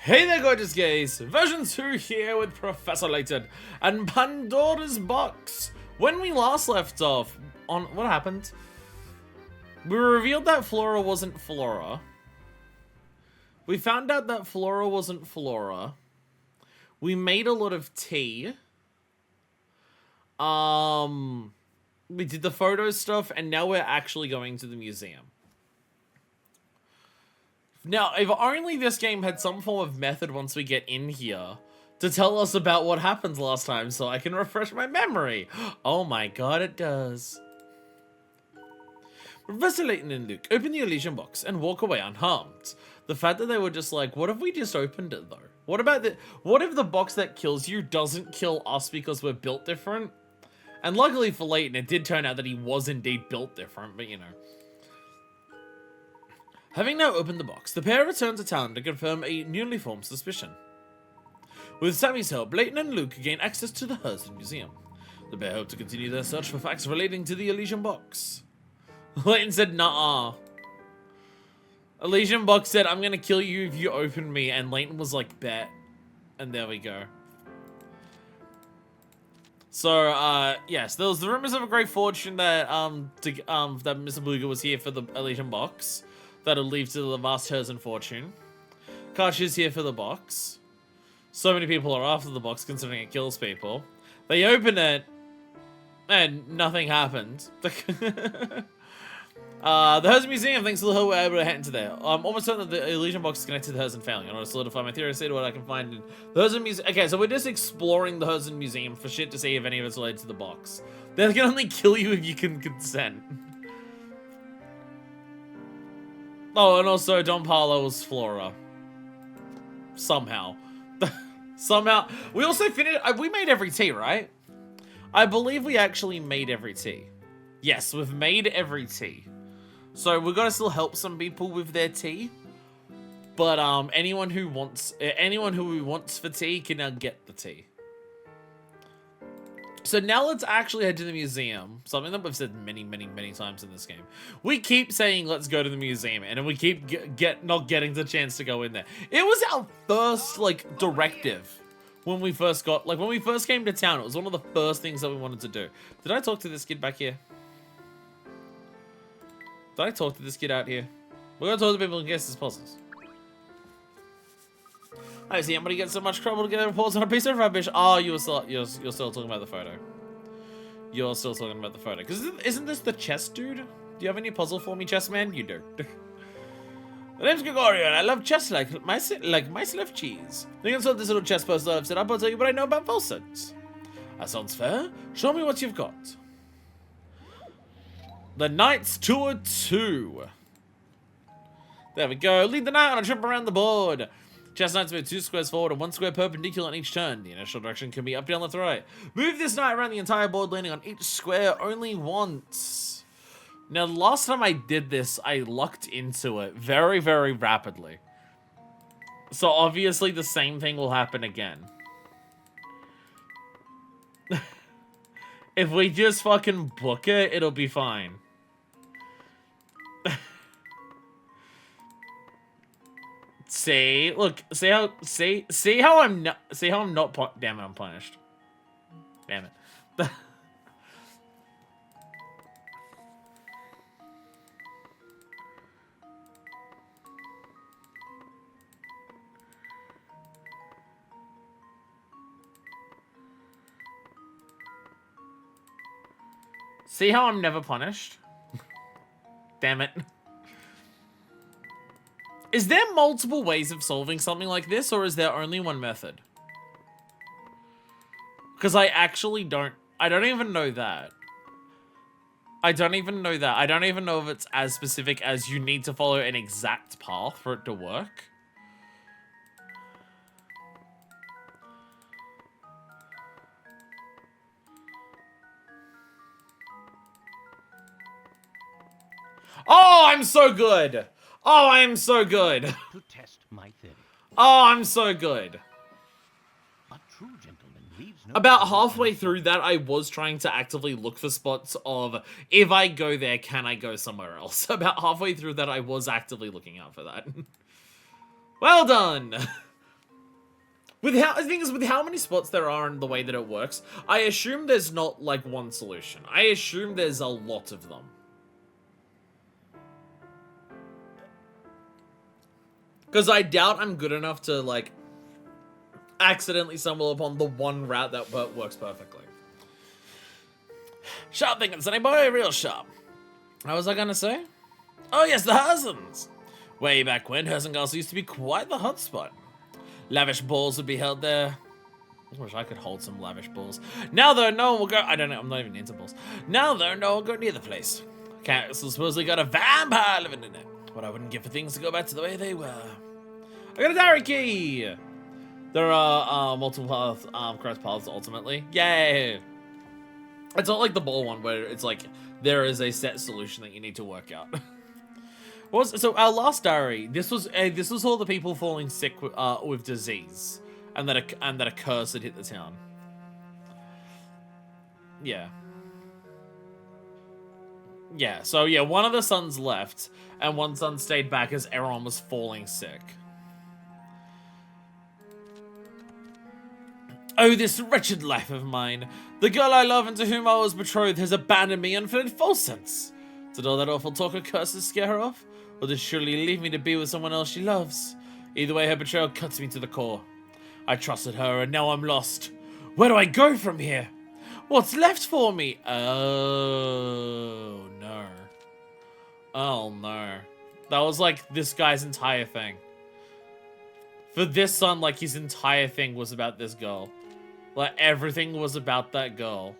Hey there, gorgeous gays! Version 2 here with Professor Layton and Pandora's box. When we last left off on what happened? We revealed that Flora wasn't Flora. We found out that Flora wasn't Flora. We made a lot of tea. We did the photo stuff, and now we're actually going to the museum. Now, if only this game had some form of method once we get in here to tell us about what happened last time so I can refresh my memory. Oh my god, it does. Professor Layton and Luke open the Elysian box and walk away unharmed. The fact that they were just like, what if we just opened it though? What if the box that kills you doesn't kill us because we're built different? And luckily for Layton, it did turn out that he was indeed built different, but you know. Having now opened the box, the pair return to town to confirm a newly formed suspicion. With Sammy's help, Layton and Luke gain access to the Herzen Museum. The pair hope to continue their search for facts relating to the Elysian box. Layton said, "Nuh-uh." Elysian box said, "I'm gonna kill you if you open me," and Layton was like, "Bet." And there we go. So, yes, there was the rumors of a great fortune that, that Mr. Bluger was here for the Elysian box. That'll lead to the vast Herzen fortune. Karsh's here for the box. So many people are after the box considering it kills people. They open it, and nothing happened. The Herzen Museum, thanks to the hill, we're able to head into there. I'm almost certain that the Elysian box is connected to the Herzen failing. In order to solidify my theory, see what I can find in the Herzen Museum. Okay, so we're just exploring the Herzen Museum for shit to see if any of it's related to the box. They can only kill you if you can consent. Oh, and also Don Paulo was Flora. Somehow. Somehow. We also finished... We made every tea, right? I believe we actually made every tea. Yes, we've made every tea. So we've got to still help some people with their tea. But anyone who wants for tea can now get the tea. So now let's actually head to the museum. Something that we've said many, many, many times in this game. We keep saying let's go to the museum, and then we keep not getting the chance to go in there. It was our first like directive when we first when we first came to town. It was one of the first things that we wanted to do. Did I talk to this kid back here? Did I talk to this kid out here? We're gonna talk to people and guess his puzzles. I see anybody get so much trouble to get reports on a piece of rubbish. Oh, you're still talking about the photo. You're still talking about the photo. Because isn't this the chess dude? Do you have any puzzle for me, chess man? You do. My name's Gregorian. I love chess like mice love cheese. You can sort this little chess puzzle I've set up. I'll tell you what I know about falsehoods. That sounds fair. Show me what you've got. The Knight's Tour 2. There we go. Lead the knight on a trip around the board. Chess knights move 2 squares forward and 1 square perpendicular on each turn. The initial direction can be up, down, left, or right. Move this knight around the entire board, landing on each square only once. Now, the last time I did this, I lucked into it very, very rapidly. So, obviously, the same thing will happen again. If we just fucking book it, it'll be fine. See, look, see how I'm not, damn it, I'm punished. Damn it. See how I'm never punished? Damn it. Is there multiple ways of solving something like this, or is there only one method? Because I actually don't even know that. I don't even know that. I don't even know if it's as specific as you need to follow an exact path for it to work. Oh, I'm so good! Oh, I am so good. To test my theory. Oh, I'm so good. A true gentleman leaves no About halfway through that, I was trying to actively look for spots of, if I go there, can I go somewhere else? About halfway through that, I was actively looking out for that. Well done! the thing is, with how many spots there are and the way that it works, I assume there's not, like, one solution. I assume there's a lot of them. Because I doubt I'm good enough to, like, accidentally stumble upon the one route that works perfectly. Sharp thinking, sonny boy, real sharp. What was I gonna say? Oh yes, the Herzens! Way back when, Herzen Castle used to be quite the hotspot. Lavish balls would be held there. I wish I could hold some lavish balls. Now though, no one will go. I don't know, I'm not even into balls. Now though, no one will go near the place. Castle supposedly got a vampire living in it. What I wouldn't give for things to go back to the way they were. I got a diary key! There are multiple paths, cross paths ultimately. Yay! It's not like the ball one where it's like there is a set solution that you need to work out. So our last diary, this was all the people falling sick with disease, and that a curse had hit the town. Yeah. Yeah. So yeah, one of the sons left, and one son stayed back as everyone was falling sick. Oh, this wretched life of mine. The girl I love and to whom I was betrothed has abandoned me and fled false sense. Did all that awful talk of curses scare her off? Or did she surely leave me to be with someone else she loves? Either way, her betrayal cuts me to the core. I trusted her and now I'm lost. Where do I go from here? What's left for me? Oh, no. Oh, no. That was like this guy's entire thing. For this son, like his entire thing was about this girl. Like everything was about that girl.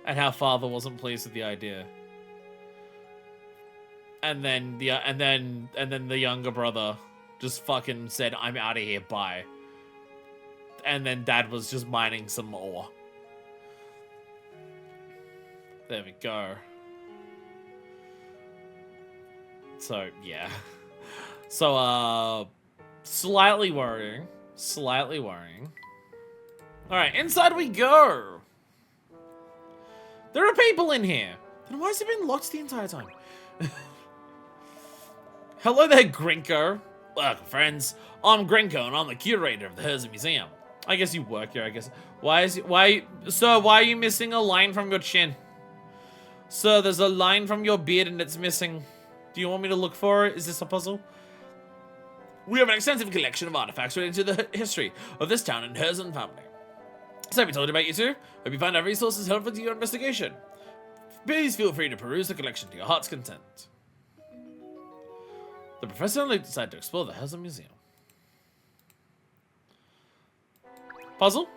And how father wasn't pleased with the idea. And then the younger brother just fucking said, I'm out of here, bye. And then dad was just mining some ore. There we go. So, yeah. So, slightly worrying. Slightly worrying. Alright, inside we go! There are people in here! Then why has it been locked the entire time? Hello there, Grinko. Welcome, friends. I'm Grinko, and I'm the curator of the Herzen Museum. I guess you work here, I guess. Sir, why are you missing a line from your chin? Sir, there's a line from your beard and it's missing. Do you want me to look for it? Is this a puzzle? We have an extensive collection of artifacts related to the history of this town and Herzen family. So we told you about you two. Hope you find our resources helpful to your investigation. Please feel free to peruse the collection to your heart's content. The professor and Luke decide to explore the Herzen Museum. Puzzle?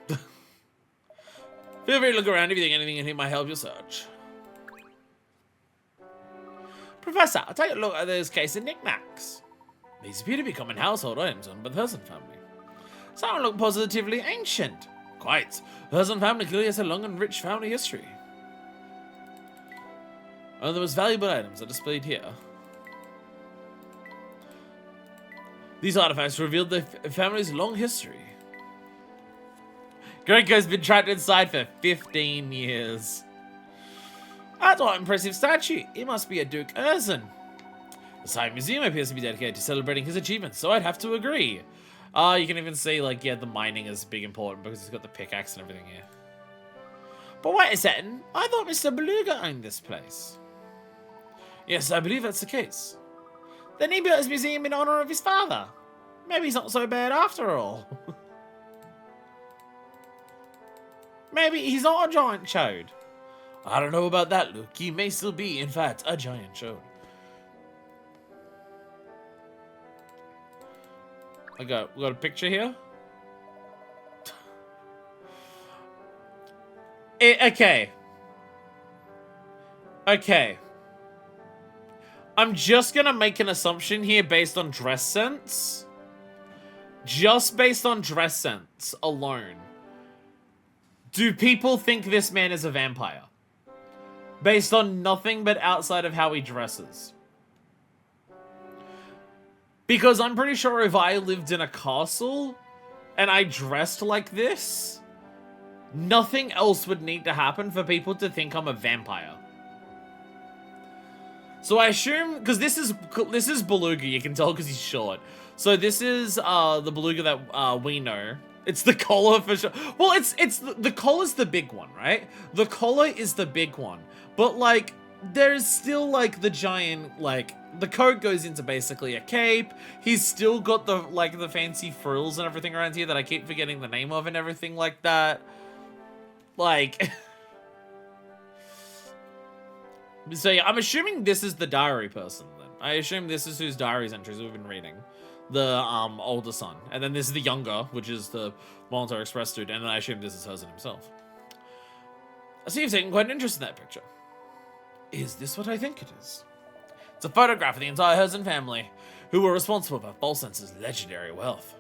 Feel free to look around if you think anything in here might help your search. Professor, I'll take a look at this case of knickknacks. These appear to be common household items owned by the Herzen family. Some look positively ancient. Quite. The Herzen family clearly has a long and rich family history. One of the most valuable items are displayed here. These artifacts reveal the family's long history. Grinko's been trapped inside for 15 years. That's what an impressive statue. It must be a Duke Herzen. The side museum appears to be dedicated to celebrating his achievements, so I'd have to agree. You can even see, like, yeah, the mining is big important because he's got the pickaxe and everything here. But wait a second. I thought Mr. Beluga owned this place. Yes, I believe that's the case. Then he built his museum in honor of his father. Maybe he's not so bad after all. Maybe he's not a giant chode. I don't know about that, Luke. He may still be, in fact, a giant chode. We got a picture here. Okay. Okay. I'm just gonna make an assumption here based on dress sense. Just based on dress sense alone. Do people think this man is a vampire? Based on nothing but outside of how he dresses. Because I'm pretty sure if I lived in a castle and I dressed like this, nothing else would need to happen for people to think I'm a vampire. So I assume, because this is Beluga, you can tell because he's short. So this is the Beluga that we know. It's the collar for sure. Well, the collar's the big one, right? The collar is the big one. But, like, there's still, like, the giant, like, the coat goes into basically a cape. He's still got the, like, the fancy frills and everything around here that I keep forgetting the name of and everything like that. Like... So, yeah, I'm assuming this is the diary person, then. I assume this is whose diary's entries we've been reading. The, older son. And then this is the younger, which is the Volunteer Express dude. And then I assume this is Herzen himself. I see you've taken quite an interest in that picture. Is this what I think it is? It's a photograph of the entire Herzen family, who were responsible for Volsense's legendary wealth.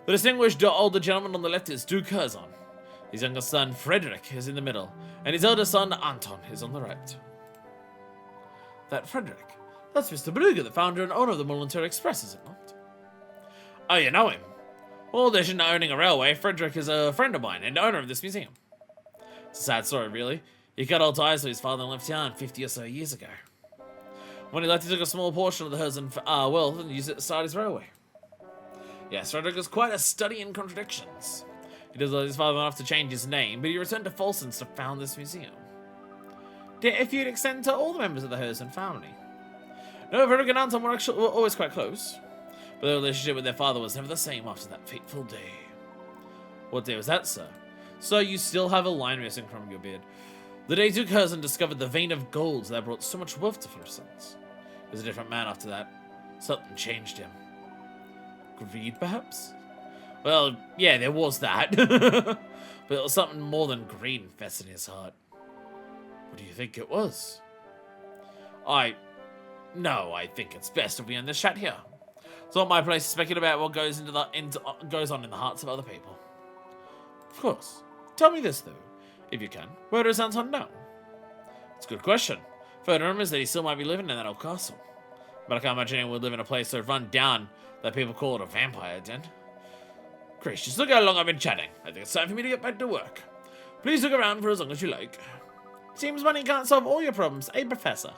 The distinguished older gentleman on the left is Duke Herzen. His younger son, Frederick, is in the middle. And his elder son, Anton, is on the right. That Frederick. That's Mr. Beluga, the founder and owner of the Volunteer Express, is it not? Oh, you know him? Well, in addition to owning a railway, Frederick is a friend of mine and owner of this museum. It's a sad story, really. He cut all ties with his father and left town 50 or so years ago. When he left, he took a small portion of the Herzen wealth and used it to start his railway. Yes, Frederick is quite a study in contradictions. He does let his father enough to change his name, but he returned to Volsense to found this museum. If you'd extend to all the members of the Herzen family. No, Frederick and Anton were always quite close, but their relationship with their father was never the same after that fateful day. What day was that, sir? So you still have a line missing from your beard. The day Duke Herzen discovered the vein of gold that brought so much wealth to Volsense. He was a different man after that. Something changed him. Greed, perhaps? Well, yeah, there was that. But it was something more than greed infested his heart. What do you think it was? No, I think it's best if we end this chat here. It's not my place to speculate about what goes on in the hearts of other people. Of course. Tell me this, though, if you can. Where does Anton now? It's a good question. Further rumors that he still might be living in that old castle. But I can't imagine anyone would live in a place so run down that people call it a vampire den. Gracious, look how long I've been chatting. I think it's time for me to get back to work. Please look around for as long as you like. Seems money can't solve all your problems, eh, Professor?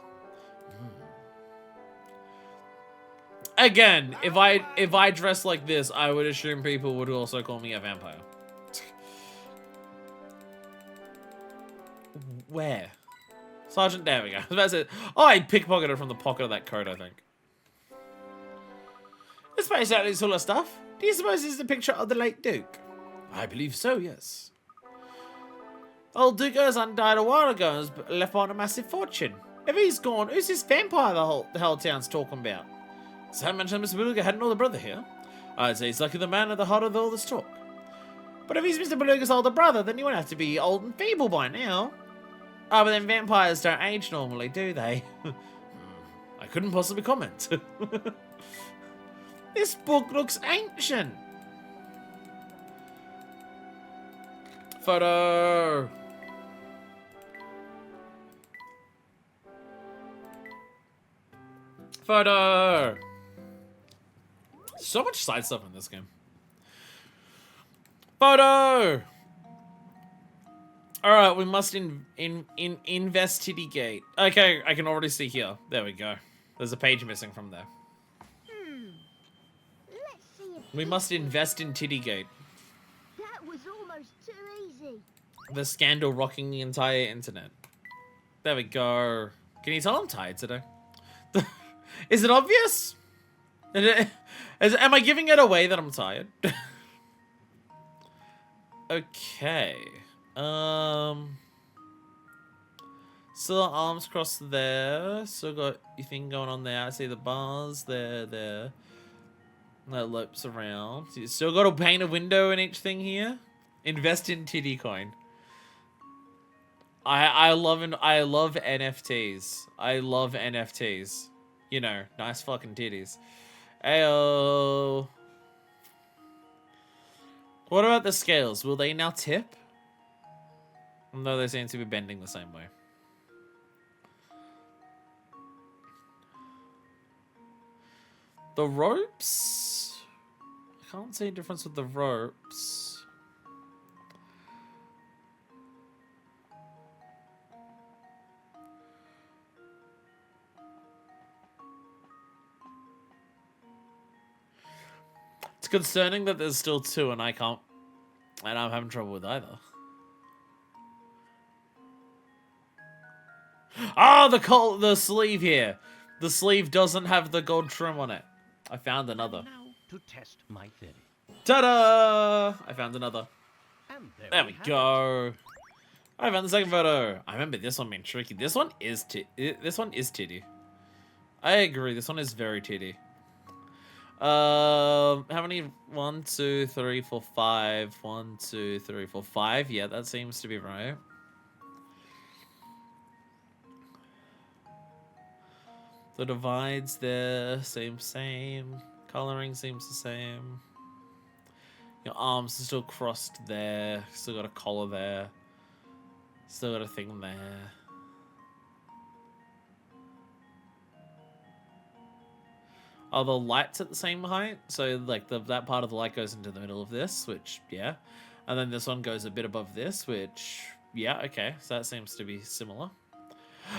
Again, if I dress like this, I would assume people would also call me a vampire. Where? Sergeant, there we go. That's it. Oh, I pickpocketed from the pocket of that coat, I think. This place out is full of stuff. Do you suppose this is a picture of the late Duke? I believe so, yes. Old Duke Herzen died a while ago and has left behind a massive fortune. If he's gone, who's this vampire the whole town's talking about? So I mentioned Mr. Beluga had an older brother here. I'd say he's lucky the man at the heart of all this talk. But if he's Mr. Beluga's older brother, then he won't have to be old and feeble by now. Oh, but then vampires don't age normally, do they? I couldn't possibly comment. This book looks ancient. Photo. Photo. So much side stuff in this game. Photo. All right, we must investigate. Okay, I can already see here. There we go. There's a page missing from there. Let's see if We must invest in Tittygate. that was almost too easy. The scandal rocking the entire internet. There we go. Can you tell I'm tired today? Is it obvious? Am I giving it away that I'm tired? Okay. Still arms crossed there. Still got your thing going on there. I see the bars there. That loops around. So you still got to paint a window in each thing here. Invest in titty coin. I love NFTs. I love NFTs. You know, nice fucking titties. Ayo. What about the scales? Will they now tip? No, they seem to be bending the same way. The ropes? I can't see a difference with the ropes. It's concerning that there's still two and I can't And I'm having trouble with either. Oh, the sleeve here. The sleeve doesn't have the gold trim on it. I found another. Now to test my theory. Ta-da! I found another. And There we have go. I found the second photo. I remember this one being tricky. This one is titty. I agree. This one is very titty. How many? 1, 2, 3, 4, 5. 1, 2, 3, 4, 5. Yeah, that seems to be right. The divides there, same. Coloring seems the same. Your arms are still crossed there. Still got a collar there. Still got a thing there. Are the lights at the same height? So like that part of the light goes into the middle of this, which yeah. And then this one goes a bit above this, which yeah, okay. So that seems to be similar.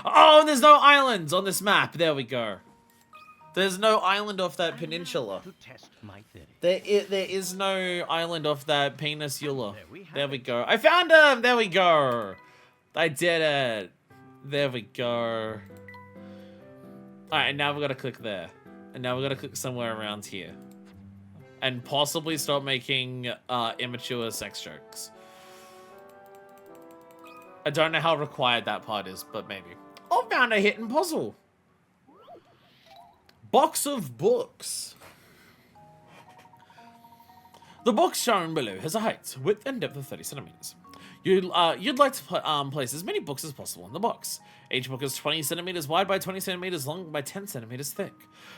Oh, and there's no islands on this map. There we go. There's no island off that peninsula. to test my theory. There is no island off that peninsula. There we it. go. I found him. There we go. I did it. There we go. Alright, and now we've got to click there. And now we've got to click somewhere around here. And possibly start making immature sex jokes. I don't know how required that part is, but maybe. Oh, found a hidden puzzle. Box of books. The box shown below has a height, width, and depth of 30 centimeters. You'd like to place as many books as possible in the box. Each book is 20 centimeters wide by 20 centimeters long by 10 centimeters thick.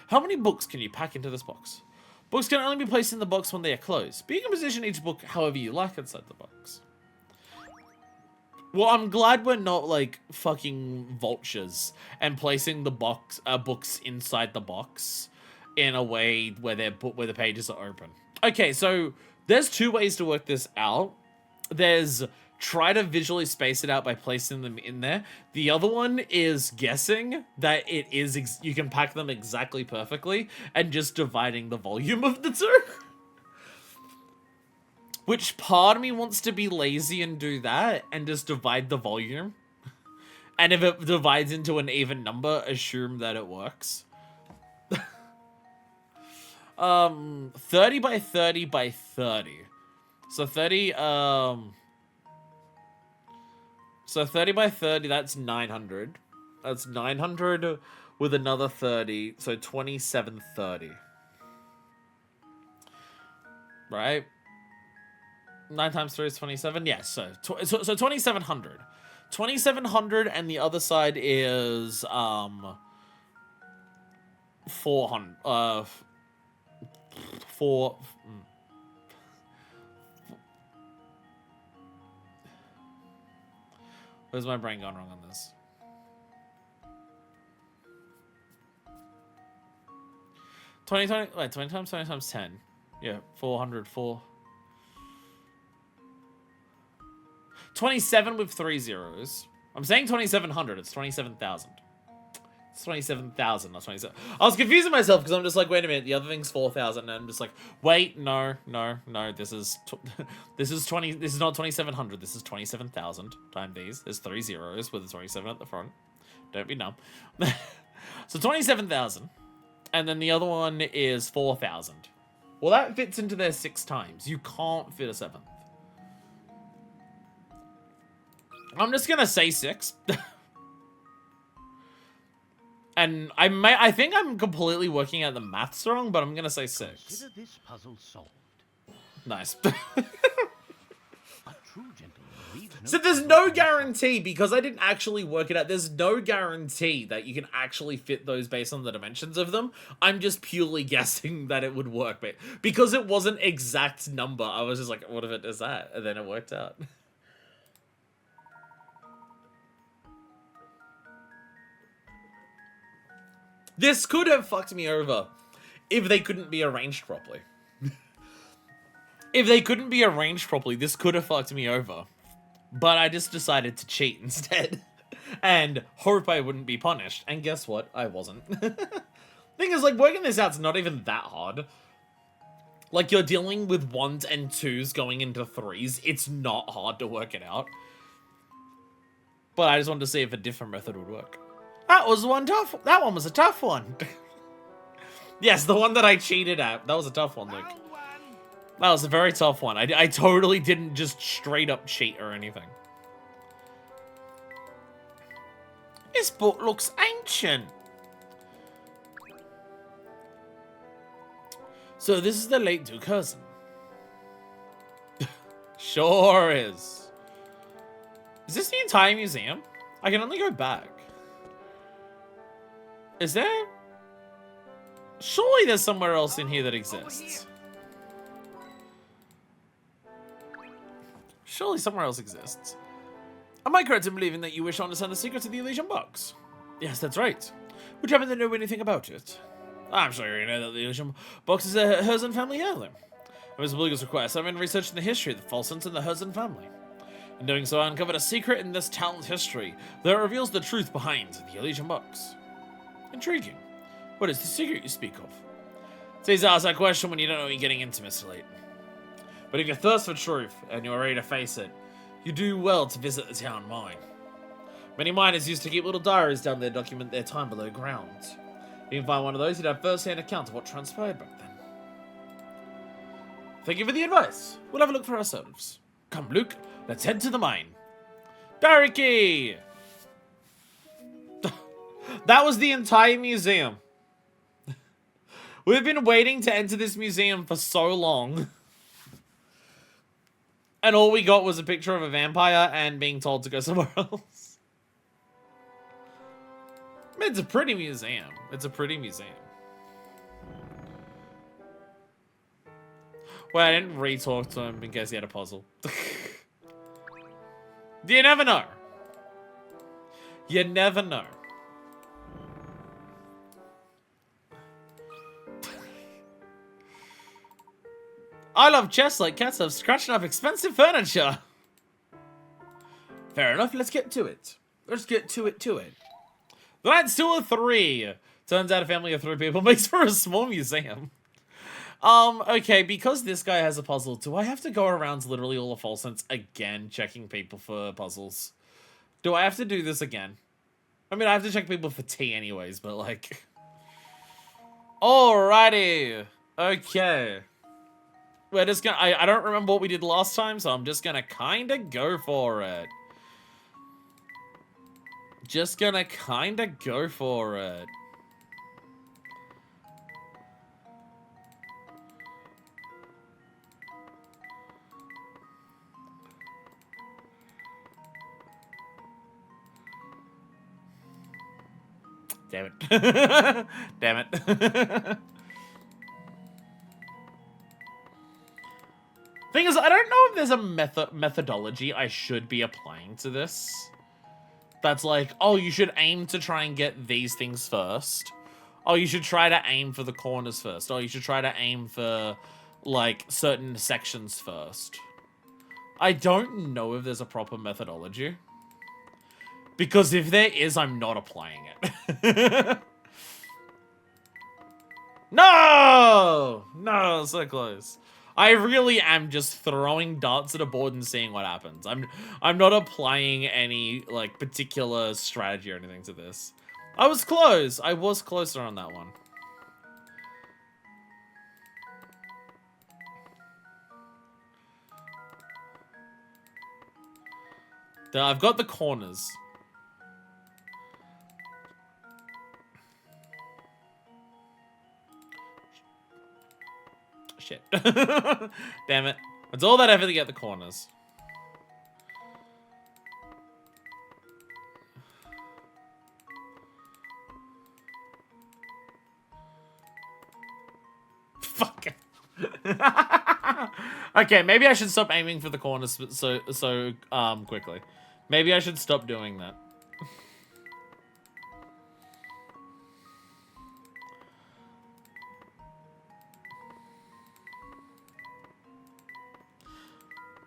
How many books can you pack into this box? Books can only be placed in the box when they are closed, but you can position each book however you like inside the box. Well, I'm glad we're not like fucking vultures and placing the books inside the box in a way where the pages are open. Okay, so there's two ways to work this out. There's try to visually space it out by placing them in there. The other one is guessing that it is you can pack them exactly perfectly and just dividing the volume of the two. Which part of me wants to be lazy and do that and just divide the volume? And if it divides into an even number, assume that it works. 30 by 30 by 30. So 30, so 30 by 30, that's 900. That's 900 with another 30, so 2730. Right? 9 times 3 is 27. Yes, so 2700. 2700 and the other side is 400 Where's my brain gone wrong on this? Wait, 20 times 20 times 10. Yeah, 400, 27 with 3 zeros. I'm saying 2700, it's 27,000. It's 27,000, not 27. I was confusing myself because I'm just like, wait a minute, the other thing's 4,000, and I'm just like, wait, no, this is this is not 2,700, this is 27,000 times these. There's 3 zeros with a 27 at the front. Don't be dumb. So 27,000, and then the other one is 4,000. Well, that fits into there 6 times. You can't fit a 7th. I'm just gonna say 6. And I think I'm completely working out the maths wrong, but I'm gonna say 6. Consider this puzzle solved. Nice. A true gentleman leaves no So there's no guarantee, because I didn't actually work it out, there's no guarantee that you can actually fit those based on the dimensions of them. I'm just purely guessing that it would work. But because it wasn't exact number, I was just like, what if it is that? And then it worked out. This could have fucked me over if they couldn't be arranged properly. If they couldn't be arranged properly, this could have fucked me over. But I just decided to cheat instead. And hope I wouldn't be punished. And guess what? I wasn't. Thing is, like, working this out's not even that hard. Like, you're dealing with 1s and 2s going into 3s. It's not hard to work it out. But I just wanted to see if a different method would work. That was one tough. That one was a tough one. Yes, the one that I cheated at. That was a tough one, Luke. That was a very tough one. I totally didn't just straight up cheat or anything. This book looks ancient. So this is the late Duke Herzen. Sure is. Is this the entire museum? I can only go back. Is there? Surely there's somewhere else in here that exists. Surely somewhere else exists. Am I correct in believing that you wish to understand the secret to the Elysian box? Yes, that's right. Would you happen to know anything about it? I'm sure you know that the Elysian box is a Herzen family heirloom. At Mr. Beluga's request, I've been researching the history of the Falsons and the Herzen family. In doing so, I uncovered a secret in this town's history that reveals the truth behind the Elysian box. Intriguing. What is the secret you speak of? It's easy to ask that question when you don't know what you're getting into, Mr. Layton. But if you thirst for truth and you're ready to face it, you do well to visit the town mine. Many miners used to keep little diaries down there to document their time below ground. If you can find one of those, you'd have first-hand account of what transpired back then. Thank you for the advice. We'll have a look for ourselves. Come, Luke, let's head to the mine. Diary key! That was the entire museum. We've been waiting to enter this museum for so long. And all we got was a picture of a vampire and being told to go somewhere else. It's a pretty museum. It's a pretty museum. Wait, I didn't re-talk to him in case he had a puzzle. You never know. You never know. I love chests like cats love scratching up expensive furniture. Fair enough, let's get to it. Let's get to it. That's 2 or 3. Turns out a family of 3 people makes for a small museum. Okay, because this guy has a puzzle, do I have to go around literally all the Falsons again, checking people for puzzles? Do I have to do this again? I mean, I have to check people for tea anyways, but like... Alrighty. Okay. We're just gonna... I don't remember what we did last time, so I'm just gonna kinda go for it. Just gonna kinda go for it. Damn it. Damn it. Thing is, I don't know if there's a methodology I should be applying to this. That's like, oh, you should aim to try and get these things first. Oh, you should try to aim for the corners first. Oh, you should try to aim for, like, certain sections first. I don't know if there's a proper methodology. Because if there is, I'm not applying it. No! No, so close. I really am just throwing darts at a board and seeing what happens. I'm not applying any, like, particular strategy or anything to this. I was close. I was closer on that one. I've got the corners. Shit. Damn it. It's all that effort to get the corners. Fuck it. Okay, maybe I should stop aiming for the corners so quickly. Maybe I should stop doing that.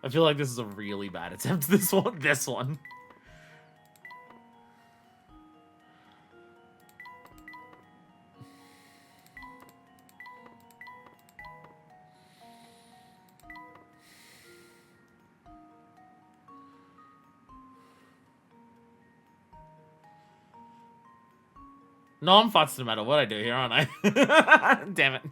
I feel like this is a really bad attempt. This one. No, I'm fussed no matter what I do here, aren't I? Damn it.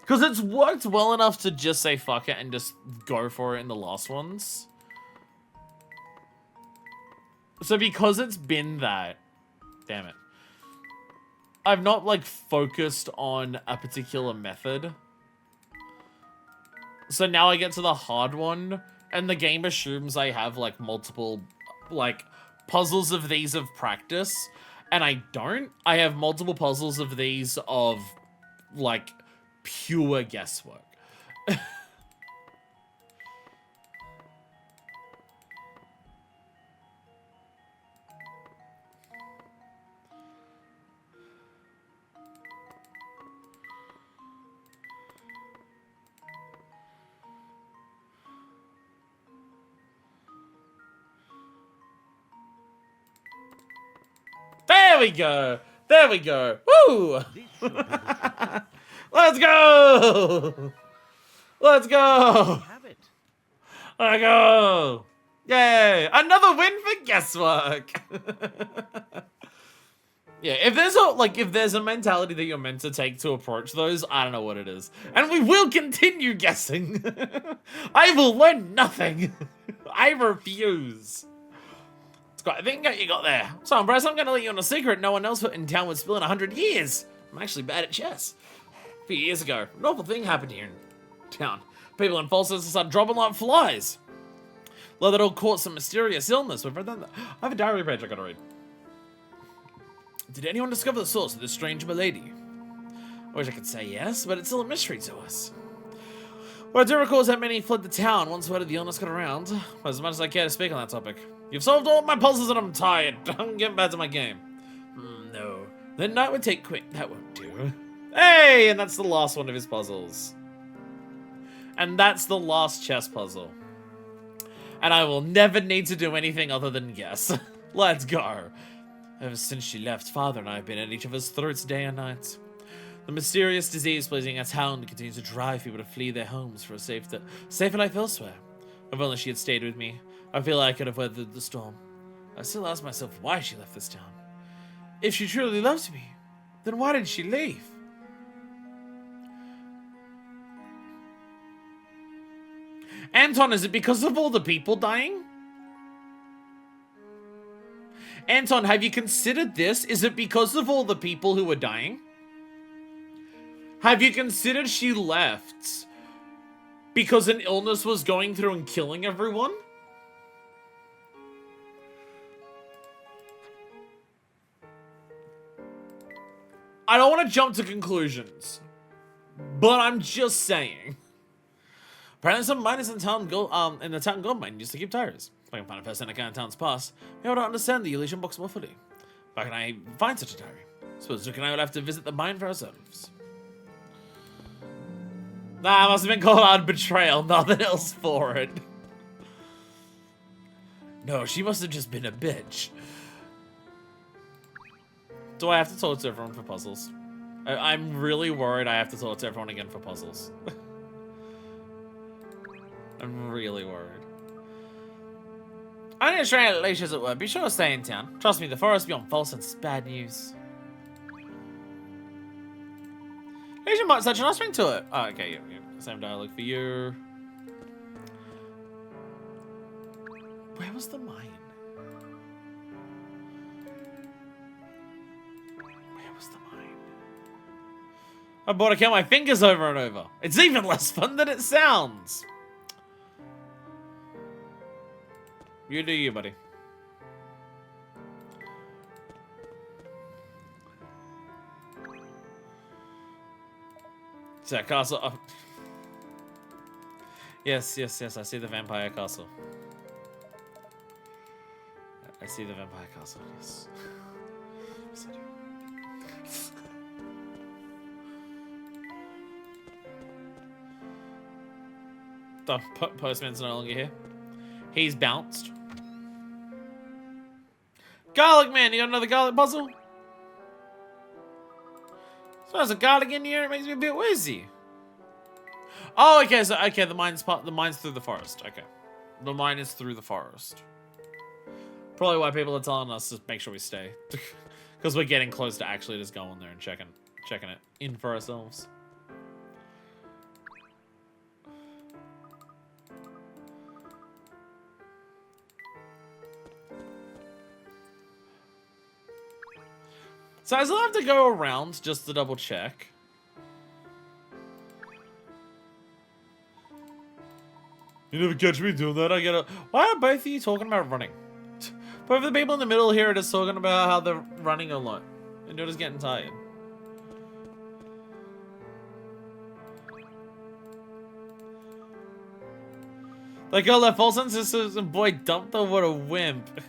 Because it's worked well enough to just say fuck it and just go for it in the last ones. So because it's been that, damn it, I've not like focused on a particular method. So now I get to the hard one and the game assumes I have like multiple like puzzles of these of practice, and I don't. I have multiple puzzles of these of like pure guesswork. There we go. There we go. Woo! Let's go! Let's go! Have it. Let's go! Yay! Another win for guesswork. Yeah, if there's a mentality that you're meant to take to approach those, I don't know what it is. And we will continue guessing. I will learn nothing. I refuse. I think you got there. So, Bryce, I'm gonna let you on a secret no one else in town would spill in 100 years. I'm actually bad at chess. A few years ago, an awful thing happened here in town. People in falsehoods started dropping like flies. Like they'd all caught some mysterious illness. We've read that. I have a diary page I gotta read. Did anyone discover the source of this strange malady? I wish I could say yes, but it's still a mystery to us. What I do recall is that many fled the town once word of the illness got around. But as much as I care to speak on that topic. You've solved all my puzzles and I'm tired. I'm getting back to my game. No. Then night would take quick. That won't do. Hey! And that's the last one of his puzzles. And that's the last chess puzzle. And I will never need to do anything other than guess. Let's go. Ever since she left, Father and I have been at each other's throats day and night. The mysterious disease plaguing our town continues to drive people to flee their homes for a safer life elsewhere. If only she had stayed with me, I feel like I could have weathered the storm. I still ask myself why she left this town. If she truly loves me, then why did she leave? Anton, is it because of all the people dying? Anton, have you considered this? Is it because of all the people who were dying? Have you considered she left because an illness was going through and killing everyone? I don't want to jump to conclusions, but I'm just saying. Apparently some miners in town in the town gold mine used to keep tires. If I can find a person in town's past, maybe I don't understand the Elysian box more fully. How can I find such a diary? Suppose Luke and I will have to visit the mine for ourselves. Nah, must have been called out betrayal, nothing else for it. No, she must have just been a bitch. Do I have to talk to everyone for puzzles? I'm really worried I have to talk to everyone again for puzzles. I'm really worried. I need to train at leisure, as it were. Be sure to stay in town. Trust me, the forest beyond false sense is bad news. Asian might such a nice ring to it. Oh, okay, yeah. Same dialogue for you. Where was the mine? Where was the mine? I bought to count my fingers over and over. It's even less fun than it sounds. You do you, buddy. Is that castle? Oh. Yes, yes, yes. I see the vampire castle. I see the vampire castle. Yes. Yes, I do. The postman's no longer here. He's bounced. Garlic man, you got another garlic puzzle? So there's a garlic in here. It makes me a bit woozy. Oh, okay. So the mine's through the forest. Okay, the mine is through the forest. Probably why people are telling us to make sure we stay. Because we're getting close to actually just going there and checking it in for ourselves. So I still have to go around just to double check. You never catch me doing that. I gotta. Why are both of you talking about running? Both of the people in the middle here are just talking about how they're running a lot. And you're just getting tired. Like, girl left false sisters and boy dumped her. What a wimp.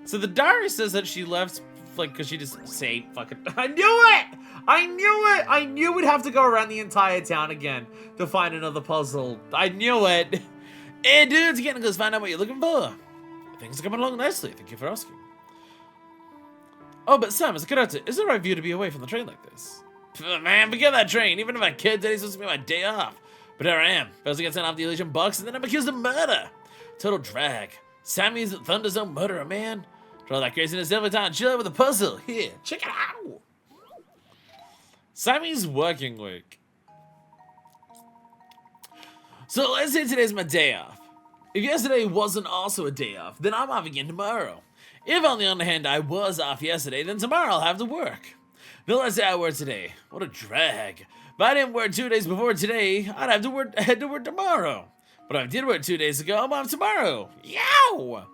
So the diary says that she left, like, because she just say fucking. I knew it! I knew it! I knew we'd have to go around the entire town again to find another puzzle. I knew it. Hey, dudes, again, let's find out what you're looking for. Things are coming along nicely. Thank you for asking. Oh, but Sam, as a character, is it right for you to be away from the train like this? Man, forget that train. Even if I could, today's supposed to be my day off. But here I am. First I get sent off the Elysian box, and then I'm accused of murder. Total drag. Sammy's a Thunderzone murderer, man. For all that craziness every time, chill out with a puzzle. Here, check it out. Sammy's working week. So let's say today's my day off. If yesterday wasn't also a day off, then I'm off again tomorrow. If on the other hand I was off yesterday, then tomorrow I'll have to work. Now let's say I work today. What a drag. If I didn't work 2 days before today, I'd have to head to work tomorrow. But if I did work 2 days ago, I'm off tomorrow. Yow!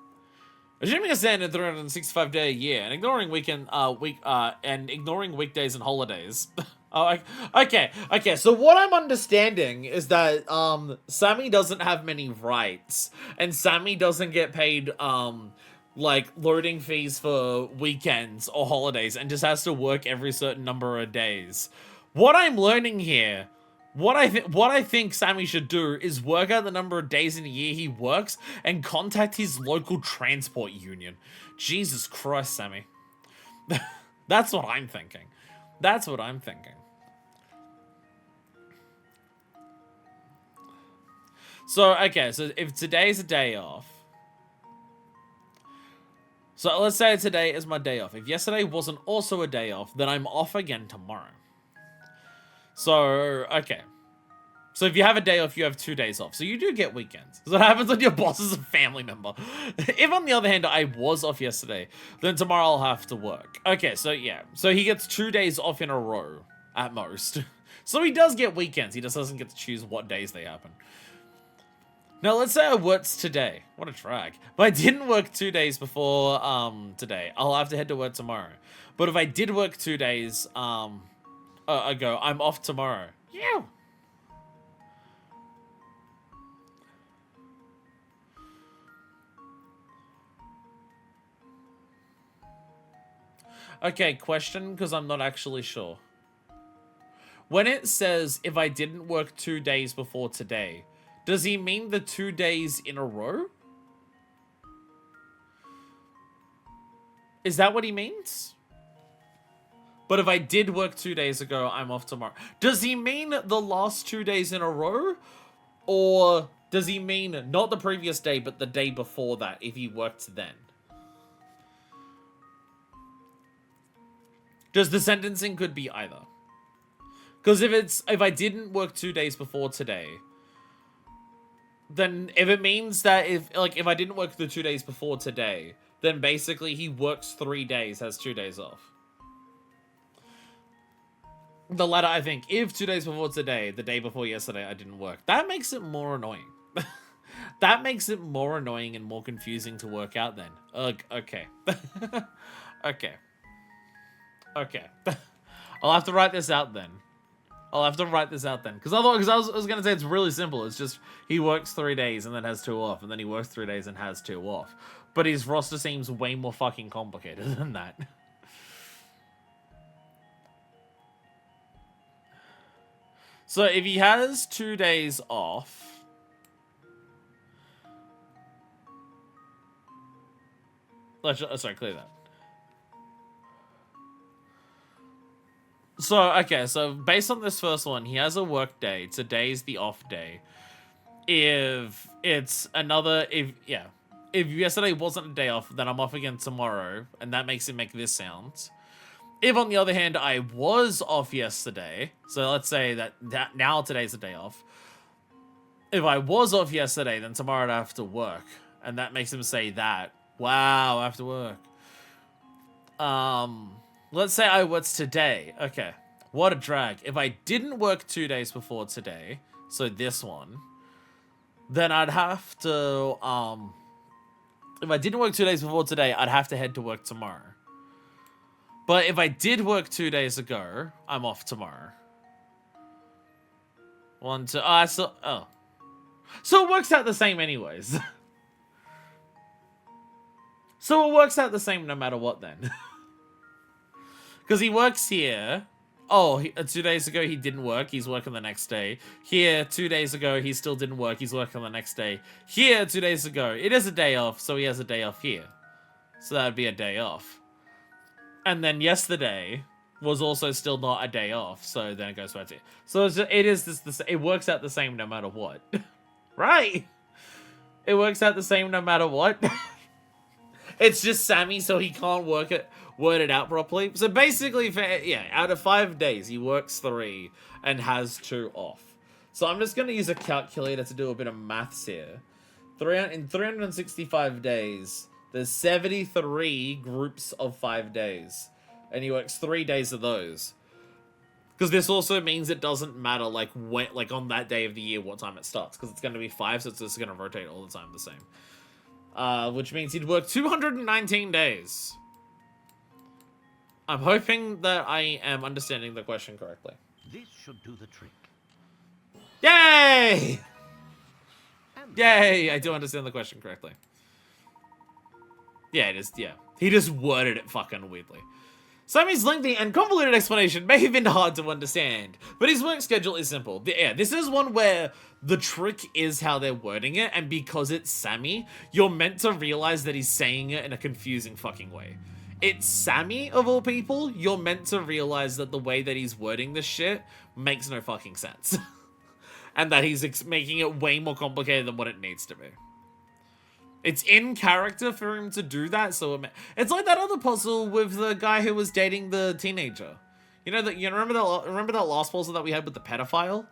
Assuming a standard 365-day year and ignoring ignoring weekdays and holidays. Oh, okay. So what I'm understanding is that Sammy doesn't have many rights, and Sammy doesn't get paid like loading fees for weekends or holidays, and just has to work every certain number of days. What I'm learning here, what I think Sammy should do is work out the number of days in a year he works and contact his local transport union. Jesus Christ, Sammy. That's what I'm thinking. That's what I'm thinking. So, okay, so if today's a day off. So let's say today is my day off. If yesterday wasn't also a day off, then I'm off again tomorrow. So, okay. So if you have a day off, you have 2 days off. So you do get weekends. So what happens when your boss is a family member? If on the other hand, I was off yesterday, then tomorrow I'll have to work. Okay, so yeah. So he gets 2 days off in a row, at most. So he does get weekends. He just doesn't get to choose what days they happen. Now, let's say I worked today. What a drag. But I didn't work 2 days before today. I'll have to head to work tomorrow. But if I did work 2 days ago, I'm off tomorrow. Yeah. Okay, question, because I'm not actually sure. When it says, if I didn't work 2 days before today, does he mean the 2 days in a row? Is that what he means? But if I did work 2 days ago, I'm off tomorrow. Does he mean the last 2 days in a row? Or does he mean not the previous day, but the day before that, if he worked then? Does the sentencing could be either? Because if I didn't work 2 days before today, then if it means that if I didn't work the 2 days before today, then basically he works 3 days, has 2 days off. The latter, I think. If 2 days before today, the day before yesterday, I didn't work. That makes it more annoying. That makes it more annoying and more confusing to work out then. Okay. Okay. Okay. I'll have to write this out then. Because otherwise, I was going to say it's really simple. It's just he works 3 days and then has 2 off. And then he works 3 days and has 2 off. But his roster seems way more fucking complicated than that. So if he has 2 days off... Sorry, clear that. So, okay, so based on this first one, he has a work day. Today's the off day. If it's another... if yesterday wasn't a day off, then I'm off again tomorrow, and that makes it make this sound. If, on the other hand, I was off yesterday, so let's say that now today's a day off. If I was off yesterday, then tomorrow I'd have to work, and that makes him say that. Wow, I have to work. Let's say I was today. Okay, what a drag. If I didn't work 2 days before today, so this one, then I'd have to, if I didn't work 2 days before today, I'd have to head to work tomorrow. But if I did work 2 days ago, I'm off tomorrow. 1, 2, oh. So it works out the same anyways. So it works out the same no matter what then. Because he works here. Oh, 2 days ago he didn't work. He's working the next day. Here, 2 days ago, he still didn't work. He's working the next day. Here, 2 days ago, it is a day off, so he has a day off here. So that would be a day off. And then yesterday was also still not a day off, so then it goes back to it. So it works out the same no matter what. Right? It works out the same no matter what. It's just Sammy, so he can't word it out properly. So basically, out of 5 days, he works 3 and has 2 off. So I'm just going to use a calculator to do a bit of maths here. In 365 days, there's 73 groups of 5 days. And he works 3 days of those. Because this also means it doesn't matter, like, when, like on that day of the year, what time it starts. Because it's going to be 5, so it's just going to rotate all the time the same. Which means he'd work 219 days. I'm hoping that I am understanding the question correctly. This should do the trick. Yay! Yay! I do understand the question correctly. Yeah, it is, yeah. He just worded it fucking weirdly. Sammy's lengthy and convoluted explanation may have been hard to understand, but his work schedule is simple. Yeah, this is one where the trick is how they're wording it, and because it's Sammy, you're meant to realize that he's saying it in a confusing fucking way. It's Sammy, of all people, you're meant to realize that the way that he's wording this shit makes no fucking sense. And that he's making it way more complicated than what it needs to be. It's in character for him to do that, so it's like that other puzzle with the guy who was dating the teenager. You remember that last puzzle that we had with the pedophile?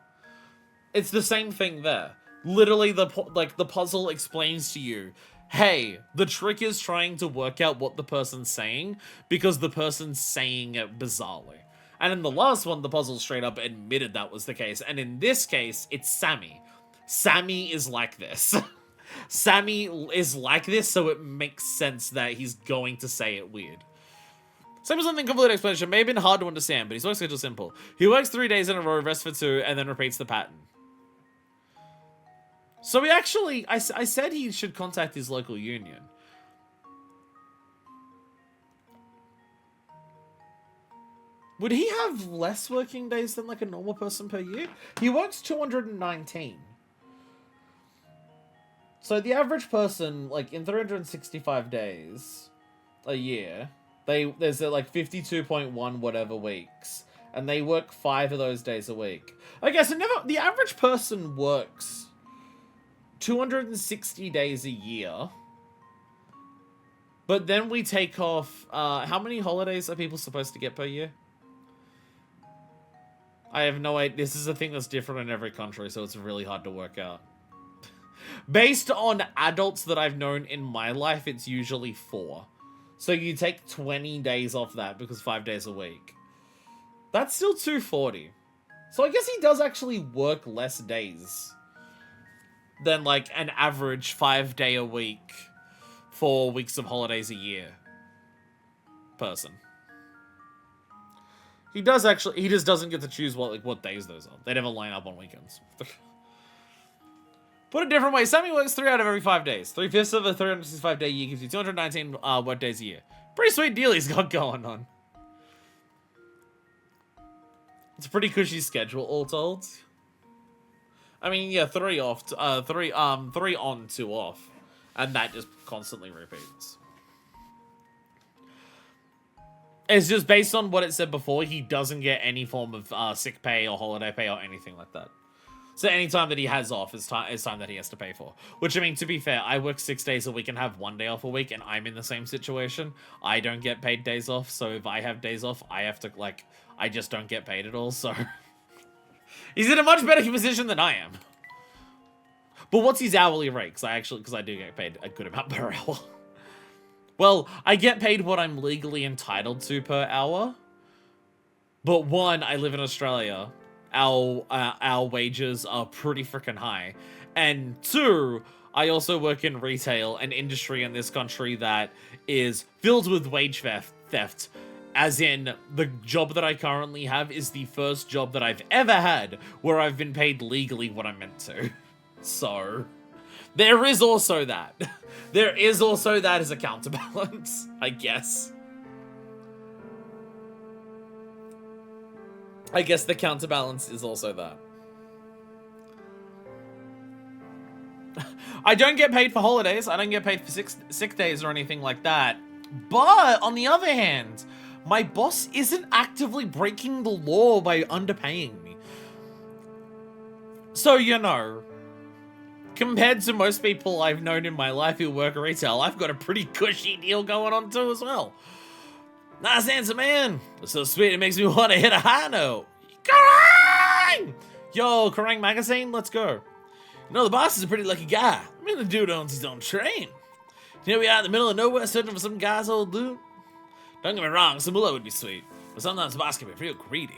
It's the same thing there. Literally, the puzzle explains to you, hey, the trick is trying to work out what the person's saying because the person's saying it bizarrely. And in the last one, the puzzle straight up admitted that was the case. And in this case, it's Sammy. Sammy is like this. Sammy is like this, so it makes sense that he's going to say it weird. Sammy's something convoluted explanation may have been hard to understand, but his work schedule is simple. He works 3 days in a row, rests for 2, and then repeats the pattern. So he actually, I said he should contact his local union. Would he have less working days than like a normal person per year? He works 219. So the average person, like, in 365 days a year, there's like 52.1 whatever weeks, and they work 5 of those days a week. Okay, so the average person works 260 days a year, but then we take off, how many holidays are people supposed to get per year? I have no idea. This is a thing that's different in every country, so it's really hard to work out. Based on adults that I've known in my life, it's usually 4. So you take 20 days off that because 5 days a week. That's still 240. So I guess he does actually work less days than like an average 5-day a week, 4 weeks of holidays a year person. He just doesn't get to choose what days those are. They never line up on weekends. Put a different way, Sammy works 3 out of every 5 days. 3/5 of a 365-day year gives you 219 work days a year. Pretty sweet deal he's got going on. It's a pretty cushy schedule, all told. I mean, yeah, 3 off, 3 on, 2 off, and that just constantly repeats. It's just based on what it said before. He doesn't get any form of sick pay or holiday pay or anything like that. So any time that he has off is time that he has to pay for. Which, I mean, to be fair, I work 6 days a week and have 1 day off a week, and I'm in the same situation. I don't get paid days off, so if I have days off, I have to, like, I just don't get paid at all, so... He's in a much better position than I am. But what's his hourly rate? Because I do get paid a good amount per hour. Well, I get paid what I'm legally entitled to per hour. But one, I live in Australia. Our wages are pretty freaking high. And two, I also work in retail, an industry in this country that is filled with wage theft. As in, the job that I currently have is the first job that I've ever had where I've been paid legally what I'm meant to. So, there is also that. There is also that as a counterbalance, I guess. I guess the counterbalance is also that. I don't get paid for holidays. I don't get paid for sick days or anything like that. But, on the other hand, my boss isn't actively breaking the law by underpaying me. So, you know, compared to most people I've known in my life who work retail, I've got a pretty cushy deal going on too as well. Nice handsome man. It's so sweet it makes me want to hit a high note. Kerrang! Yo, Kerrang magazine, let's go. You know, the boss is a pretty lucky guy. I mean, the dude owns his own train. Here we are in the middle of nowhere searching for some guy's old loot. Don't get me wrong, some moolah would be sweet, but sometimes the boss can be real greedy.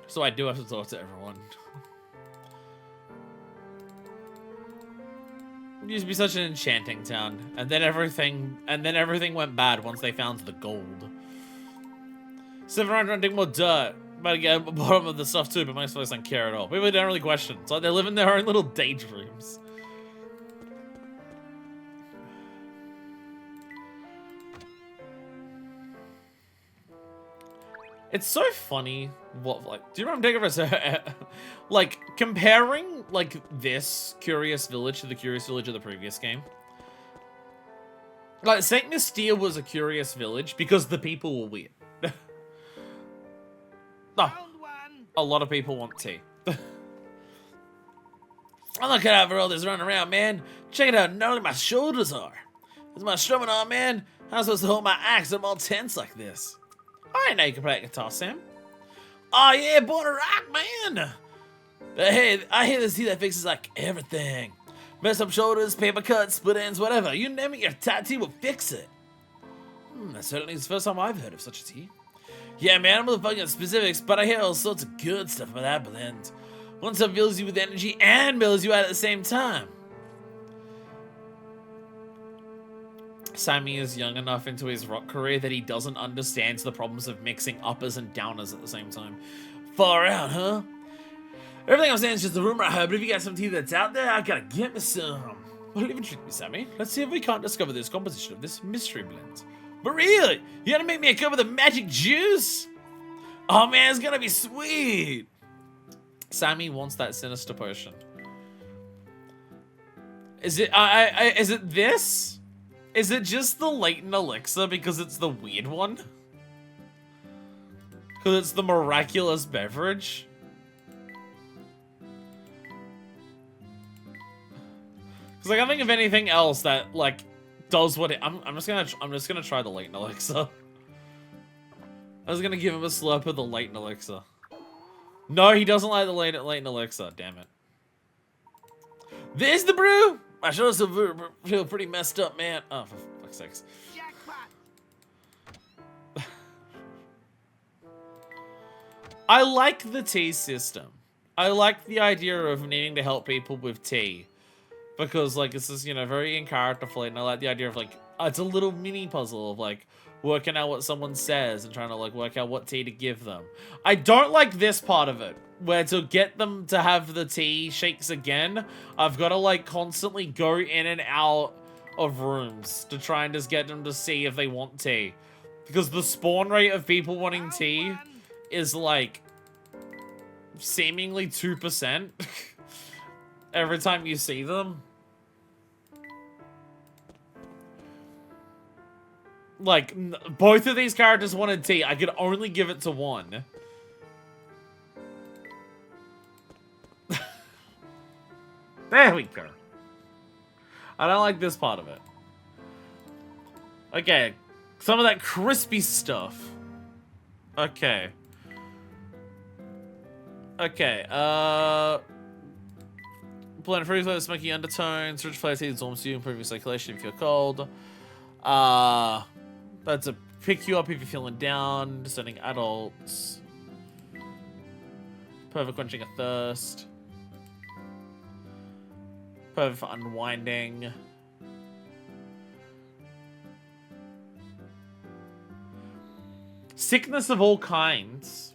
So I do have to talk to everyone. It used to be such an enchanting town, and then everything went bad once they found the gold. 700 dig more dirt. About to get at the bottom of the stuff too, but most folks don't care at all. People don't really question. It's like they live in their own little daydreams. It's so funny what, like, do you remember taking a like, comparing, like, this Curious Village to the Curious Village of the previous game? Like, Saint Mystere was a curious village because the people were weird. Oh, a lot of people want tea. I'm not cut out for all this running around, man. Check it out, not only my shoulders are. With my strumming on, man, how am I supposed to hold my axe? I'm all tense like this. I didn't know you could play guitar, Sam. Oh yeah, born to rock, man. But hey, I hear this tea that fixes like everything. Messed up shoulders, paper cuts, split ends, whatever. You name it, your tea will fix it. That certainly is the first time I've heard of such a tea. Yeah, man, I'm not fucking specifics, but I hear all sorts of good stuff about that blend. One stuff fills you with energy and mellows you out at the same time. Sammy is young enough into his rock career that he doesn't understand the problems of mixing uppers and downers at the same time. Far out, huh? Everything I'm saying is just a rumor I heard, but if you got some tea that's out there, I gotta get me some. Well, leave it to me, Sammy. Let's see if we can't discover this composition of this mystery blend. But really, you gonna make me a cup of the magic juice? Oh man, it's gonna be sweet. Sammy wants that sinister potion. Is it? Is it this? Is it just the Layton elixir because it's the weird one? Because it's the miraculous beverage? Because like I think of anything else that like does what it, I'm just gonna try the Layton elixir. I was gonna give him a slurp of the Layton elixir. No, he doesn't like the Layton elixir. Damn it. There's the brew. My shoulders feel pretty messed up, man. Oh, for fuck's sakes. I like the tea system. I like the idea of needing to help people with tea. Because, like, this is, you know, very in character flight, and I like the idea of, like, it's a little mini puzzle of, like, working out what someone says and trying to, like, work out what tea to give them. I don't like this part of it, where to get them to have the tea shakes again, I've got to, like, constantly go in and out of rooms to try and just get them to see if they want tea. Because the spawn rate of people wanting tea is, like, seemingly 2% every time you see them. Like, both of these characters wanted tea. I could only give it to one. There we go. I don't like this part of it. Okay. Some of that crispy stuff. Okay. Okay, blend fruit flavor, smoky undertones, rich flavor tea warms you, improving circulation if you're cold. That's a pick you up if you're feeling down, discerning adults. Perfect quenching a thirst. Perfect for unwinding. Sickness of all kinds.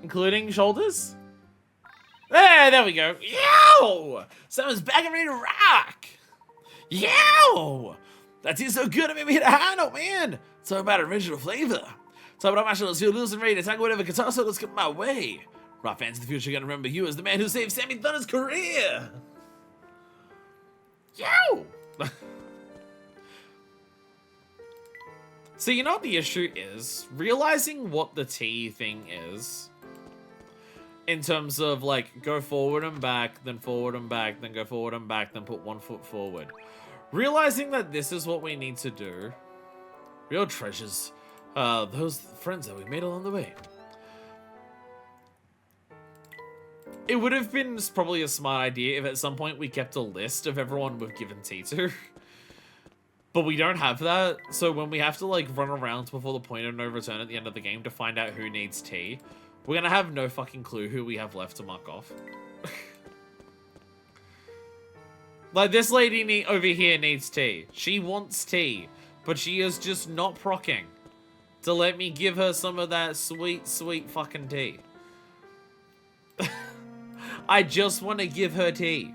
Including shoulders? There we go. Yow! Someone's back and ready to rock! Yow! That tastes so good, it made me hit a high note, man! Talk about original flavor. Talk about marshmallows, feel loose and ready to tackle whatever guitar solos come my way. Rock fans in the future are gonna remember you as the man who saved Sammy Thunder's career! Yow! So you know what the issue is? Realizing what the T thing is. In terms of, like, go forward and back, then forward and back, then go forward and back, then put 1 foot forward. Realizing that this is what we need to do. Real treasures. Those friends that we made along the way. It would have been probably a smart idea if at some point we kept a list of everyone we've given tea to. But we don't have that, so when we have to, like, run around before the point of no return at the end of the game to find out who needs tea, we're gonna have no fucking clue who we have left to mark off. Like, this lady over here needs tea. She wants tea, but she is just not procking to let me give her some of that sweet, sweet fucking tea. I just want to give her tea.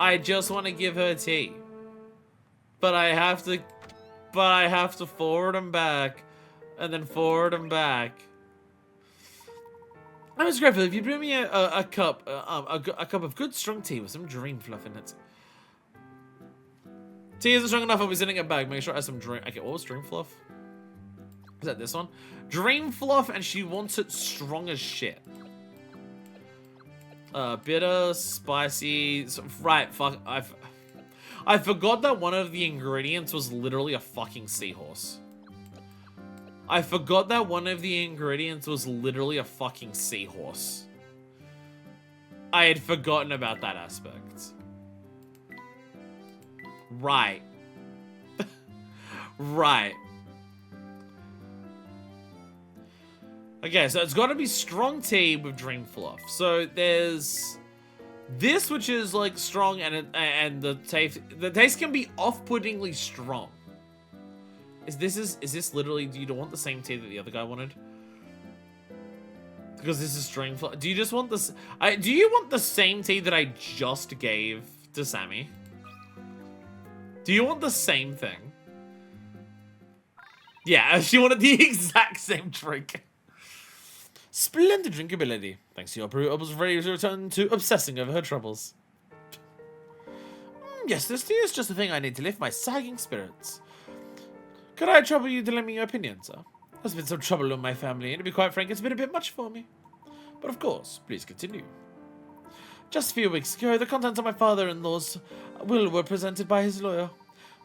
I just want to give her tea. But I have to forward and back, and then forward and back. I was grateful if you bring me a cup of good strong tea with some dream fluff in it. Tea isn't strong enough. I'll be sending it back. Make sure I have some dream. Okay, what was dream fluff? Is that this one? Dream fluff, and she wants it strong as shit. Bitter, spicy. Right, fuck. I forgot that one of the ingredients was literally a fucking seahorse. I forgot that one of the ingredients was literally a fucking seahorse. I had forgotten about that aspect. Right. Right. Okay, so it's got to be strong tea with dream fluff. So there's this, which is like strong, and the taste can be off-puttingly strong. Is this literally? Do you want the same tea that the other guy wanted? Because this is dream fluff. Do you just want this? Do you want the same tea that I just gave to Sammy? Do you want the same thing? Yeah, she wanted the exact same drink. Splendid drinkability. Thanks to your brew, I was ready to return to obsessing over her troubles. Yes, this tea is just the thing I need to lift my sagging spirits. Could I trouble you to lend me your opinion, sir? There's been some trouble in my family, and to be quite frank, it's been a bit much for me. But of course, please continue. Just a few weeks ago, the contents of my father-in-law's will were presented by his lawyer.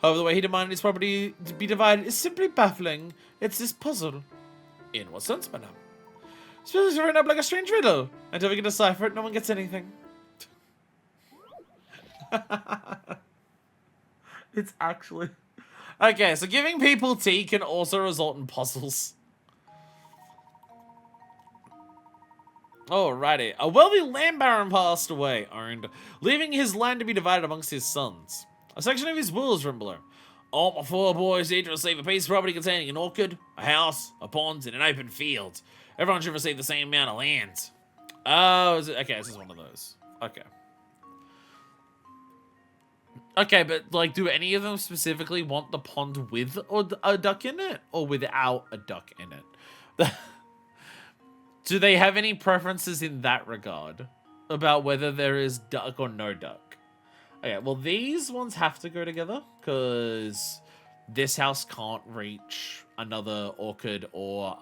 However, the way he demanded his property to be divided is simply baffling. It's this puzzle. In what sense, madam? Spells are written up like a strange riddle. Until we can decipher it, no one gets anything. It's actually... Okay, so giving people tea can also result in puzzles. Alrighty. A wealthy land baron passed away, leaving his land to be divided amongst his sons. A section of his will is written below. All my 4 boys need to receive a piece of property containing an orchard, a house, a pond, and an open field. Everyone should receive the same amount of land. Oh, is it? Okay, this is one of those. Okay. Okay, but, like, do any of them specifically want the pond with a duck in it? Or without a duck in it? Do they have any preferences in that regard? About whether there is duck or no duck? Okay, well, these ones have to go together. Because this house can't reach another orchard or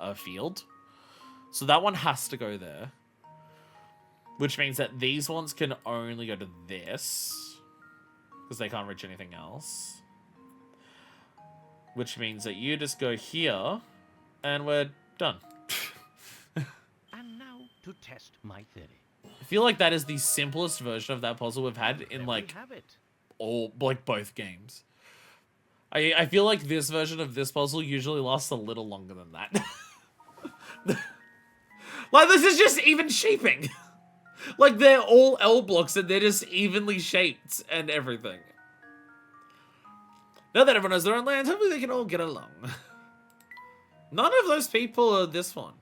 a field. So that one has to go there. which means that these ones can only go to this, because they can't reach anything else. Which means that you just go here, and we're done. And now to test my theory. I feel like that is the simplest version of that puzzle we've had in, There like, we have it. both games. I feel like this version of this puzzle usually lasts a little longer than that. Like, this is just even shaping. Like, they're all L blocks and they're just evenly shaped and everything. Now that everyone has their own land, hopefully they can all get along. None of those people are this one.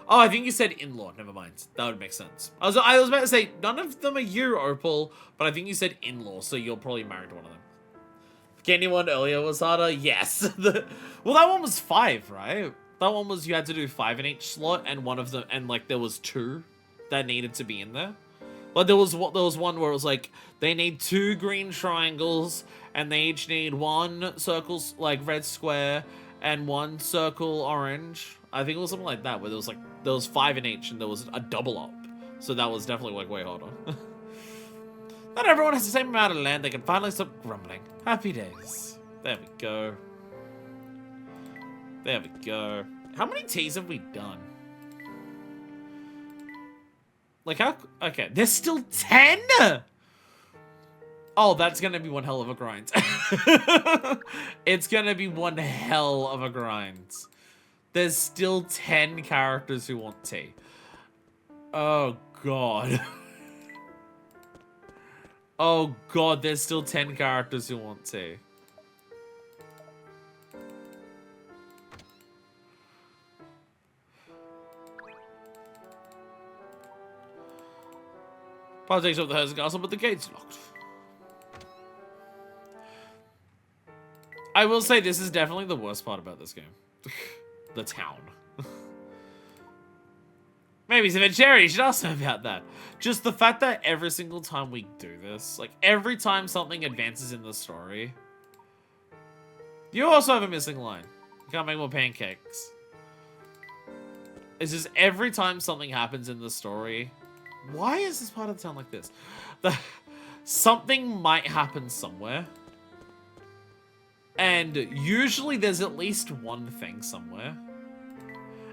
Oh, I think you said in-law. Never mind. That would make sense. I was about to say, none of them are you, Opal, but I think you said in-law, so you're probably married to one of them. Candy one earlier was harder? Yes. Well, that one was 5, right? That one was you had to do 5 in each slot, and one of them, and like there was 2 that needed to be in there. Like there was one where it was like they need 2 green triangles, and they each need 1 circle, like red square, and 1 circle orange. I think it was something like that, where there was 5 in each, and there was a double up. So that was definitely like way harder. Not everyone has the same amount of land. They can finally stop grumbling. Happy days. There we go. There we go. How many teas have we done? Like how? Okay, there's still 10. Oh, that's gonna be one hell of a grind. It's gonna be one hell of a grind. There's still 10 characters who want tea. Oh, God. Oh, God, there's still 10 characters who want tea. Partakes of the Herzen Castle, but the gate's locked. I will say this is definitely the worst part about this game. The town. Maybe some Cherry should ask him about that. Just the fact that every single time we do this, like every time something advances in the story, you also have a missing line. You can't make more pancakes. It's just every time something happens in the story, why is this part of the town like this? Something might happen somewhere. And usually there's at least one thing somewhere.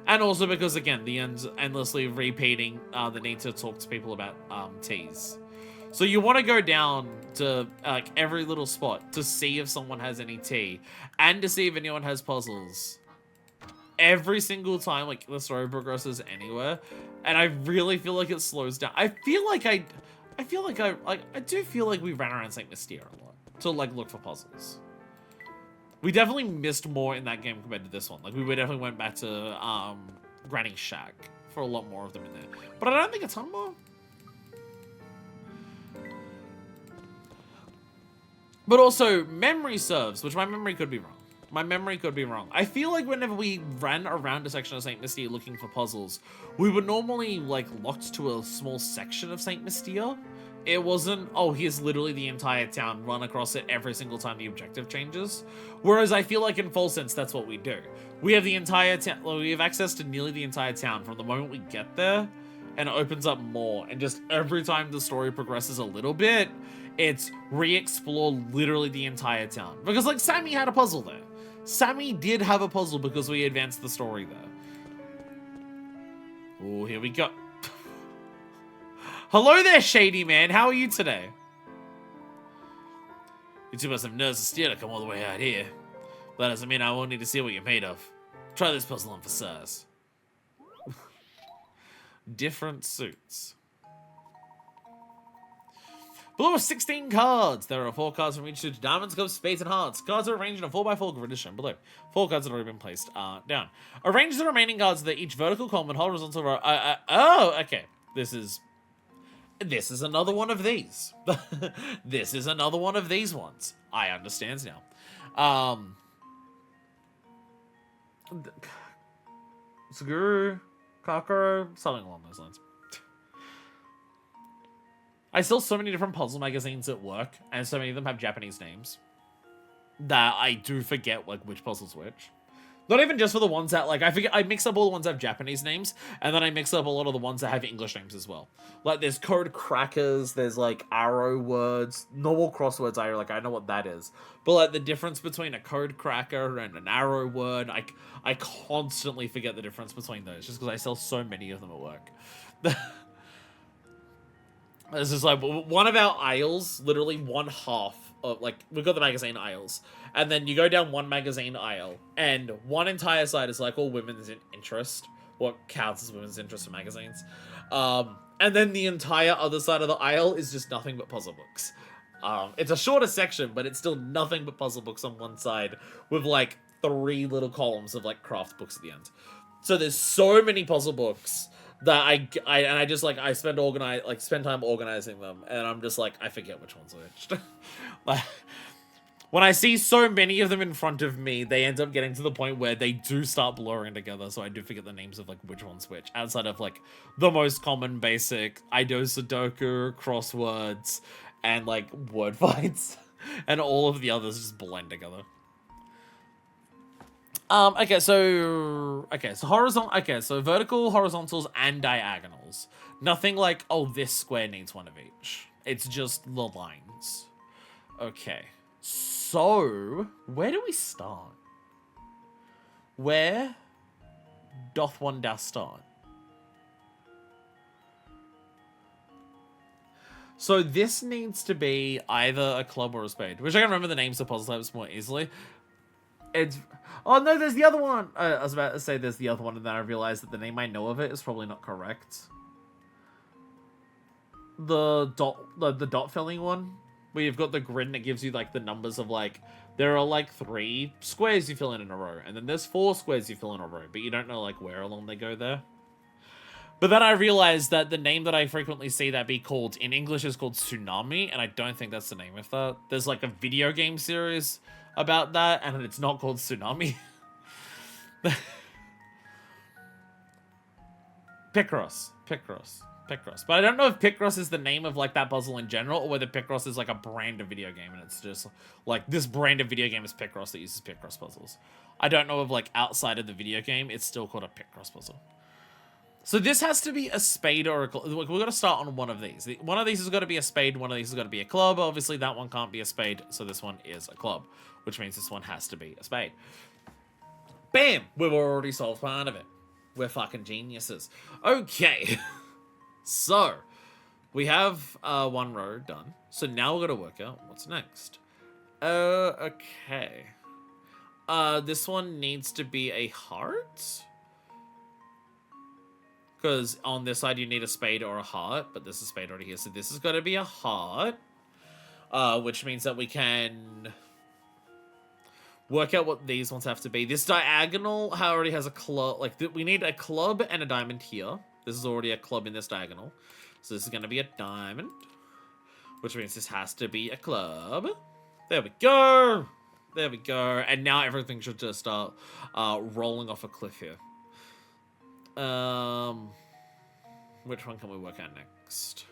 And also because, again, the endlessly repeating the need to talk to people about teas. So you want to go down to like every little spot to see if someone has any tea. And to see if anyone has puzzles. Every single time like the story progresses anywhere. And I really feel like it slows down. I do feel like we ran around St. Mystere a lot. To like look for puzzles. We definitely missed more in that game compared to this one. Like, we definitely went back to Granny's Shack for a lot more of them in there. But I don't think a ton more. But also, memory serves, which my memory could be wrong. My memory could be wrong. I feel like whenever we ran around a section of St. Mystere looking for puzzles, we were normally, like, locked to a small section of St. Mystere. It wasn't, oh, here's literally the entire town, run across it every single time the objective changes. Whereas I feel like in Full Sense, that's what we do. We have the entire town, we have access to nearly the entire town from the moment we get there, and it opens up more. And just every time the story progresses a little bit, it's re-explore literally the entire town. Because, like, Sammy had a puzzle there. Sammy did have a puzzle because we advanced the story there. Oh, here we go. Hello there, Shady Man. How are you today? You two must have nerves of steel to come all the way out here. That doesn't mean I won't need to see what you're made of. Try this puzzle on for size. Different suits. Below are 16 cards. There are 4 cards from each suit: diamonds, cups, spades, and hearts. Cards are arranged in a 4x4 grid as shown below. 4 cards have already been placed down. Arrange the remaining cards so that each vertical column and horizontal row. Oh, okay. This is another one of these. This is another one of these ones. I understand now. Suguru, Kakaro, something along those lines. I saw so many different puzzle magazines at work, and so many of them have Japanese names that I do forget like which puzzle's which. Not even just for the ones that, like, I mix up all the ones that have Japanese names, and then I mix up a lot of the ones that have English names as well. Like, there's code crackers, there's, like, arrow words, normal crosswords, I know what that is. But, like, the difference between a code cracker and an arrow word, I constantly forget the difference between those, just because I sell so many of them at work. This is like, one of our aisles, literally one half of, like, we've got the magazine aisles, and then you go down one magazine aisle, and one entire side is like all women's interest, what counts as women's interest in magazines. And then the entire other side of the aisle is just nothing but puzzle books. It's a shorter section, but it's still nothing but puzzle books on one side, with like 3 little columns of like craft books at the end. So there's so many puzzle books that I spend time organizing them, and I'm just like, I forget which one's which. Like, when I see so many of them in front of me, they end up getting to the point where they do start blurring together, so I do forget the names of like which one's which, outside of like the most common basic Ido Sudoku, crosswords, and like word fights, and all of the others just blend together. So vertical, horizontals, and diagonals. Nothing like, oh, this square needs one of each. It's just the lines. Okay. So, where do we start? Where doth one thou start? So this needs to be either a club or a spade, which I can remember the names of puzzle types more easily. Oh no, there's the other one. I was about to say there's the other one, and then I realized that the name I know of it is probably not correct. The dot filling one, where you've got the grid and it gives you like the numbers of like, there are like 3 squares you fill in a row, and then there's 4 squares you fill in a row, but you don't know like where along they go there. But then I realized that the name that I frequently see that be called in English is called Tsunami, and I don't think that's the name of that. There's like a video game series about that, and it's not called Tsunami. Picross. But I don't know if Picross is the name of like that puzzle in general, or whether Picross is like a brand of video game, and it's just like this brand of video game is Picross that uses Picross puzzles. I don't know if like outside of the video game, it's still called a Picross puzzle. So this has to be a spade or a club. We've got to start on one of these. One of these has got to be a spade, one of these has got to be a club. Obviously, that one can't be a spade, so this one is a club, which means this one has to be a spade. Bam! We've already solved part of it. We're fucking geniuses. Okay. So, we have one row done. So now we've got to work out what's next. Okay. This one needs to be a heart. Because on this side you need a spade or a heart, but there's a spade already here, so this has got to be a heart. Which means that we can work out what these ones have to be. This diagonal already has a club, like, we need a club and a diamond here. This is already a club in this diagonal. So this is going to be a diamond, which means this has to be a club. There we go. There we go. And now everything should just start rolling off a cliff here. Which one can we work out next?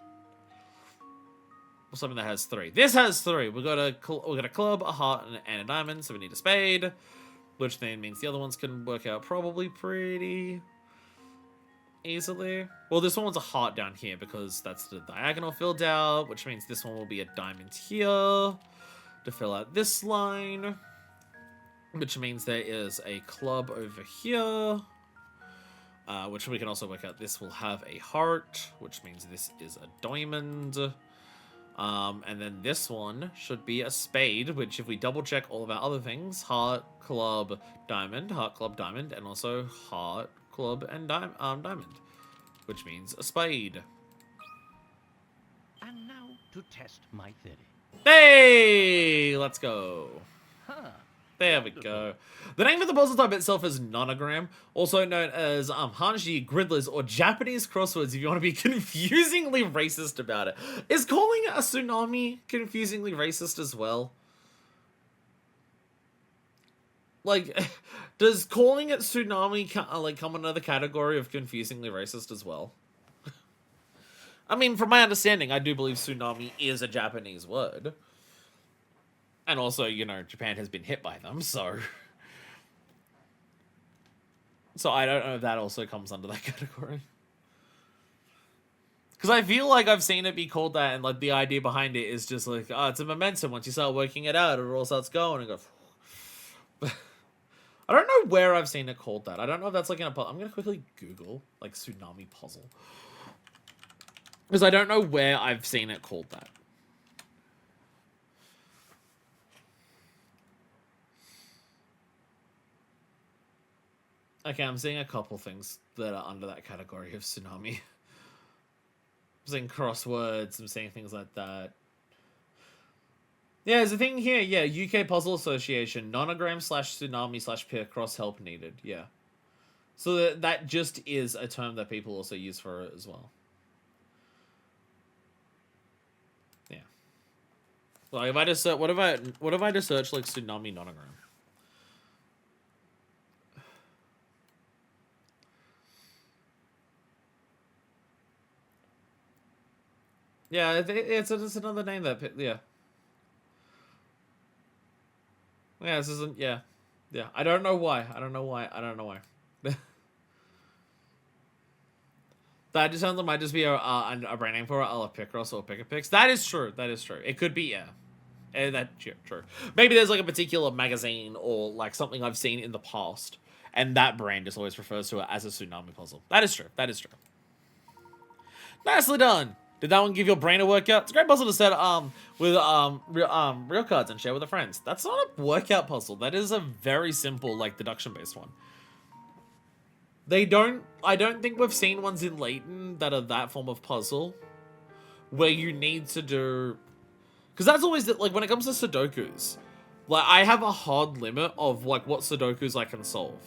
Well, something that has 3. This has 3. We got a club, a heart, and a diamond. So we need a spade, which then means the other ones can work out probably pretty easily. Well, this one's a heart down here because that's the diagonal filled out, which means this one will be a diamond here to fill out this line, which means there is a club over here. Which we can also work out. This will have a heart, which means this is a diamond. And then this one should be a spade, which if we double check all of our other things, heart, club, diamond, heart, club, diamond, and also heart, club, and diamond, which means a spade. And now to test my theory. Hey, let's go. Huh. There we go. The name of the puzzle type itself is nonogram, also known as Hanji, Gridlers, or Japanese crosswords if you want to be confusingly racist about it. Is calling it a tsunami confusingly racist as well? Like, does calling it tsunami come under the category of confusingly racist as well? I mean, from my understanding, I do believe tsunami is a Japanese word. And also, you know, Japan has been hit by them, so... So I don't know if that also comes under that category. Because I feel like I've seen it be called that, and like the idea behind it is just like, oh, it's a momentum. Once you start working it out, it all starts going and go. I don't know where I've seen it called that. I don't know if that's like in a puzzle. I'm gonna quickly Google like tsunami puzzle, because I don't know where I've seen it called that. Okay, I'm seeing a couple things that are under that category of tsunami. I'm seeing crosswords, I'm seeing things like that. Yeah, there's a thing here, yeah, UK Puzzle Association, nonogram / tsunami / peer cross help needed, yeah. So that just is a term that people also use for it as well. Yeah. Like if I just what if I just search like tsunami nonogram? Yeah, it's another name that yeah. Yeah, this isn't yeah. Yeah, I don't know why. That just sounds like might just be a brand name for it, a Picross or Pick-a-Pix. That is true. It could be, yeah. True. Maybe there's like a particular magazine or like something I've seen in the past, and that brand just always refers to it as a tsunami puzzle. That is true. Nicely done. Did that one give your brain a workout? It's a great puzzle to set with real cards and share with the friends. That's not a workout puzzle. That is a very simple like deduction based one. I don't think we've seen ones in Layton that are that form of puzzle where you need to do, because that's always like when it comes to Sudokus, like I have a hard limit of like what Sudokus I can solve.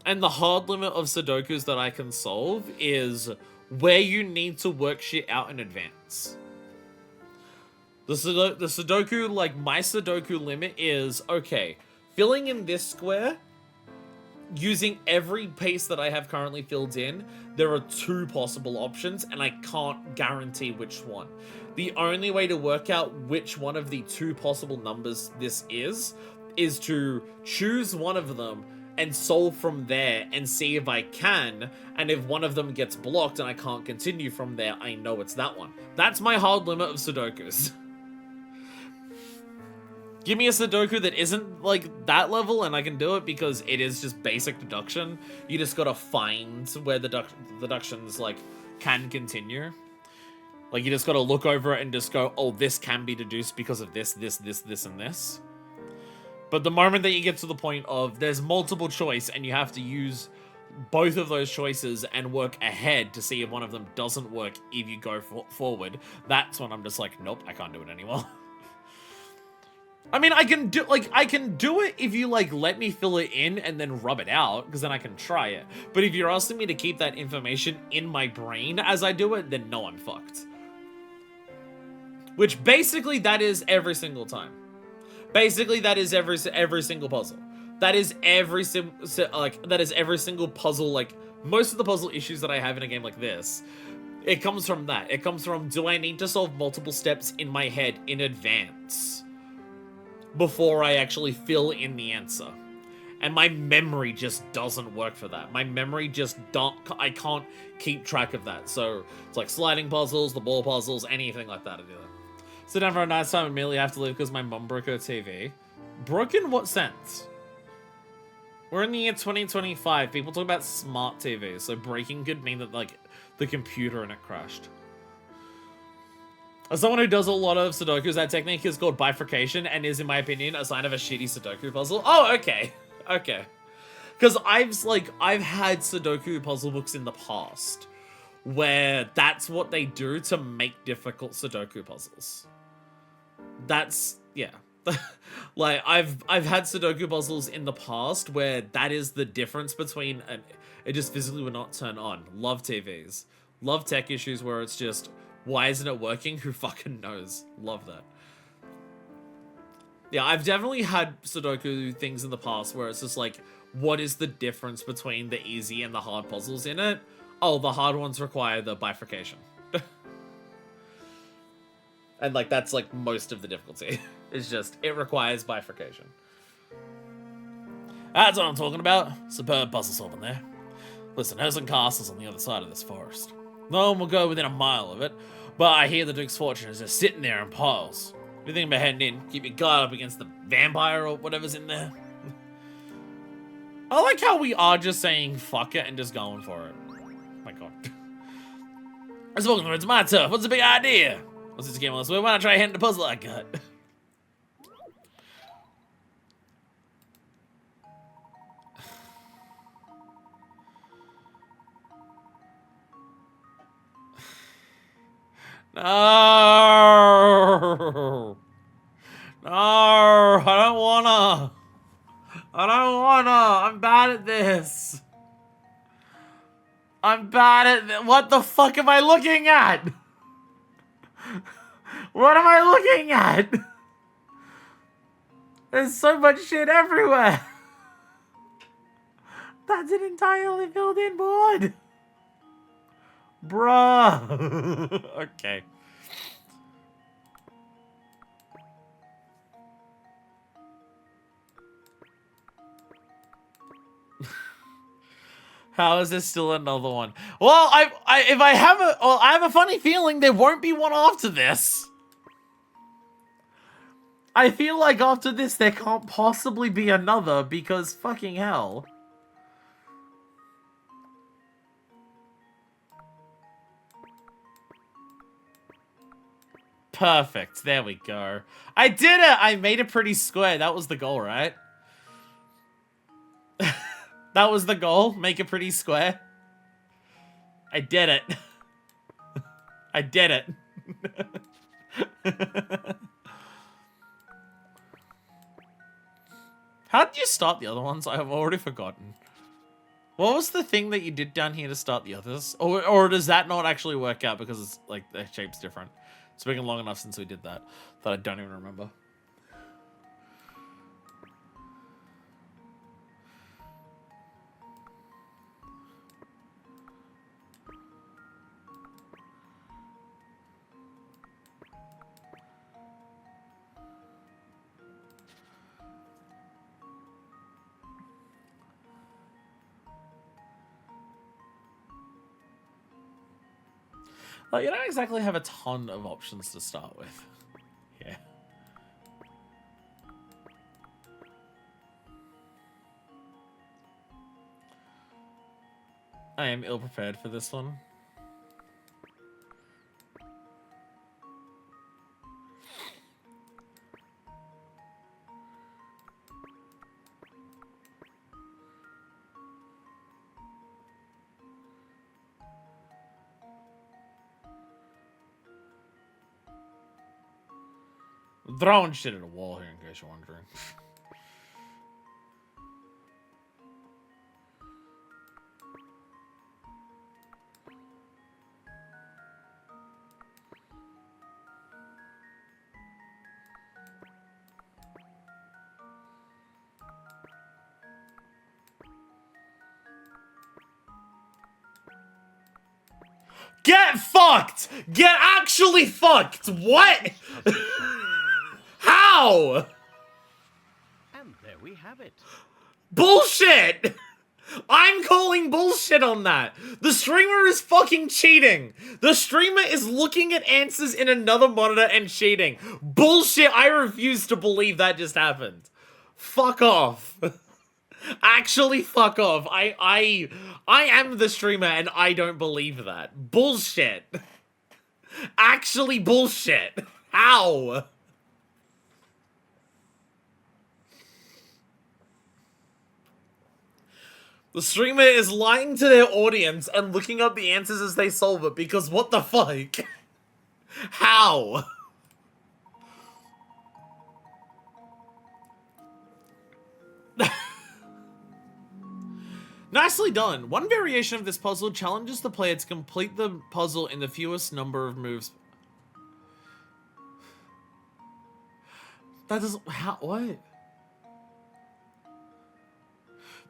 And the hard limit of Sudokus that I can solve is where you need to work shit out in advance. The Sudoku, like my Sudoku limit is, okay, filling in this square, using every piece that I have currently filled in, there are 2 possible options, and I can't guarantee which one. The only way to work out which one of the 2 possible numbers this is to choose one of them and solve from there and see if I can, and if one of them gets blocked and I can't continue from there, I know it's that one. That's my hard limit of Sudokus. Give me a Sudoku that isn't like that level and I can do it because it is just basic deduction. You just gotta find where the deductions like can continue. Like you just gotta look over it and just go, oh, this can be deduced because of this, and this. But the moment that you get to the point of there's multiple choice and you have to use both of those choices and work ahead to see if one of them doesn't work if you go forward, that's when I'm just like, nope, I can't do it anymore. I mean, I can do it if you like let me fill it in and then rub it out, because then I can try it. But if you're asking me to keep that information in my brain as I do it, then no, I'm fucked. Which basically that is every single time. Basically, that is every single puzzle. That is every single puzzle. Like most of the puzzle issues that I have in a game like this, it comes from that. It comes from, do I need to solve multiple steps in my head in advance before I actually fill in the answer? And my memory just doesn't work for that. My memory just I can't keep track of that. So it's like sliding puzzles, the ball puzzles, anything like that. I do that. Sit down for a nice time and immediately have to leave because my mum broke her TV. Broken in what sense? We're in the year 2025. People talk about smart TVs, so breaking could mean that like the computer in it crashed. As someone who does a lot of Sudokus, that technique is called bifurcation and is, in my opinion, a sign of a shitty Sudoku puzzle. Oh, okay. Okay. Because I've had Sudoku puzzle books in the past where that's what they do to make difficult Sudoku puzzles. That's, yeah. Like, I've had Sudoku puzzles in the past where that is the difference between, it just physically would not turn on. Love TVs. Love tech issues where it's just, why isn't it working? Who fucking knows? Love that. Yeah, I've definitely had Sudoku things in the past where it's just like, what is the difference between the easy and the hard puzzles in it? Oh, the hard ones require the bifurcation. And like, that's like most of the difficulty. It's just, it requires bifurcation. That's what I'm talking about. Superb puzzle solving there. Listen, Herzen Castle's on the other side of this forest. No one will go within a mile of it, but I hear the Duke's fortune is just sitting there in piles. If you think about heading in, keep your guard up against the vampire or whatever's in there. I like how we are just saying fuck it and just going for it. Oh my god. I spoken for it's my turf. What's the big idea? What's this game on this way? Why not try hitting the puzzle I got? No! No! I don't wanna! I don't wanna! I'm bad at this! I'm bad at this! What the fuck am I looking at? What am I looking at? There's so much shit everywhere! That's an entirely filled in board! Bruh! Okay. How is this still another one? Well, I have a funny feeling there won't be one after this. I feel like after this there can't possibly be another because fucking hell. Perfect. There we go. I did it! I made it pretty square. That was the goal, right? That was the goal? Make it pretty square? I did it. I did it. How did you start the other ones? I have already forgotten. What was the thing that you did down here to start the others? Or does that not actually work out because it's like the shape's different? It's been long enough since we did that I don't even remember. Like, you don't exactly have a ton of options to start with. Yeah. I am ill-prepared for this one. I'm throwing shit at a wall here in case you're wondering. Get fucked! Get actually fucked! What? How? And there we have it. Bullshit! I'm calling bullshit on that. The streamer is fucking cheating. The streamer is looking at answers in another monitor and cheating. Bullshit, I refuse to believe that just happened. Fuck off. Actually, fuck off. I am the streamer and I don't believe that. Bullshit. Actually bullshit. How? The streamer is lying to their audience and looking up the answers as they solve it because what the fuck? How? Nicely done. One variation of this puzzle challenges the player to complete the puzzle in the fewest number of moves. That doesn't... How... What?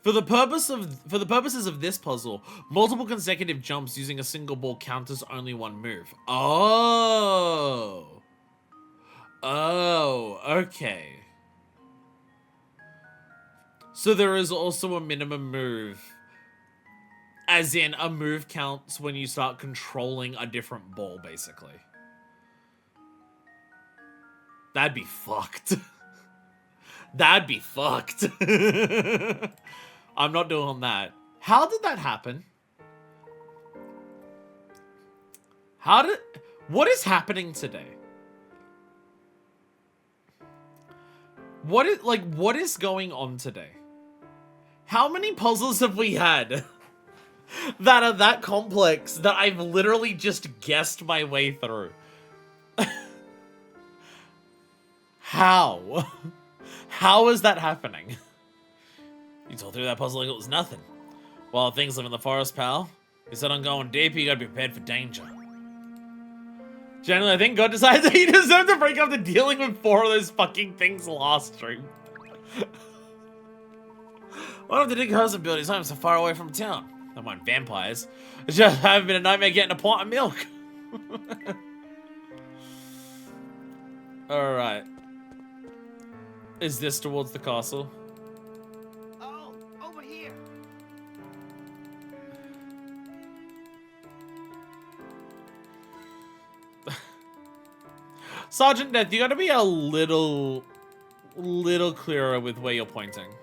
For the purposes of this puzzle, multiple consecutive jumps using a single ball counters only one move. Oh. Oh, okay. So there is also a minimum move. As in, a move counts when you start controlling a different ball, basically. That'd be fucked. That'd be fucked. I'm not doing that. How did that happen? What is happening today? What is going on today? How many puzzles have we had that are that complex that I've literally just guessed my way through? How? How is that happening? You told through that puzzle like it was nothing. Well, things live in the forest, pal. You said on going deep, you gotta be prepared for danger. Generally, I think God decided that he deserved to break up the dealing with 4 of those fucking things last stream. Why don't they dig Herzen build his home so far away from town? Don't mind vampires. It's just haven't been a nightmare getting a pint of milk. Alright. Is this towards the castle? Oh, over here. Sergeant Death, you gotta be a little clearer with where you're pointing.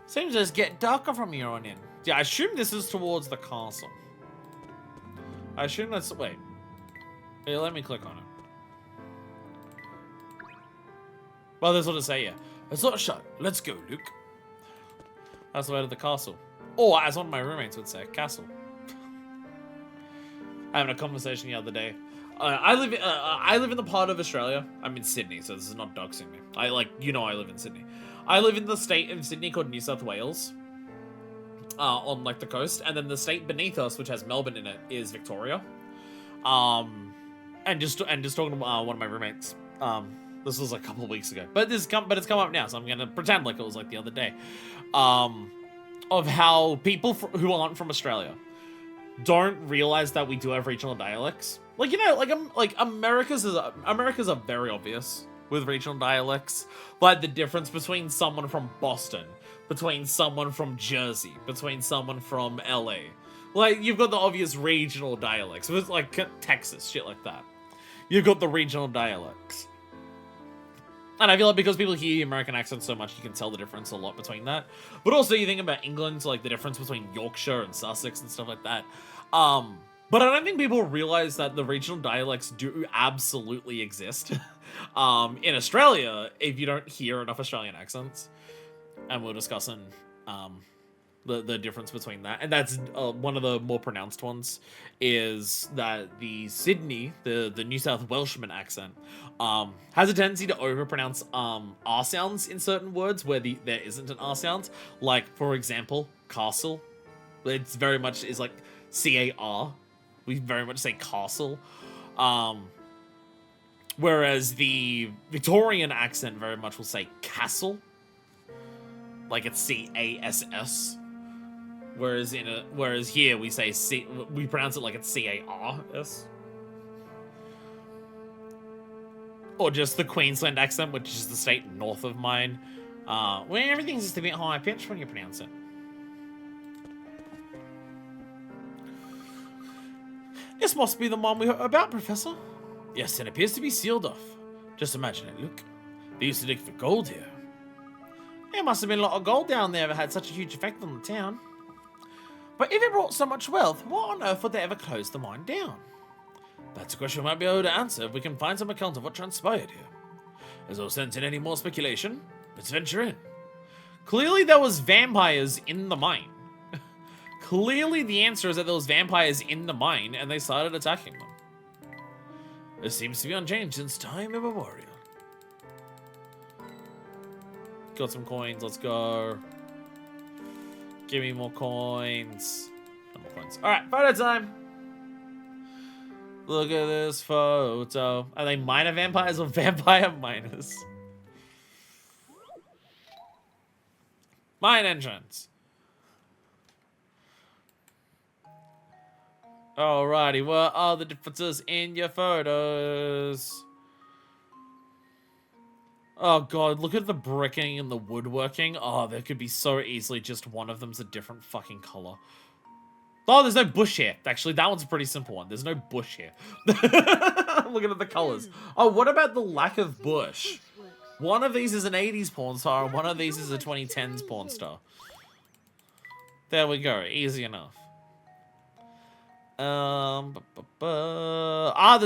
Seems to just get darker from here on in. Yeah, I assume this is towards the castle. I assume that's... Wait. Yeah, let me click on it. Well, that's what it say, yeah. It's not shut. Let's go, Luke. That's the way to the castle. Or, as one of my roommates would say, castle. Having a conversation the other day. I live in the part of Australia. I'm in Sydney, so this is not doxing me. I live in Sydney. I live in the state of Sydney called New South Wales. On like the coast, and then the state beneath us, which has Melbourne in it, is Victoria. And just talking to one of my roommates. This was like a couple of weeks ago, but it's come up now, so I'm gonna pretend like it was like the other day. Of how people who aren't from Australia don't realize that we do have regional dialects. Like, you know, like America's are very obvious with regional dialects. Like the difference between someone from Boston, between someone from Jersey, between someone from LA. Like, you've got the obvious regional dialects. It's like Texas, shit like that. You've got the regional dialects. And I feel like because people hear American accents so much, you can tell the difference a lot between that. But also, you think about England, so like the difference between Yorkshire and Sussex and stuff like that. But I don't think people realize that the regional dialects do absolutely exist. In Australia, if you don't hear enough Australian accents, and we're discussing the difference between that, and that's one of the more pronounced ones, is that the Sydney, the New South Welshman accent, has a tendency to overpronounce R sounds in certain words where there isn't an R sound. Like, for example, castle. It's very much is like C-A-R. We very much say castle. Whereas the Victorian accent very much will say castle. Like it's C-A-S-S. Whereas here we say we pronounce it like it's C-A-R-S. Or just the Queensland accent, which is the state north of mine, where everything's just a bit high pitched when you pronounce it. This must be the one we heard about, Professor. Yes, it appears to be sealed off. Just imagine it, Luke. They used to dig for gold here. There must have been a lot of gold down there that had such a huge effect on the town. But if it brought so much wealth, what on earth would they ever close the mine down? That's a question we might be able to answer if we can find some account of what transpired here. There's no sense in any more speculation. Let's venture in. Clearly there was vampires in the mine. Clearly the answer is that there was vampires in the mine and they started attacking them. This seems to be unchanged since time immemorial. Got some coins, let's go. Give me more coins. No more coins. Alright, photo time. Look at this photo. Are they minor vampires or vampire minors? Mine entrance. Alrighty, what are the differences in your photos? Oh god, look at the bricking and the woodworking. Oh, there could be so easily just one of them's a different fucking color. Oh, there's no bush here. Actually, that one's a pretty simple one. There's no bush here. I'm looking at the colors. Oh, what about the lack of bush? One of these is an 80s porn star, and one of these is a 2010s porn star. There we go. Easy enough. There's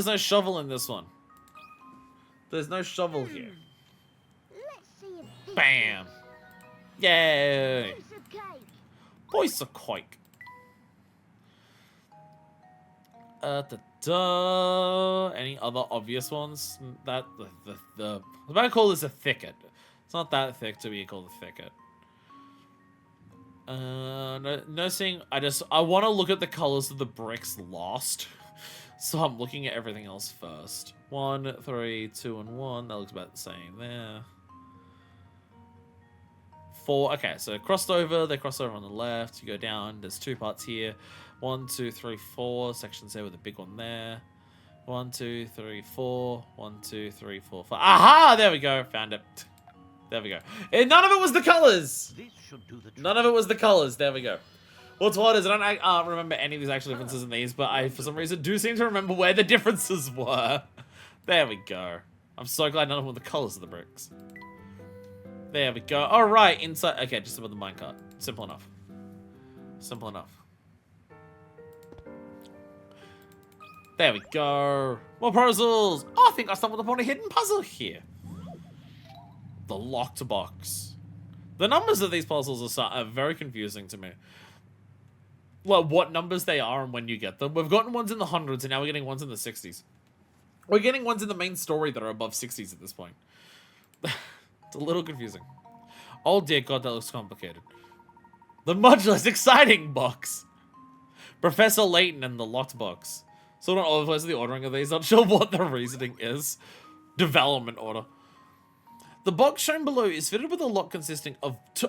no shovel in this one. There's no shovel here. Let's see if this Bam. Yay. piece of cake. Piece of cake. Any other obvious ones? That I'm about to call this a thicket. It's not that thick to be called a thicket. Nursing. I want to look at the colors of the bricks last, so I'm looking at everything else first. 1, 3, 2, and 1. That looks about the same there. 4. Okay, so crossed over. They cross over on the left. You go down. There's 2 parts here. 1, 2, 3, 4 sections there with a big one there. 1, 2, 3, 4. 1, 2, 3, 4, 5. Aha! There we go. Found it. There we go. And none of it was the colors. This should do the trick. None of it was the colors. There we go. What's what is I don't remember any of these actual differences in these, but I for some reason do seem to remember where the differences were. There we go. I'm so glad none of them were the colors of the bricks. There we go. All right, inside. Okay, just about the minecart. Simple enough. Simple enough. There we go. More puzzles. Oh, I think I stumbled upon a hidden puzzle here. The locked box. The numbers of these puzzles are very confusing to me. Well, what numbers they are and when you get them. We've gotten ones in the hundreds and now we're getting ones in the 60s. We're getting ones in the main story that are above 60s at this point. It's a little confusing. Oh dear god, that looks complicated. The much less exciting box. Professor Layton and the locked box. So not all the place of the ordering of these. Not sure what the reasoning is. Development order. The box shown below is fitted with a lock consisting of two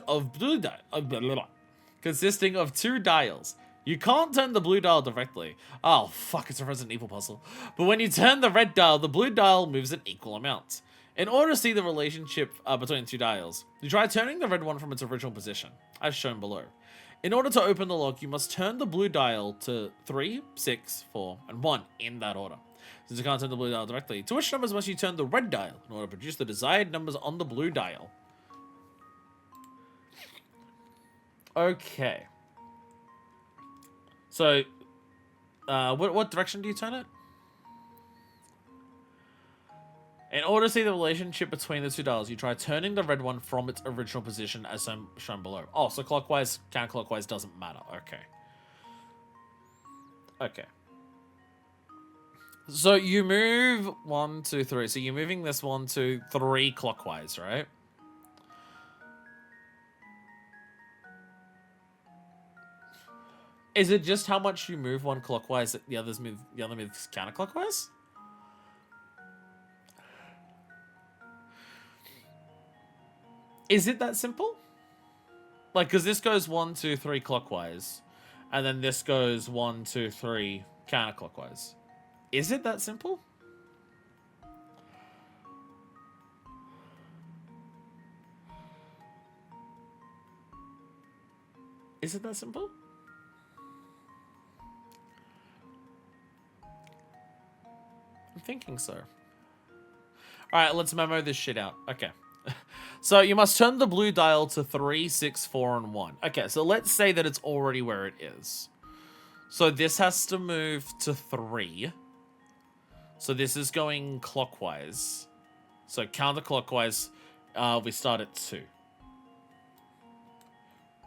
dials. You can't turn the blue dial directly. Oh fuck, it's a Resident Evil puzzle. But when you turn the red dial, the blue dial moves an equal amount. In order to see the relationship between the two dials, you try turning the red one from its original position, as shown below. In order to open the lock, you must turn the blue dial to 3, 6, 4, and 1 in that order. Since you can't turn the blue dial directly, to which numbers must you turn the red dial in order to produce the desired numbers on the blue dial? Okay. So, what direction do you turn it? In order to see the relationship between the two dials, you try turning the red one from its original position as shown below. Oh, so clockwise, counterclockwise doesn't matter. Okay. Okay. So you move 1, 2, 3. So you're moving this 1, 2, 3 clockwise, right? Is it just how much you move one clockwise that the other moves counterclockwise? Is it that simple? Like, because this goes 1, 2, 3 clockwise, and then this goes 1, 2, 3 counterclockwise. Is it that simple? Is it that simple? I'm thinking so. Alright, let's memo this shit out. Okay. So you must turn the blue dial to 3, 6, 4, and 1. Okay, so let's say that it's already where it is. So this has to move to 3. So this is going clockwise. So counterclockwise, we start at 2.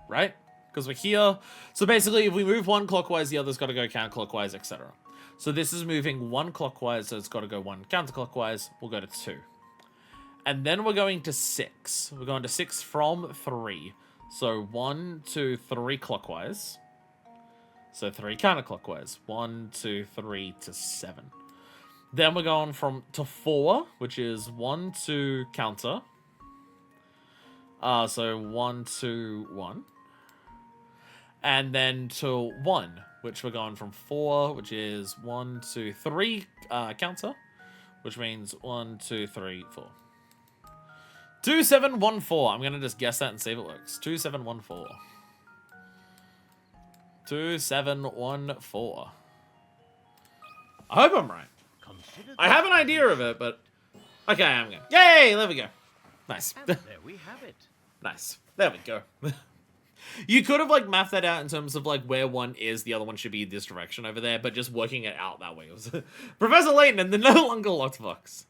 Right? Because we're here. So basically, if we move one clockwise, the other's got to go counterclockwise, etc. So this is moving 1 clockwise, so it's got to go 1 counterclockwise. We'll go to 2. And then we're going to 6. We're going to 6 from 3. So 1, 2, 3 clockwise. So 3 counterclockwise. 1, 2, 3 to 7. Then we're going to 4, which is 1, 2 counter. So 1, 2, 1. And then to 1, which we're going from 4, which is 1, 2, 3 counter, which means 1, 2, 3, 4. 2714. I'm gonna just guess that and see if it works. 2714. 2714. I hope I'm right. Consider I have an idea of it, but okay, I'm going. Yay! There we go. Nice. And there we have it. Nice. There we go. You could have like mapped that out in terms of like where one is, the other one should be this direction over there, but just working it out that way. It was Professor Layton and the no longer locked box.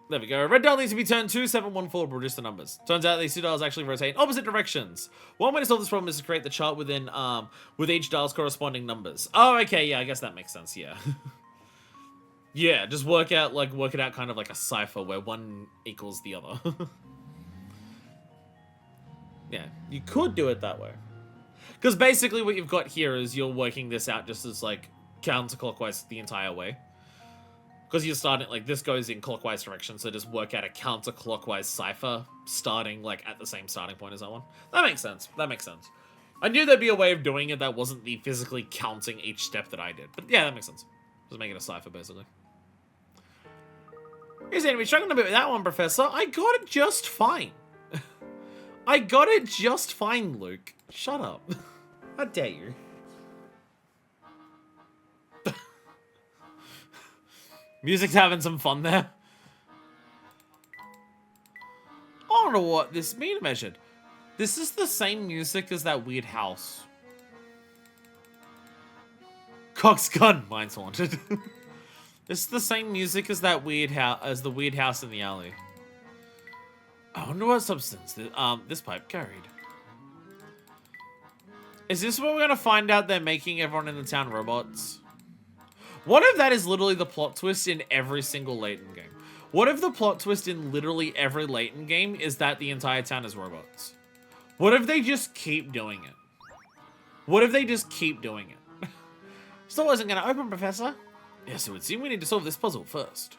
There we go. Red dial needs to be turned 2714 to reduce the numbers. Turns out these two dials actually rotate in opposite directions. One way to solve this problem is to create the chart within with each dial's corresponding numbers. Oh, okay, yeah, I guess that makes sense, yeah. Yeah, just work it out kind of like a cipher where one equals the other. Yeah, you could do it that way. Because basically what you've got here is you're working this out just as like counterclockwise the entire way. Because you're starting, like, this goes in clockwise direction, so just work out a counterclockwise cipher starting, like, at the same starting point as that one. That makes sense. That makes sense. I knew there'd be a way of doing it that wasn't the physically counting each step that I did. But yeah, that makes sense. Just make it a cipher, basically. You're saying to be struggling a bit with that one, Professor. I got it just fine. I got it just fine, Luke. Shut up. How dare you? Music's having some fun there. I don't know what this mean measured. This is the same music as that weird house. Cock's gun. Mine's haunted. It's the same music as that weird house, as the weird house in the alley. I wonder what substance this pipe carried. Is this where we're gonna find out they're making everyone in the town robots? What if that is literally the plot twist in every single Layton game? What if the plot twist in literally every Layton game is that the entire town is robots? What if they just keep doing it? What if they just keep doing it? Still wasn't gonna open, Professor. Yes, it would seem we need to solve this puzzle first.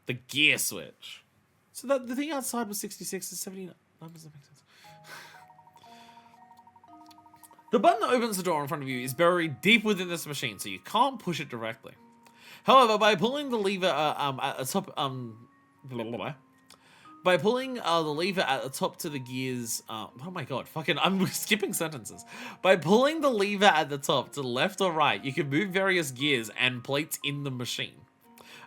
The gear switch. So that the thing outside was 66 to 79. That doesn't make sense. The button that opens the door in front of you is buried deep within this machine, so you can't push it directly. However, by pulling the lever at the top, blah, blah, blah. By pulling the lever at the top to the gears, oh my god, fucking, I'm skipping sentences. By pulling the lever at the top to the left or right, you can move various gears and plates in the machine,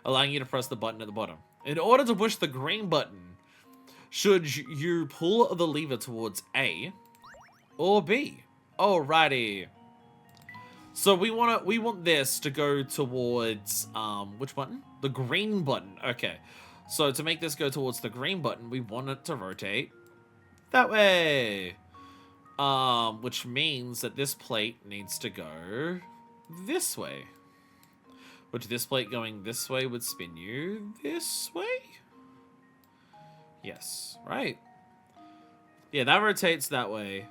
allowing you to press the button at the bottom. In order to push the green button, should you pull the lever towards A or B? Alrighty. So we want this to go towards which button? The green button. Okay. So to make this go towards the green button, we want it to rotate that way. Which means that this plate needs to go this way. Which this plate going this way would spin you this way? Yes, right. Yeah, that rotates that way.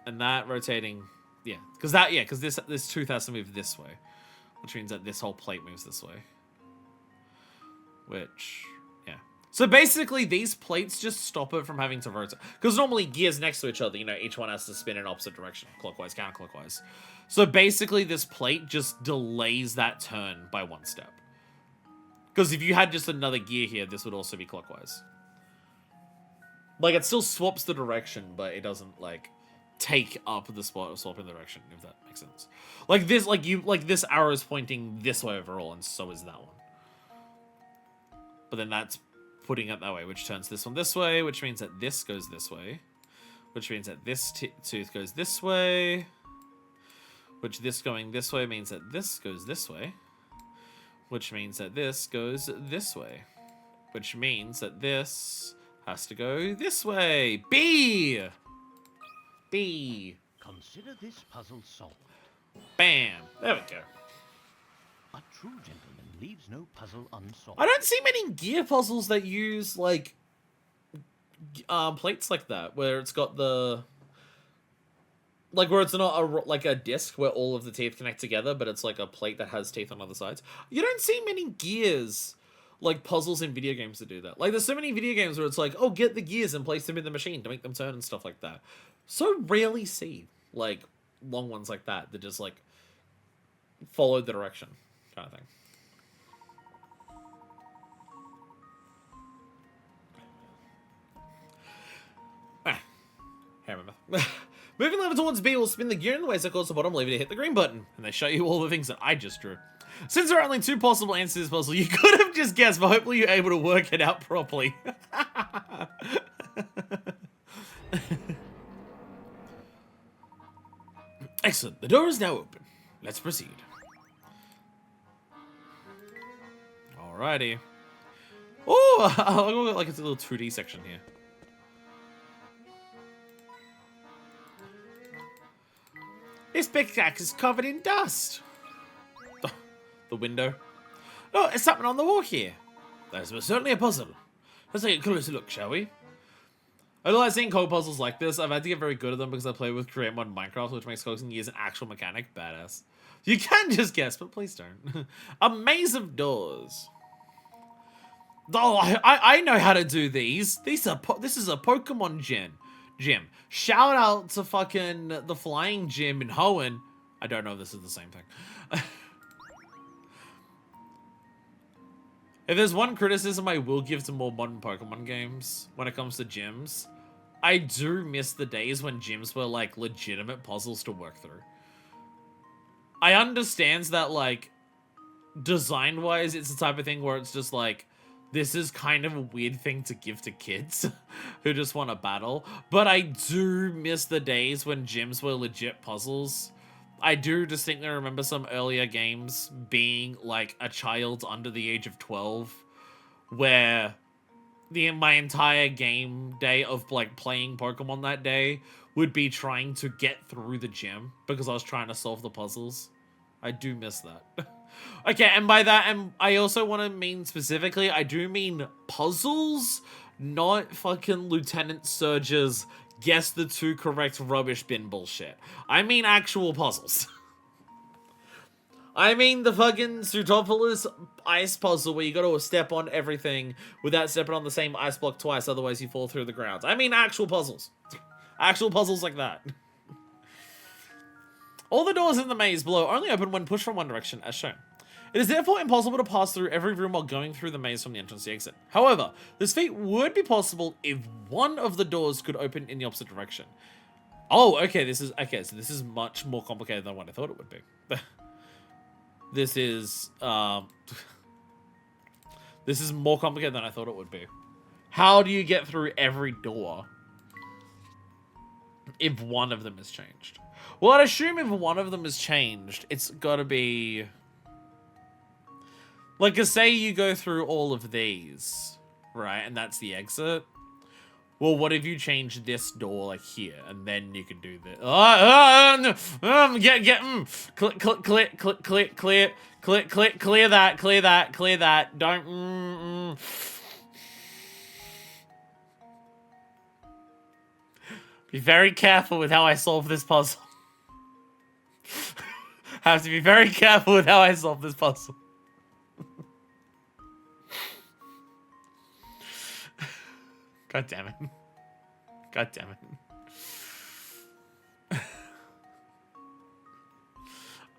And that rotating, yeah. Because this tooth has to move this way. Which means that this whole plate moves this way. Which, yeah. So basically, these plates just stop it from having to rotate. Because normally gears next to each other, you know, each one has to spin in opposite direction. Clockwise, counterclockwise. So basically, this plate just delays that turn by one step. Because if you had just another gear here, this would also be clockwise. Like, it still swaps the direction, but it doesn't, like, take up the spot of swapping the direction, if that makes sense. Like this, this arrow is pointing this way overall, and so is that one. But then that's putting it that way, which turns this one this way, which means that this goes this way. Which means that this tooth goes this way. Which this going this way means that this goes this way. Which means that this goes this way. Which means that this has to go this way. B! B. Consider this puzzle solved. Bam. There we go. A true gentleman leaves no puzzle unsolved. I don't see many gear puzzles that use, like, plates like that, where it's got the... Like, where it's not like a disc where all of the teeth connect together, but it's like a plate that has teeth on other sides. You don't see many gears, like, puzzles in video games that do that. Like, there's so many video games where it's like, oh, get the gears and place them in the machine to make them turn and stuff like that. So rarely see, like, long ones like that just, like, follow the direction kind of thing. Moving lever towards B will spin the gear in the way circle to the bottom, leave it to hit the green button. And they show you all the things that I just drew. Since there are only 2 possible answers to this puzzle, you could have just guessed, but hopefully you're able to work it out properly. Excellent. The door is now open. Let's proceed. Alrighty. Oh, look like it's a little 2D section here. This pickaxe is covered in dust. The window. Oh, there's something on the wall here. That's certainly a puzzle. Let's take a closer look, shall we? I realize seeing code puzzles like this, I've had to get very good at them because I play with Create Mod Minecraft, which makes coding use an actual mechanic. Badass. You can just guess, but please don't. A maze of doors. Oh, I know how to do these. This is a Pokemon gym. Shout out to fucking the Flying Gym in Hoenn. I don't know if this is the same thing. If there's one criticism I will give to more modern Pokemon games when it comes to gyms, I do miss the days when gyms were like legitimate puzzles to work through. I understand that like design-wise it's the type of thing where it's just like this is kind of a weird thing to give to kids who just want to battle, but I do miss the days when gyms were legit puzzles. I do distinctly remember some earlier games being like a child under the age of 12, where my entire game day of like playing Pokemon that day would be trying to get through the gym because I was trying to solve the puzzles. I do miss that. Okay, and by that, and I also want to mean specifically, I do mean puzzles, not fucking Lieutenant Surge's guess the 2 correct rubbish bin bullshit. I mean actual puzzles. I mean the fucking Sutopolis ice puzzle where you gotta step on everything without stepping on the same ice block twice, otherwise you fall through the ground. I mean actual puzzles. Actual puzzles like that. All the doors in the maze below only open when pushed from one direction, as shown. It is therefore impossible to pass through every room while going through the maze from the entrance to the exit. However, this feat would be possible if one of the doors could open in the opposite direction. Oh, okay, so this is much more complicated than what I thought it would be. This is more complicated than I thought it would be. How do you get through every door if one of them is changed? Well, I'd assume if one of them is changed, it's gotta be... Like, say you go through all of these, right? And that's the exit. Well, what if you change this door, like, here? And then you can do this. Clear that. Don't, Be very careful with how I solve this puzzle. Have to be very careful with how I solve this puzzle. God damn it. God damn it.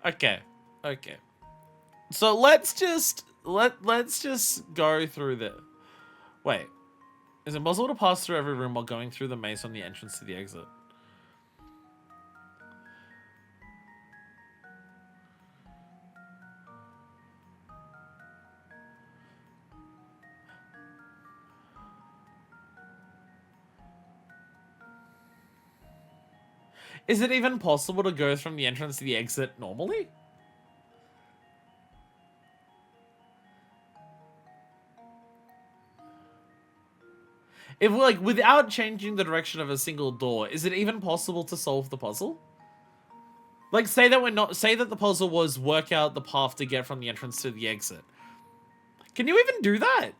Okay. So let's just go through the... Wait. Is it possible to pass through every room while going through the maze from the entrance to the exit? Is it even possible to go from the entrance to the exit normally? If, like, without changing the direction of a single door, is it even possible to solve the puzzle? Like, say that the puzzle was work out the path to get from the entrance to the exit. Can you even do that?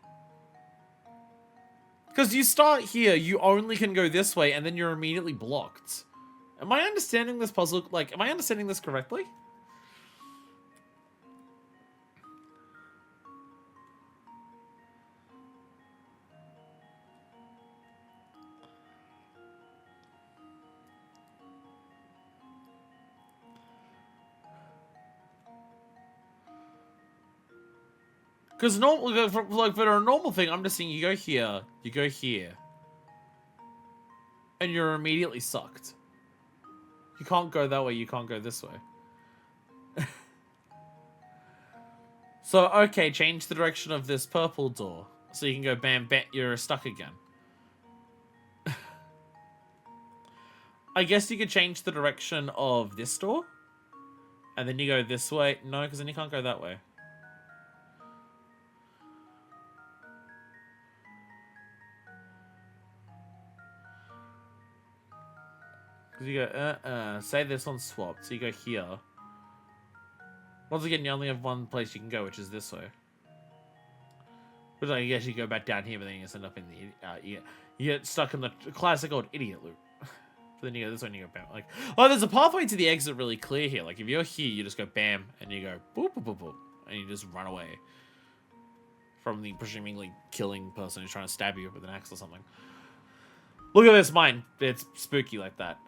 Because you start here, you only can go this way, and then you're immediately blocked. Am I understanding this puzzle? Like, am I understanding this correctly? Because for a normal thing, I'm just saying you go here, and you're immediately sucked. You can't go that way, you can't go this way. So, okay, change the direction of this purple door. So you can go bam, bam, you're stuck again. I guess you could change the direction of this door. And then you go this way. No, because then you can't go that way. Because you go, say this one's swapped. So you go here. Once again, you only have one place you can go, which is this way. Which I guess you go back down here, but then you just end up in the, you get stuck in the classic old idiot loop. But then you go this way and you go bam. Like, oh, there's a pathway to the exit really clear here. Like, if you're here, you just go bam, and you go boop, boop, boop, boop. And you just run away from the presumably killing person who's trying to stab you with an axe or something. Look at this mine. It's spooky like that.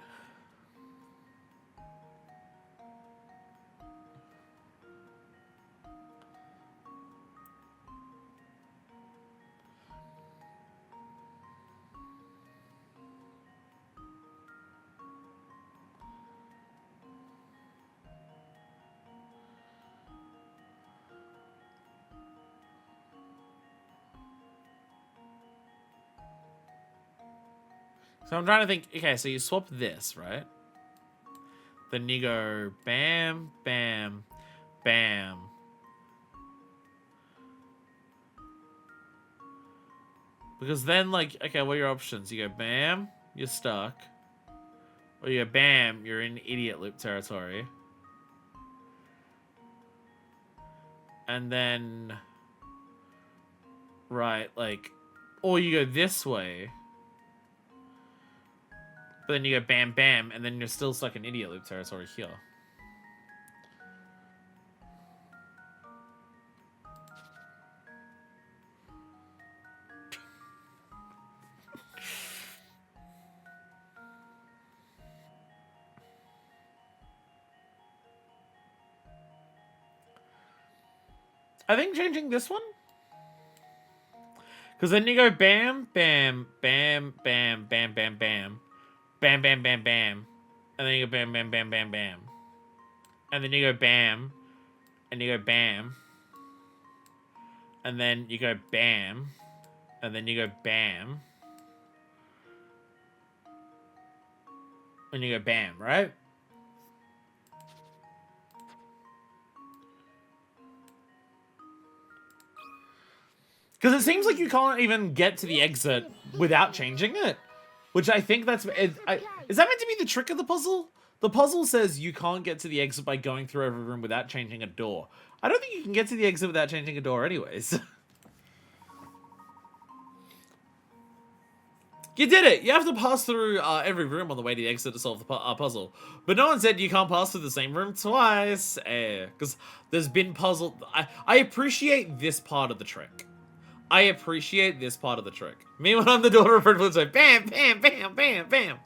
So I'm trying to think, okay, so you swap this, right? Then you go bam, bam, bam. Because then, like, okay, what are your options? You go bam, you're stuck. Or you go bam, you're in idiot loop territory. And then, right, like, or you go this way. But then you go bam, bam, and then you're still stuck in idiot loop territory here. I think changing this one. Because then you go bam, bam, bam, bam, bam, bam, bam. Bam, bam, bam, bam. And then you go bam, bam, bam, bam, bam. And then you go bam. And you go bam. And then you go bam. And then you go bam. And you go bam, right? Because it seems like you can't even get to the exit without changing it. Which I think that's... is that meant to be the trick of the puzzle? The puzzle says you can't get to the exit by going through every room without changing a door. I don't think you can get to the exit without changing a door anyways. You did it! You have to pass through every room on the way to the exit to solve the puzzle. But no one said you can't pass through the same room twice. Because there's been puzzle... I appreciate this part of the trick. I appreciate this part of the trick. Me when I'm the daughter of Red say bam, bam, bam, bam, bam.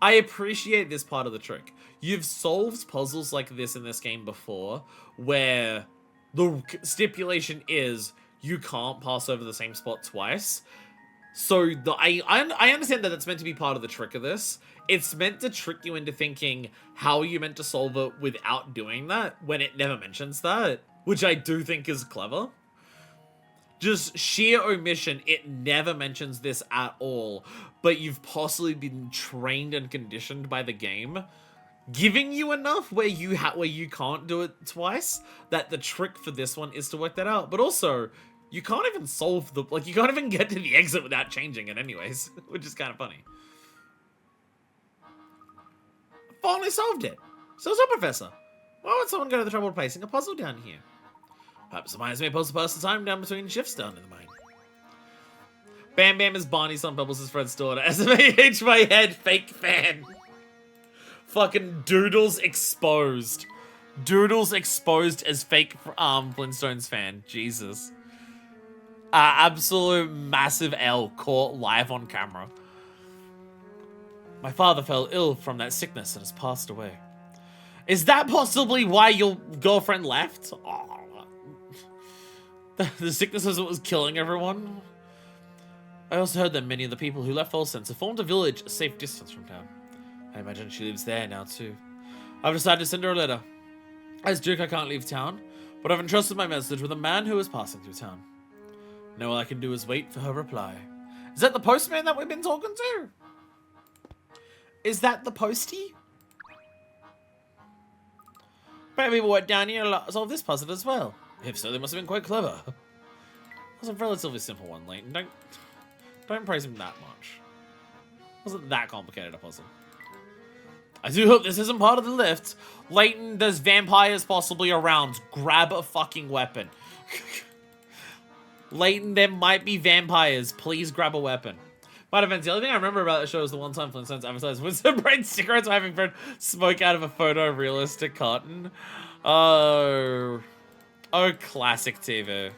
I appreciate this part of the trick. You've solved puzzles like this in this game before, where the stipulation is you can't pass over the same spot twice. So I understand that it's meant to be part of the trick of this. It's meant to trick you into thinking how are you meant to solve it without doing that, when it never mentions that, which I do think is clever. Just sheer omission, it never mentions this at all, but you've possibly been trained and conditioned by the game, giving you enough where you can't do it twice, that the trick for this one is to work that out. But also, you can't even solve the... Like, you can't even get to the exit without changing it anyways, which is kind of funny. Finally solved it! So it's a professor. Why would someone go to the trouble of placing a puzzle down here? Perhaps the miners may pause to pass the time down between shifts down in the mine. Bam Bam is Barney's son, Bubbles' Fred's daughter. SMAH my head, fake fan. Fucking Doodles exposed. Doodles exposed as fake Flintstones fan. Jesus. Absolute massive L caught live on camera. My father fell ill from that sickness and has passed away. Is that possibly why your girlfriend left? Oh. The sickness was what was killing everyone. I also heard that many of the people who left Volsense have formed a village a safe distance from town. I imagine she lives there now too. I've decided to send her a letter. As Duke, I can't leave town, but I've entrusted my message with a man who is passing through town. Now all I can do is wait for her reply. Is that the postman that we've been talking to? Is that the postie? Maybe people worked down here to solve this puzzle as well. If so, they must have been quite clever. It was a relatively simple one, Layton. Don't praise him that much. It wasn't that complicated a puzzle. I do hope this isn't part of the lift. Layton, there's vampires possibly around. Grab a fucking weapon. Layton, there might be vampires. Please grab a weapon. But events, the only thing I remember about the show is the one time Flintstones advertised Winston Brain cigarettes having Fred smoke out of a photorealistic carton. Oh. Oh, classic TV.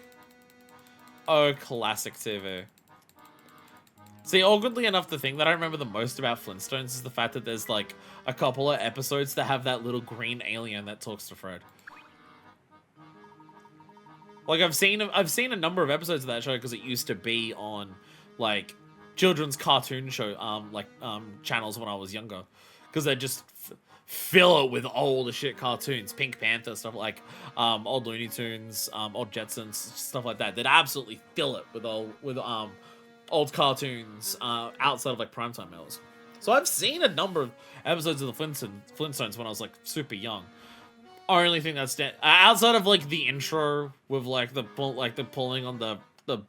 Oh, classic TV. See, awkwardly enough, the thing that I remember the most about Flintstones is the fact that there's, like, a couple of episodes that have that little green alien that talks to Fred. Like, I've seen a number of episodes of that show because it used to be on, like, children's cartoon show, channels when I was younger. Because they just fill it with old as shit cartoons. Pink Panther, stuff like, old Looney Tunes, old Jetsons, stuff like that. They'd absolutely fill it with old cartoons outside of like primetime hours. So I've seen a number of episodes of the Flintstones when I was like super young. Only thing that's outside of like the intro with like the pulling on the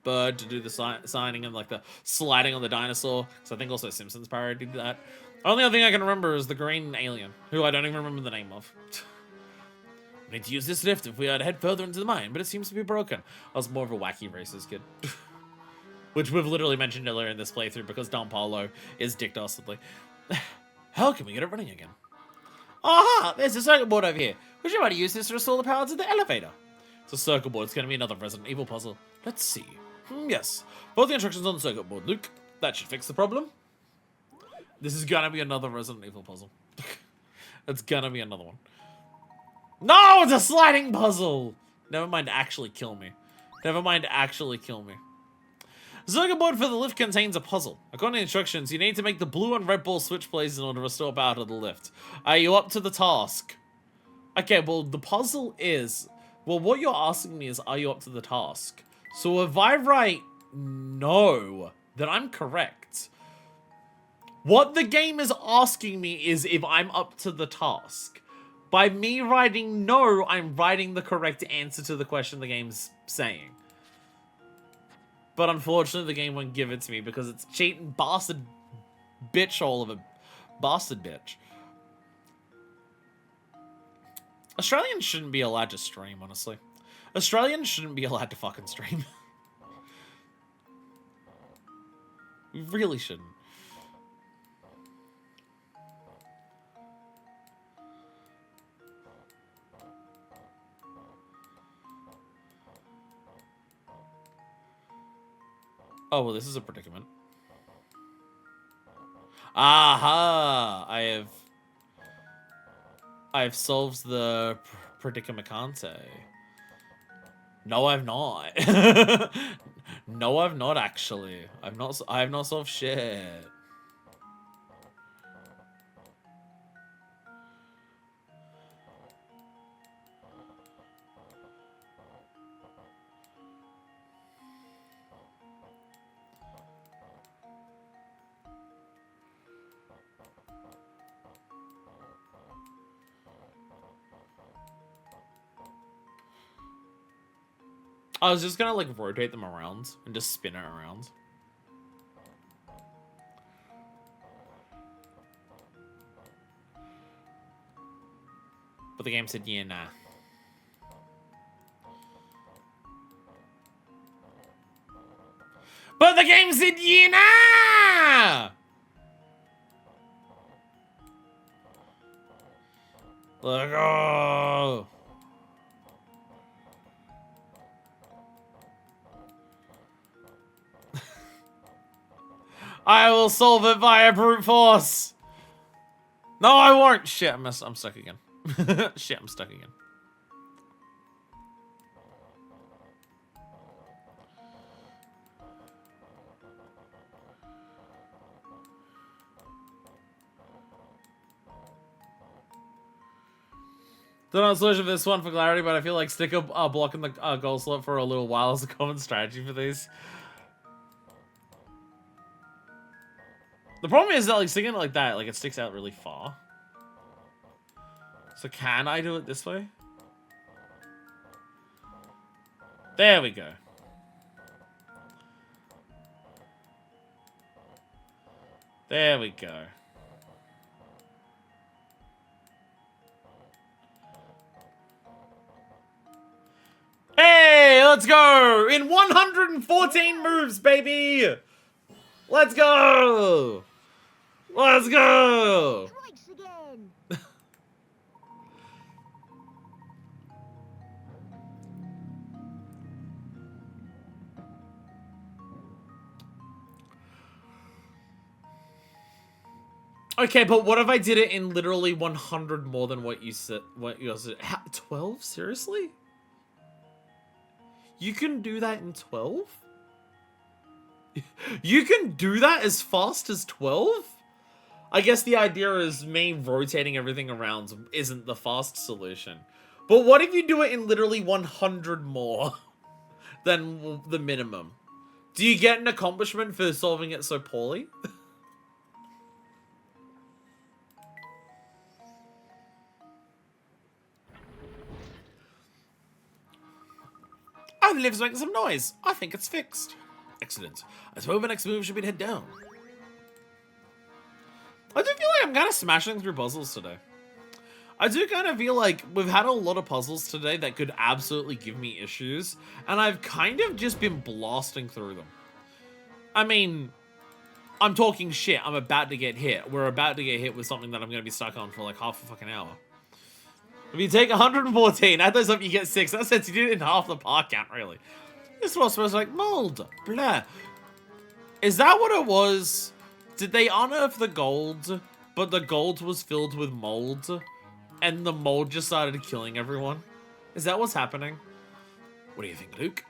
bird to do the signing and like the sliding on the dinosaur. So I think also Simpsons parodied that. Only other thing I can remember is the green alien, who I don't even remember the name of. We need to use this lift if we are to head further into the mine, but it seems to be broken. I was more of a wacky racist kid. Which we've literally mentioned earlier in this playthrough because Don Paulo is Dick Dastardly. How can we get it running again? Aha! There's a circuit board over here. We should try to use this to restore the power to the elevator. It's a circuit board. It's going to be another Resident Evil puzzle. Let's see. Yes. Both the instructions on the circuit board, Luke. That should fix the problem. This is going to be another Resident Evil puzzle. It's going to be another one. No! It's a sliding puzzle! Never mind, actually kill me. Never mind, actually kill me. The circuit board for the lift contains a puzzle. According to the instructions, you need to make the blue and red ball switch places in order to restore power to the lift. Are you up to the task? Okay, well, the puzzle is... Well, what you're asking me is, are you up to the task? So if I write no, then I'm correct. What the game is asking me is if I'm up to the task. By me writing no, I'm writing the correct answer to the question the game's saying. But unfortunately, the game won't give it to me because it's cheating bastard bitchhole of a bastard bitch. Australians shouldn't be allowed to stream, honestly. Australians shouldn't be allowed to fucking stream. We really shouldn't. Oh, well, this is a predicament. Aha! I have solved the predicamento. No, I've not. No, I've not actually. I have not solved shit. I was just gonna like rotate them around and just spin it around. But the game said, yeah, nah. But the game said, yeah, nah! Like, oh. I will solve it via brute force. No, I won't. Shit, I'm stuck again. Shit, I'm stuck again. Don't know solution for this one for clarity, but I feel like stick a block in the goal slot for a little while is a common strategy for these. The problem is that like sticking it like that, like it sticks out really far. So can I do it this way? There we go. There we go. Hey, let's go! In 114 moves, baby! Let's go! Let's go! Strikes again. Okay, but what if I did it in literally 100 more than what you said? 12? Seriously? You can do that in 12? You can do that as fast as 12? I guess the idea is me rotating everything around isn't the fast solution. But what if you do it in literally 100 more than the minimum? Do you get an accomplishment for solving it so poorly? Oh, the lift's making some noise. I think it's fixed. Excellent. I suppose the next move should be to head down. I do feel like I'm kind of smashing through puzzles today. I do kind of feel like we've had a lot of puzzles today that could absolutely give me issues, and I've kind of just been blasting through them. I mean, I'm talking shit. I'm about to get hit. We're about to get hit with something that I'm going to be stuck on for like half a fucking hour. If you take 114, add those up, you get 6. That says you did it in half the park count, really. This was supposed to like mold. Blah. Is that what it was? Did they unearth the gold, but the gold was filled with mold, and the mold just started killing everyone? Is that what's happening? What do you think, Luke?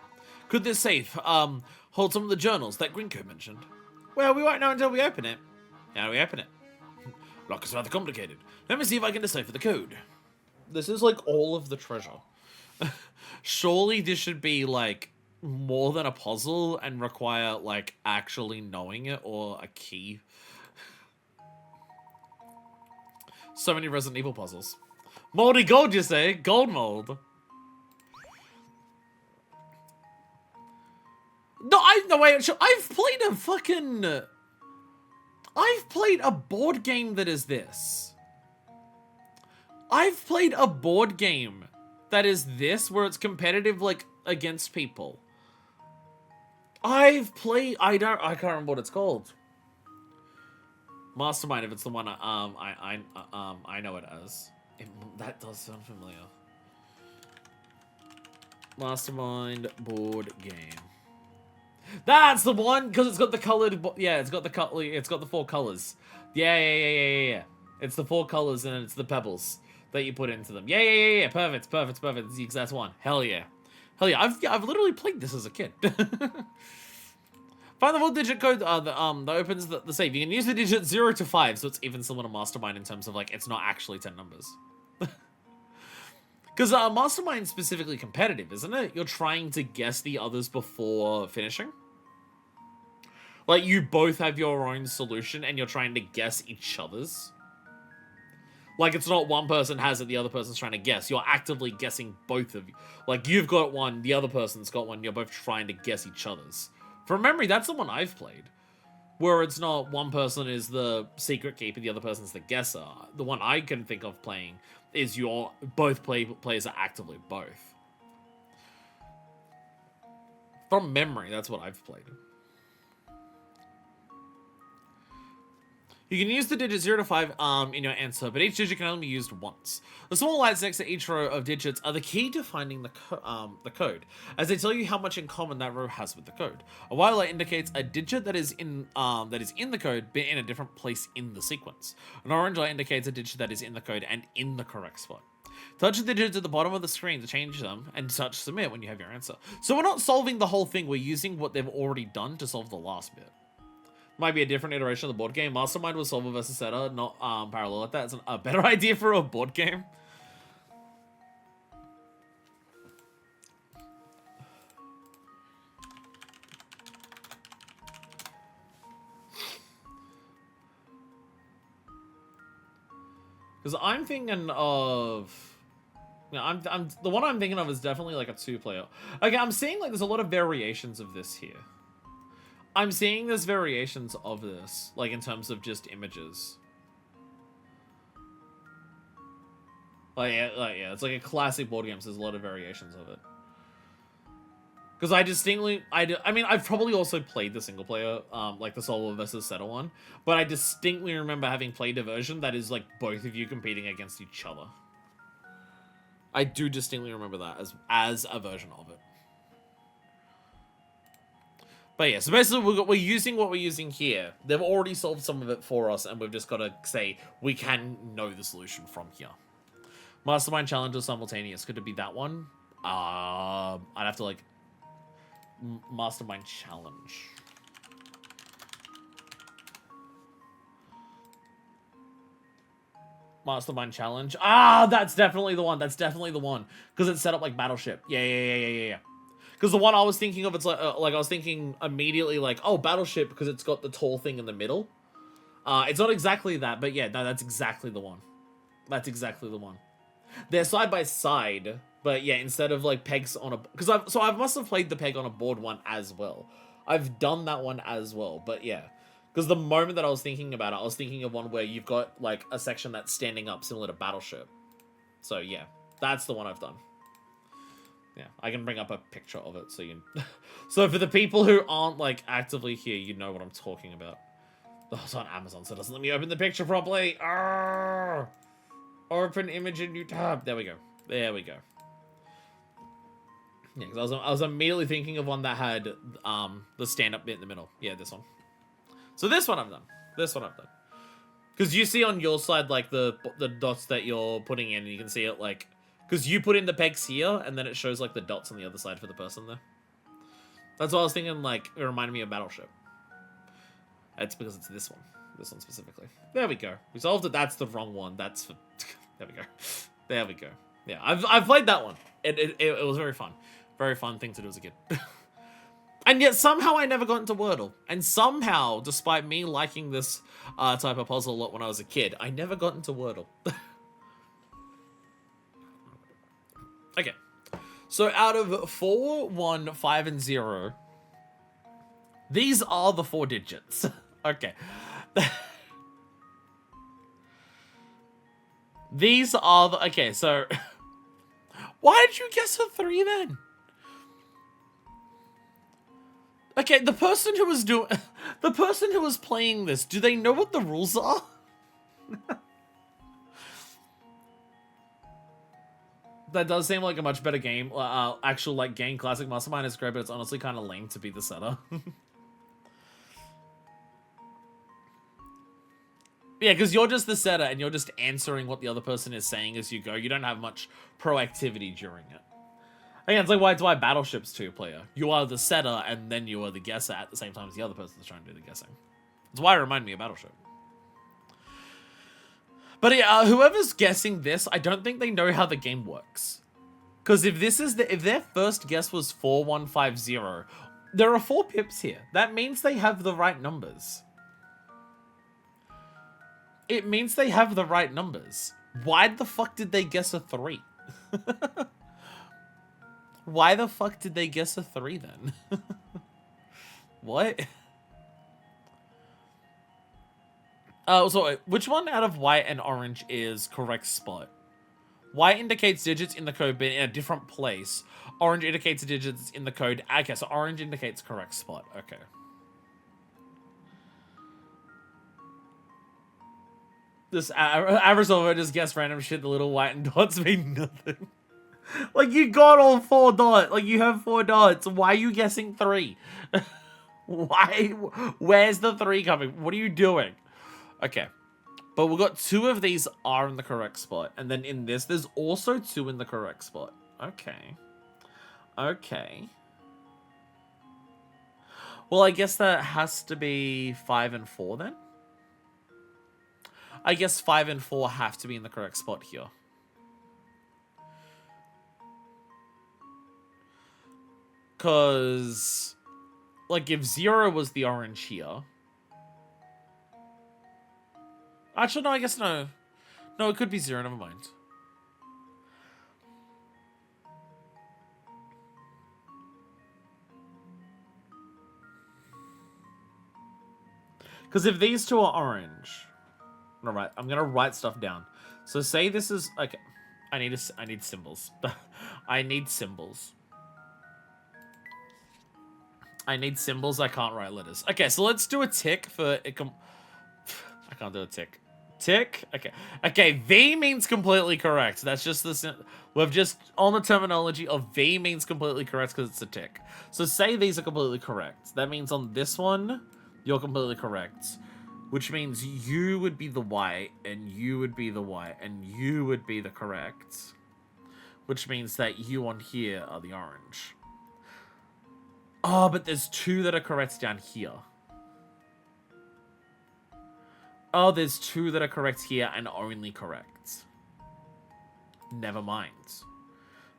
Could this safe, hold some of the journals that Grinko mentioned? Well, we won't know until we open it. How do we open it? Lock is rather complicated. Let me see if I can decipher the code. This is like all of the treasure. Surely this should be like more than a puzzle and require like actually knowing it or a key. So many Resident Evil puzzles. Moldy gold, you say? Gold mold. No wait, I've played a fucking... I've played a board game that is this. I've played a board game that is this, where it's competitive, like, against people. I've played... I can't remember what it's called. Mastermind, if it's the one I know it as. That does sound familiar. Mastermind board game. That's the one, because it's got the colored... Yeah, it's got the 4 colors. Yeah. It's the 4 colors and it's the pebbles that you put into them. Yeah. Perfect. It's the exact one. Hell yeah. I've literally played this as a kid. Find the 4-digit code that opens the safe. You can use the digit 0 to 5, so it's even similar to Mastermind in terms of like it's not actually 10 numbers. Because Mastermind's specifically competitive, isn't it? You're trying to guess the others before finishing. Like, you both have your own solution, and you're trying to guess each other's. Like, it's not one person has it, the other person's trying to guess. You're actively guessing both of you. Like, you've got one, the other person's got one, you're both trying to guess each other's. From memory, that's the one I've played. Where it's not one person is the secret keeper, the other person's the guesser. The one I can think of playing is both players are actively both. From memory, that's what I've played. You can use the digit 0 to 5 in your answer, but each digit can only be used once. The small lights next to each row of digits are the key to finding the code, as they tell you how much in common that row has with the code. A white light indicates a digit that is in the code, but in a different place in the sequence. An orange light indicates a digit that is in the code and in the correct spot. Touch the digits at the bottom of the screen to change them, and touch submit when you have your answer. So we're not solving the whole thing, we're using what they've already done to solve the last bit. Might be a different iteration of the board game. Mastermind was solver versus setter, not parallel at that. It's a better idea for a board game. Because I'm thinking of... Yeah, the one I'm thinking of is definitely like a 2-player. Okay, I'm seeing like there's a lot of variations of this here. I'm seeing there's variations of this, like in terms of just images. Yeah, it's like a classic board game, so there's a lot of variations of it. Because I distinctly, I mean, I've probably also played the single player, like the solo versus settle one, but I distinctly remember having played a version that is like both of you competing against each other. I do distinctly remember that as a version of it. But yeah, so basically we're using what we're using here. They've already solved some of it for us, and we've just got to say we can know the solution from here. Mastermind challenge or simultaneous. Could it be that one? I'd have to like Mastermind challenge. Mastermind challenge. Ah, that's definitely the one. That's definitely the one. Because it's set up like Battleship. Yeah. Because the one I was thinking of, it's like I was thinking immediately like, oh, Battleship, because it's got the tall thing in the middle. It's not exactly that, but yeah, no, that's exactly the one. That's exactly the one. They're side by side, but yeah, instead of like pegs on a... Because I must have played the peg on a board one as well. I've done that one as well, but yeah. Because the moment that I was thinking about it, I was thinking of one where you've got like a section that's standing up similar to Battleship. So yeah, that's the one I've done. Yeah, I can bring up a picture of it so you... So for the people who aren't like actively here, you know what I'm talking about. Oh, it's on Amazon, so it doesn't let me open the picture properly. Arrgh! Open image in new tab. There we go. There we go. Yeah, because I was immediately thinking of one that had the stand-up bit in the middle. Yeah, this one. So this one I've done. This one I've done. Because you see on your side, like, the dots that you're putting in, and you can see it, like... Because you put in the pegs here, and then it shows, like, the dots on the other side for the person there. That's what I was thinking, like, it reminded me of Battleship. It's because it's this one. This one specifically. There we go. We solved it. That's the wrong one. That's for... There we go. There we go. Yeah, I've played that one. It was very fun. Very fun thing to do as a kid. And yet somehow I never got into Wordle. And somehow, despite me liking this type of puzzle a lot when I was a kid, I never got into Wordle. Okay. So out of 4, 1, 5, and 0, these are the 4 digits. Okay. These are the... Okay, so... Why did you guess a 3 then? Okay, the person who was doing... The person who was playing this, do they know what the rules are? That does seem like a much better game. Actual, like, game. Classic Mastermind is great, but it's honestly kind of lame to be the setter. Yeah, because you're just the setter, and you're just answering what the other person is saying as you go. You don't have much proactivity during it. Again, it's like why Battleship's 2-player. You are the setter, and then you are the guesser at the same time as the other person's trying to do the guessing. That's why it reminded me of Battleship. But yeah, whoever's guessing this, I don't think they know how the game works. Because if their first guess was 4150, there are 4 pips here. That means they have the right numbers. It means they have the right numbers. Why the fuck did they guess a 3? Why the fuck did they guess a 3 then? What? So which one out of white and orange is correct spot? White indicates digits in the code but in a different place. Orange indicates digits in the code. Okay, so orange indicates correct spot. Okay. This average over just guess random shit. The little white and dots mean nothing. Like, you got all 4 dots. Like, you have 4 dots. Why are you guessing 3? Why? Where's the 3 coming? What are you doing? Okay. But we've got 2 of these are in the correct spot. And then in this, there's also 2 in the correct spot. Okay. Okay. Well, I guess that has to be 5 and 4 then? I guess 5 and 4 have to be in the correct spot here. Because, like, if 0 was the orange here... Actually, no, I guess no. No, it could be 0, never mind. Because if these two are orange... Alright, I'm gonna write stuff down. So say this is... Okay. I need symbols. I need symbols. I need symbols. I can't write letters. Okay, so let's do a tick for... I can't do a tick. Tick? Okay. Okay, V means completely correct. That's just the... We've just... On the terminology of V means completely correct because it's a tick. So say these are completely correct. That means on this one, you're completely correct. Which means you would be the white, and you would be the white, and you would be the correct. Which means that you on here are the orange. Oh, but there's 2 that are correct down here. Oh, there's 2 that are correct here and only correct. Never mind.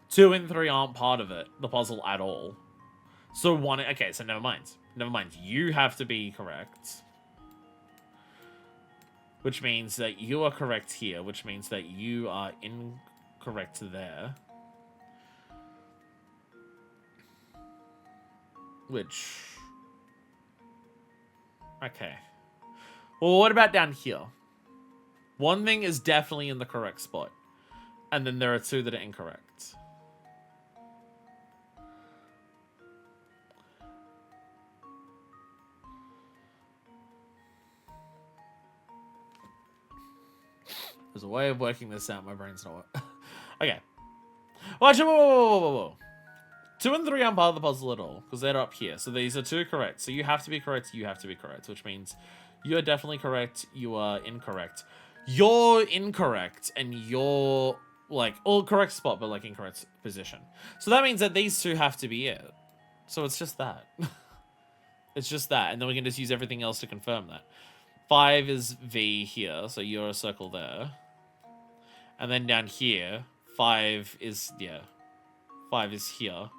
2 and 3 aren't part of it, the puzzle at all. So 1... Okay, so never mind. Never mind. You have to be correct. Which means that you are correct here, which means that you are incorrect there. Which... Okay. Well, what about down here? One thing is definitely in the correct spot. And then there are 2 that are incorrect. There's a way of working this out. My brain's not... Okay. Well, actually, whoa. 2 and 3 aren't part of the puzzle at all, because they're up here. So these are 2 correct. So you have to be correct, you have to be correct, which means you're definitely correct, you are incorrect. You're incorrect, and you're, like, all correct spot, but, like, incorrect position. So that means that these 2 have to be it. So it's just that. It's just that, and then we can just use everything else to confirm that. 5 is V here, so you're a circle there. And then down here, 5 is, yeah. 5 is here.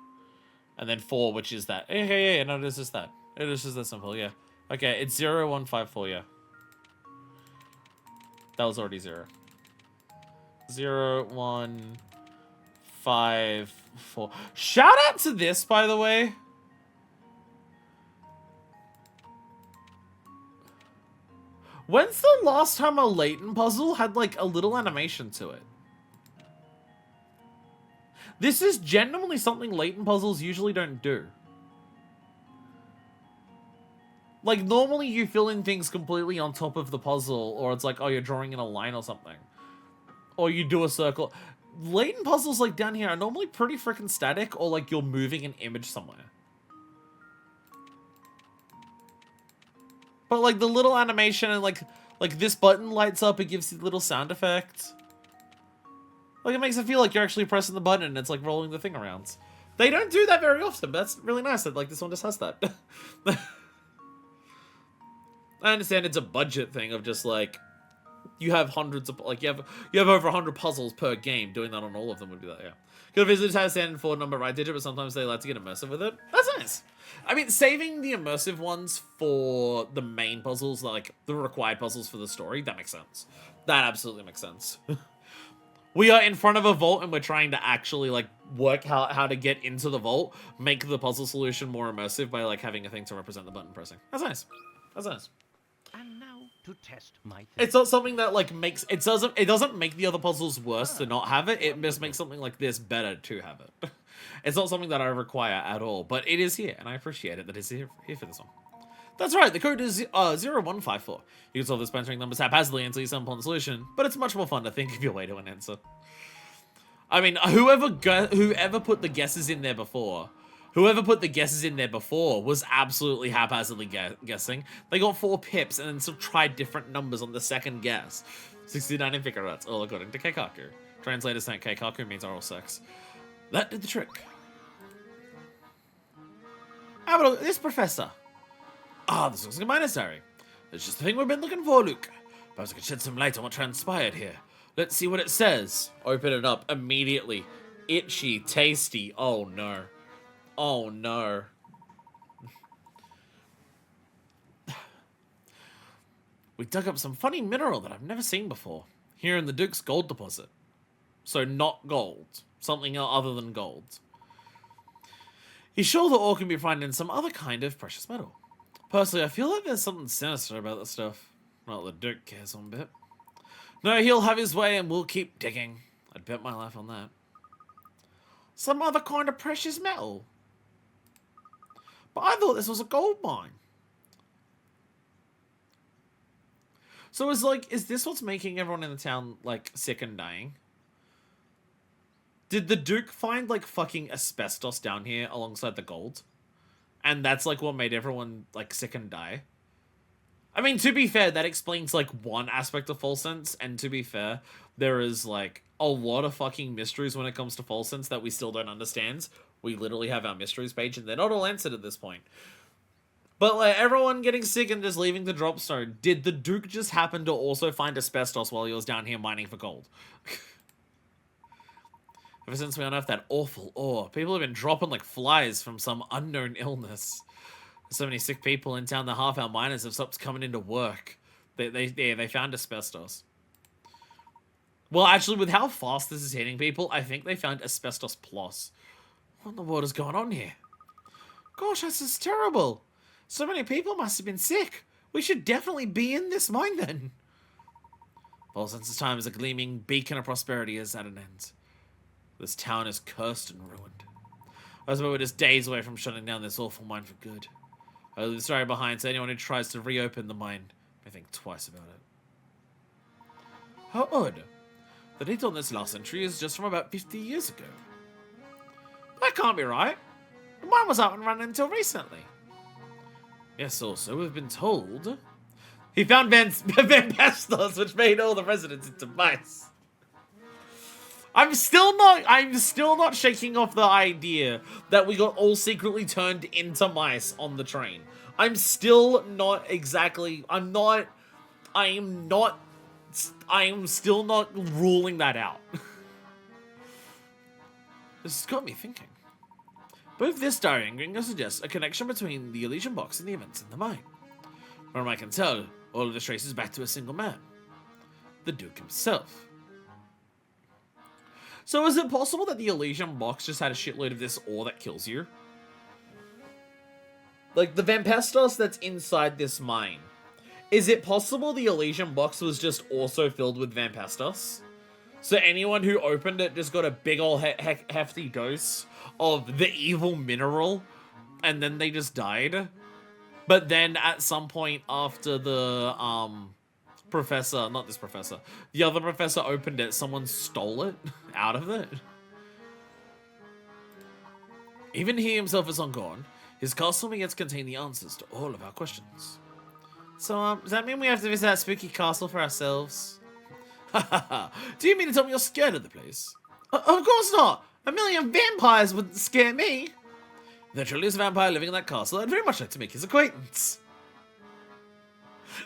And then 4, which is that. Yeah, no, it is just that. It is just that simple, yeah. Okay, it's 0, 1, 5, 4, yeah. That was already 0. 0, 1, 5, 4. Shout out to this, by the way. When's the last time a Layton puzzle had, like, a little animation to it? This is genuinely something Layton puzzles usually don't do. Like, normally you fill in things completely on top of the puzzle, or it's like, oh, you're drawing in a line or something. Or you do a circle. Layton puzzles, like, down here are normally pretty freaking static, or, like, you're moving an image somewhere. But, like, the little animation and, like this button lights up, it gives you a little sound effect. Like, it makes it feel like you're actually pressing the button and it's, like, rolling the thing around. They don't do that very often, but that's really nice that, like, this one just has that. I understand it's a budget thing of just, like, you have hundreds of, like, you have over 100 puzzles per game. Doing that on all of them would be that, yeah. Because visitors have standard 4 number right digit, but sometimes they like to get immersive with it. That's nice. I mean, saving the immersive ones for the main puzzles, like, the required puzzles for the story, that makes sense. That absolutely makes sense. We are in front of a vault and we're trying to actually, like, work how to get into the vault, make the puzzle solution more immersive by, like, having a thing to represent the button pressing. That's nice. That's nice. And now to test my theory. It's not something that, like, makes... It doesn't make the other puzzles worse to not have it. It just makes something like this better to have it. It's not something that I require at all, but it is here, and I appreciate it that it's here for this one. That's right, the code is 0154. You can solve this by entering numbers haphazardly until you stumble on the solution, but it's much more fun to think of your way to an answer. I mean, whoever put the guesses in there before... Whoever put the guesses in there before was absolutely haphazardly guessing. They got 4 pips and then tried different numbers on the second guess. 69 in figure outs, all according to Keikaku. Translators think Keikaku means oral sex. That did the trick. How about this, Professor? Ah, this looks like a miner's diary. It's just the thing we've been looking for, Luke. Perhaps I could shed some light on what transpired here. Let's see what it says. Open it up immediately. Itchy, tasty. Oh no. Oh no. We dug up some funny mineral that I've never seen before. Here in the Duke's gold deposit. So not gold. Something other than gold. He's sure the ore can be found in some other kind of precious metal. Personally, I feel like there's something sinister about this stuff. Not that the Duke cares one bit. No, he'll have his way and we'll keep digging. I'd bet my life on that. Some other kind of precious metal? But I thought this was a gold mine. So is this what's making everyone in the town, like, sick and dying? Did the Duke find, like, fucking asbestos down here alongside the gold? And that's, like, what made everyone, like, sick and die? I mean, to be fair, that explains, like, one aspect of False Sense, and to be fair, there is, like, a lot of fucking mysteries when it comes to False Sense that we still don't understand. We literally have our mysteries page, and they're not all answered at this point. But, like, everyone getting sick and just leaving the dropstone, did the Duke just happen to also find asbestos while he was down here mining for gold? Ever since we unearthed that awful ore, people have been dropping like flies from some unknown illness. There's so many sick people in town that half our miners have stopped coming into work. They found asbestos. Well, actually, with how fast this is hitting people, I think they found asbestos plus. What in the world is going on here? Gosh, this is terrible. So many people must have been sick. We should definitely be in this mine then. Well, since this time as a gleaming beacon of prosperity is at an end. This town is cursed and ruined. I suppose we're just days away from shutting down this awful mine for good. I leave the story behind so anyone who tries to reopen the mine may think twice about it. How odd. The date on this last entry is just from about 50 years ago. That can't be right. The mine was up and running until recently. Yes, also, we've been told. He found Vampastos, which made all the residents into mice. I'm still not shaking off the idea that we got all secretly turned into mice on the train. I am still not ruling that out. This has got me thinking. Both this diary and Gringo suggest a connection between the Elysian box and the events in the mine. From what I can tell, all of this traces back to a single man. The Duke himself. So is it possible that the Elysian box just had a shitload of this ore that kills you? Like, the Vampastos that's inside this mine. Is it possible the Elysian box was just also filled with Vampastos? So anyone who opened it just got a big ol' hefty dose of the evil mineral, and then they just died? But then at some point after the, the other professor opened it, someone stole it out of it. Even he himself is long gone. His castle may yet contain the answers to all of our questions. So, does that mean we have to visit that spooky castle for ourselves? Do you mean to tell me you're scared of the place? Of course not! 1,000,000 vampires wouldn't scare me! If there truly is a vampire living in that castle, I'd very much like to make his acquaintance.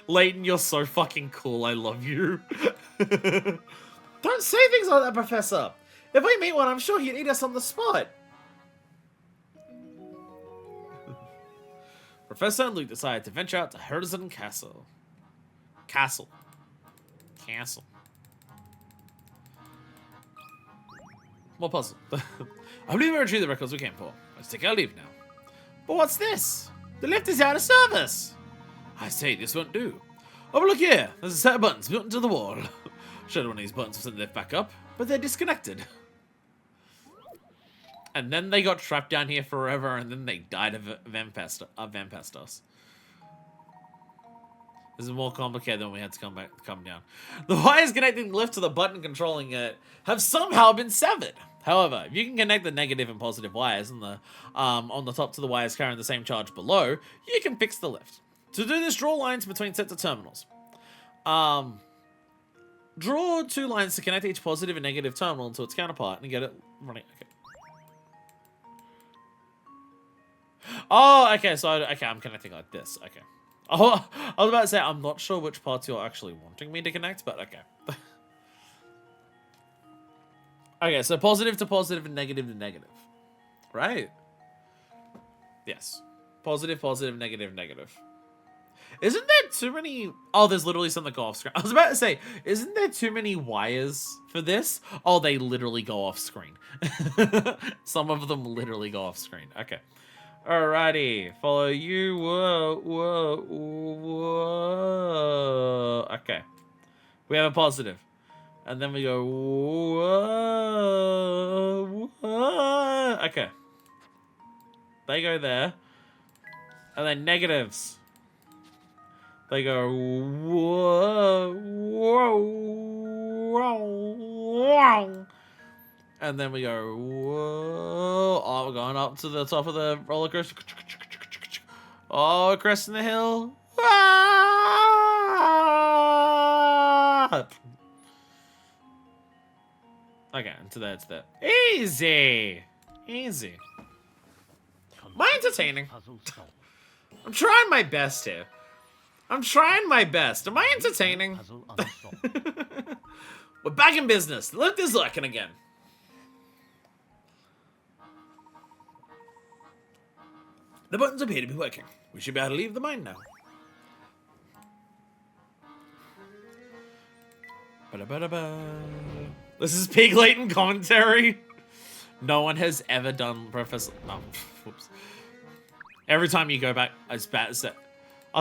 Layton, you're so fucking cool. I love you. Don't say things like that, Professor. If we meet one, I'm sure he'd eat us on the spot. Professor and Luke decided to venture out to Herzen Castle. Castle. More puzzle. I believe we retrieved the records we came for. Let's take our leave now. But what's this? The lift is out of service. I say, this won't do. Oh, but look here. There's a set of buttons built into the wall. Should one of these buttons will send the lift back up, but they're disconnected. And then they got trapped down here forever, and then they died of Vampastos. This is more complicated than we had to come down. The wires connecting the lift to the button controlling it have somehow been severed. However, if you can connect the negative and positive wires on the top to the wires carrying the same charge below, you can fix the lift. To do this, draw lines between sets of terminals. Draw 2 lines to connect each positive and negative terminal to its counterpart and get it running. Okay. Oh, okay, so, I'm connecting like this, okay. Oh, I was about to say, I'm not sure which parts you're actually wanting me to connect, but okay. Okay, so positive to positive and negative to negative. Right? Yes. Positive, positive, negative, negative. Isn't there too many... Oh, there's literally some that go off screen. I was about to say, isn't there too many wires for this? Oh, they literally go off screen. Some of them literally go off screen. Okay. Alrighty. Follow you. Whoa, whoa, whoa. Okay. We have a positive. And then we go... Whoa, whoa. Okay. They go there. And then negatives. They go, whoa, whoa, whoa. And then we go, whoa. Oh, we're going up to the top of the roller coaster. Oh, we're cresting the hill. Ah! Okay, into there, to there. Easy. Easy. Am I entertaining? Puzzle solved. I'm trying my best here. I'm trying my best. Am I entertaining? Puzzle unsolved. We're back in business. Look, this lurking again. The buttons appear to be working. We should be able to leave the mine now. Ba-da-ba-da-ba. This is peak Layton commentary. No one has ever done Professor... Oh, whoops. Every time you go back, I was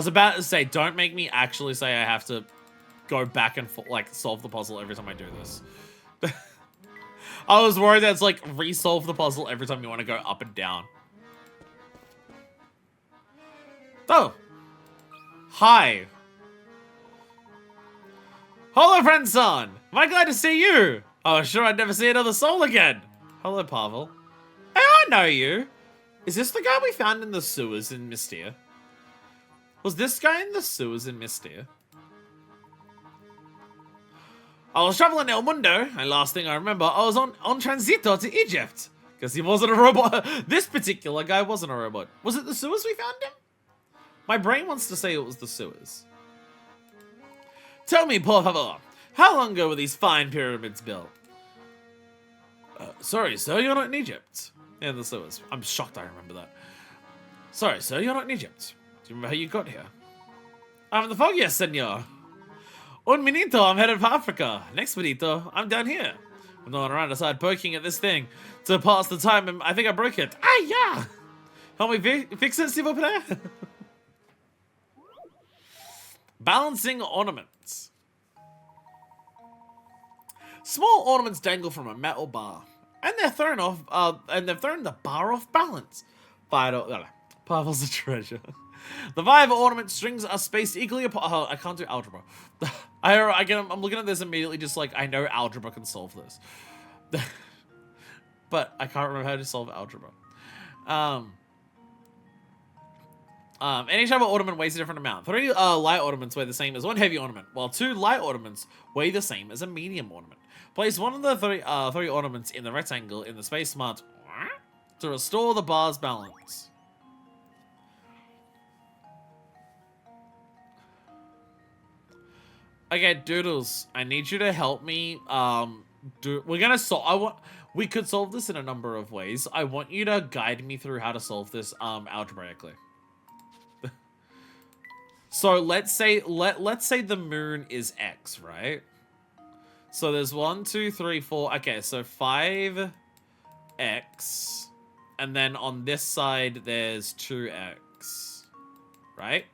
about to say, don't make me actually say I have to go back and like solve the puzzle every time I do this. I was worried that it's like resolve the puzzle every time you want to go up and down. Oh. Hi. Hello, friend son. Am I glad to see you? I was sure I'd never see another soul again. Hello, Pavel. Hey, I know you. Is this the guy we found in the sewers in Mystia? Was this guy in the sewers in Mystia? I was traveling El Mundo, and last thing I remember, I was on transito to Egypt. Because he wasn't a robot. This particular guy wasn't a robot. Was it the sewers we found him? My brain wants to say it was the sewers. Tell me, por favor, how long ago were these fine pyramids built? Sorry, sir, you're not in Egypt. Yeah, the sewers. I'm shocked I remember that. Sorry, sir, you're not in Egypt. Do you remember how you got here? I'm in the fog, yes, senor. Un minuto, I'm headed for Africa. Next minuto, I'm down here. I'm going around aside poking at this thing to pass the time, and I think I broke it. Ah, yeah! Help me fix it, s'il vous plaît? Balancing ornaments. Small ornaments dangle from a metal bar, and they're thrown off. And they've thrown the bar off balance. Pavel's a treasure. The 5 ornament strings are spaced equally apart. Oh, I can't do algebra. I'm looking at this immediately, just like I know algebra can solve this, but I can't remember how to solve algebra. Any type of ornament weighs a different amount. 3 light ornaments weigh the same as 1 heavy ornament, while 2 light ornaments weigh the same as a medium ornament. Place one of the 3 ornaments in the rectangle in the space marked to restore the bar's balance. Okay, Doodles, I need you to help me. We're gonna solve. We could solve this in a number of ways. I want you to guide me through how to solve this algebraically. So let's say the moon is X, right? So there's 1, 2, 3, 4. Okay, so 5X, and then on this side there's 2X, right?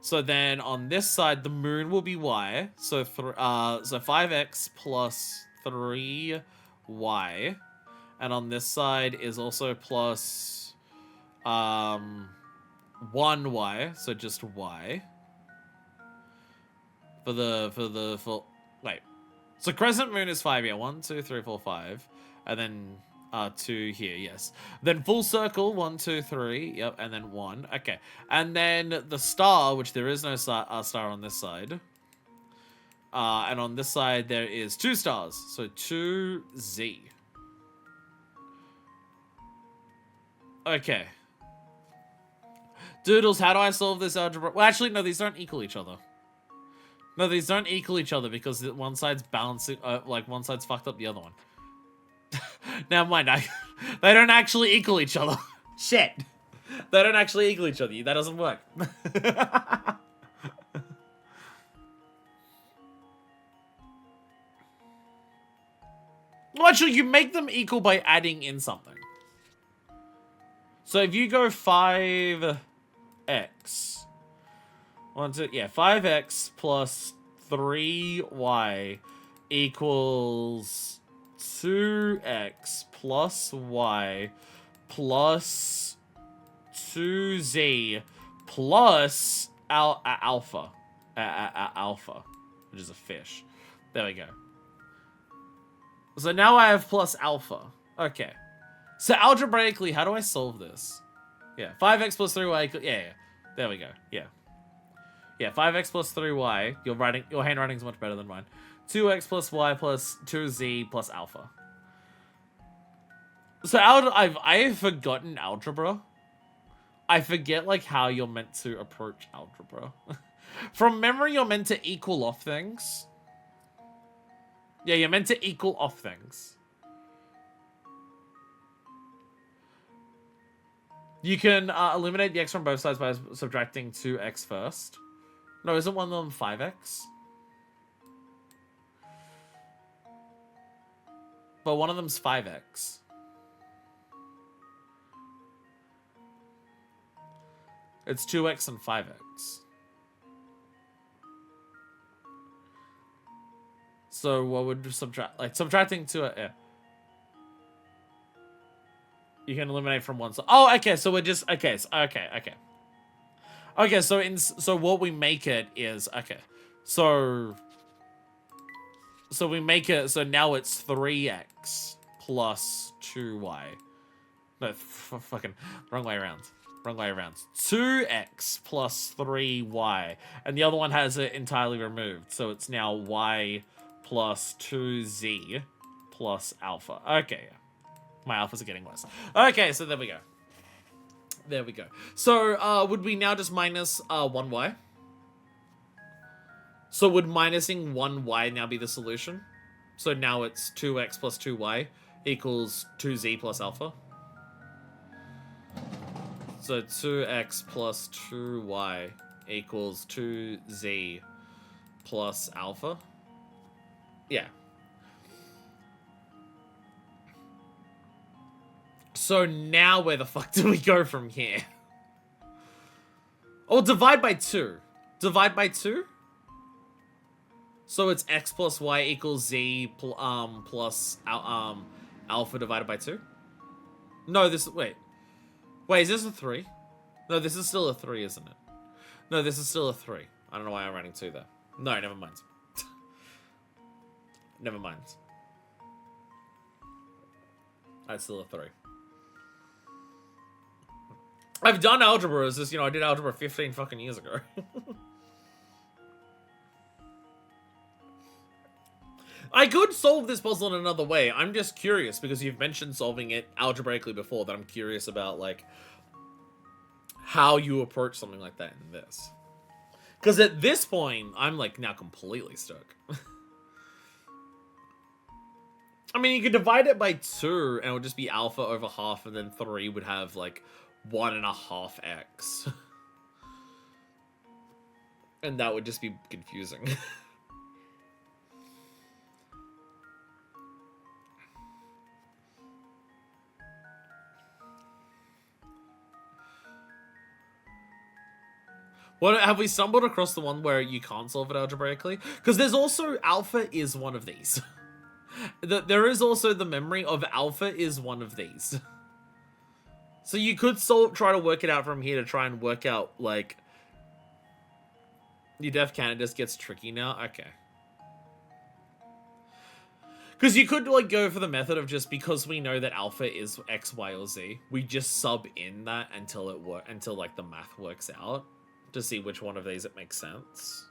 So then on this side the moon will be Y. So 5X plus 3Y, and on this side is also plus 1Y, so just Y. Wait. So crescent moon is 5 here. 1, 2, 3, 4, 5. And then 2 here, yes. Then full circle, 1, 2, 3. Yep, and then 1. Okay. And then the star, which there is no star on this side. And on this side there is 2 stars. So 2Z. Okay. Doodles, how do I solve this algebra? Well, actually, no, these don't equal each other. No, these don't equal each other because one side's balancing, one side's fucked up the other one. Never mind, they don't actually equal each other. Shit. They don't actually equal each other. That doesn't work. Well, actually, you make them equal by adding in something. So if you go 5x, 5x plus 3y equals 2x plus y plus 2z plus alpha, alpha, which is a fish. There we go. So now I have plus alpha. Okay. So algebraically, how do I solve this? Yeah, 5x plus 3y equals... Yeah. There we go. Yeah. Yeah, 5x plus 3y. Your handwriting's much better than mine. 2x plus y plus 2z plus alpha. So I've forgotten algebra. I forget, like, how you're meant to approach algebra. From memory, you're meant to equal off things. Yeah, you're meant to equal off things. You can eliminate the x from both sides by subtracting 2x first. No, isn't one of them 5x? But one of them's 5x. It's 2x and 5x. So what would subtract? Like subtracting to it. Yeah. You can eliminate from one side. Oh, okay. So we're just okay. Okay. So what we make it is okay. So we make it so now it's 3x plus 2y. No, fucking wrong way around. Wrong way around. 2x plus 3y, and the other one has it entirely removed. So it's now y plus 2z plus alpha. Okay, yeah. My alphas are getting worse. Okay, so there we go. There we go. So, would we now just minus 1y? So would minusing 1y now be the solution? So now it's 2x plus 2y equals 2z plus alpha. So 2x plus 2y equals 2z plus alpha. Yeah. So now where the fuck do we go from here? Oh, divide by 2. Divide by 2? So it's x plus y equals z plus alpha divided by 2? No, wait, is this a 3? No, this is still a 3, isn't it? No, this is still a 3. I don't know why I'm writing 2 there. No, never mind. Never mind. That's still a 3. I've done algebra. It's just, I did algebra 15 fucking years ago. I could solve this puzzle in another way. I'm just curious because you've mentioned solving it algebraically before, that I'm curious about, like, how you approach something like that in this. Because at this point, I'm, like, now completely stuck. I mean, you could divide it by 2 and it would just be alpha over half, and then 3 would have, like, 1.5x. And that would just be confusing. What, have we stumbled across the one where you can't solve it algebraically? Because there's also alpha is one of these. There is also the memory of alpha is one of these. So you could try to work it out from here to try and work out, like... Your def canon just gets tricky now? Okay. Because you could, like, go for the method of just, because we know that alpha is x, y, or z, we just sub in that until like, the math works out. To see which one of these it makes sense.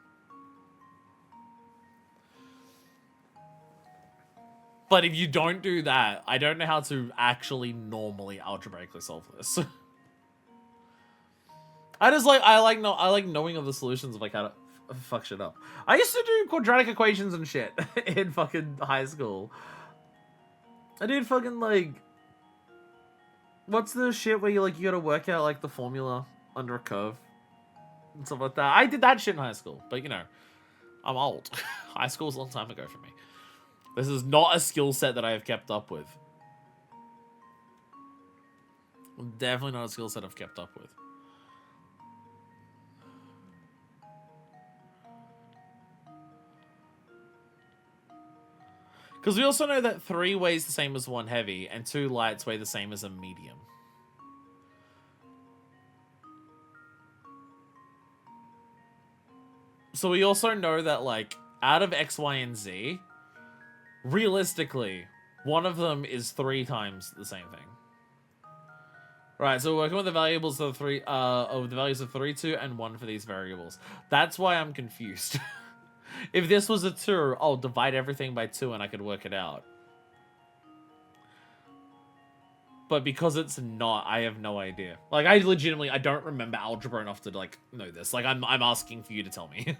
But if you don't do that, I don't know how to actually normally algebraically solve this. I like knowing of the solutions of, like, how to fuck shit up. I used to do quadratic equations and shit in fucking high school. I did fucking, like... What's the shit where you like you gotta work out like the formula under a curve and stuff like that? I did that shit in high school, but you know, I'm old. High school was a long time ago for me. This is not a skill set that I have kept up with. Definitely not a skill set I've kept up with. Because we also know that 3 weighs the same as 1 heavy, and 2 lights weigh the same as a medium. So we also know that, like, out of X, Y, and Z, realistically, one of them is 3 times the same thing. Right, so we're working with the variables of the values of 3, 2, and 1 for these variables. That's why I'm confused. If this was a 2, I'll divide everything by 2 and I could work it out. But because it's not, I have no idea. Like, I don't remember algebra enough to, like, know this. Like, I'm asking for you to tell me.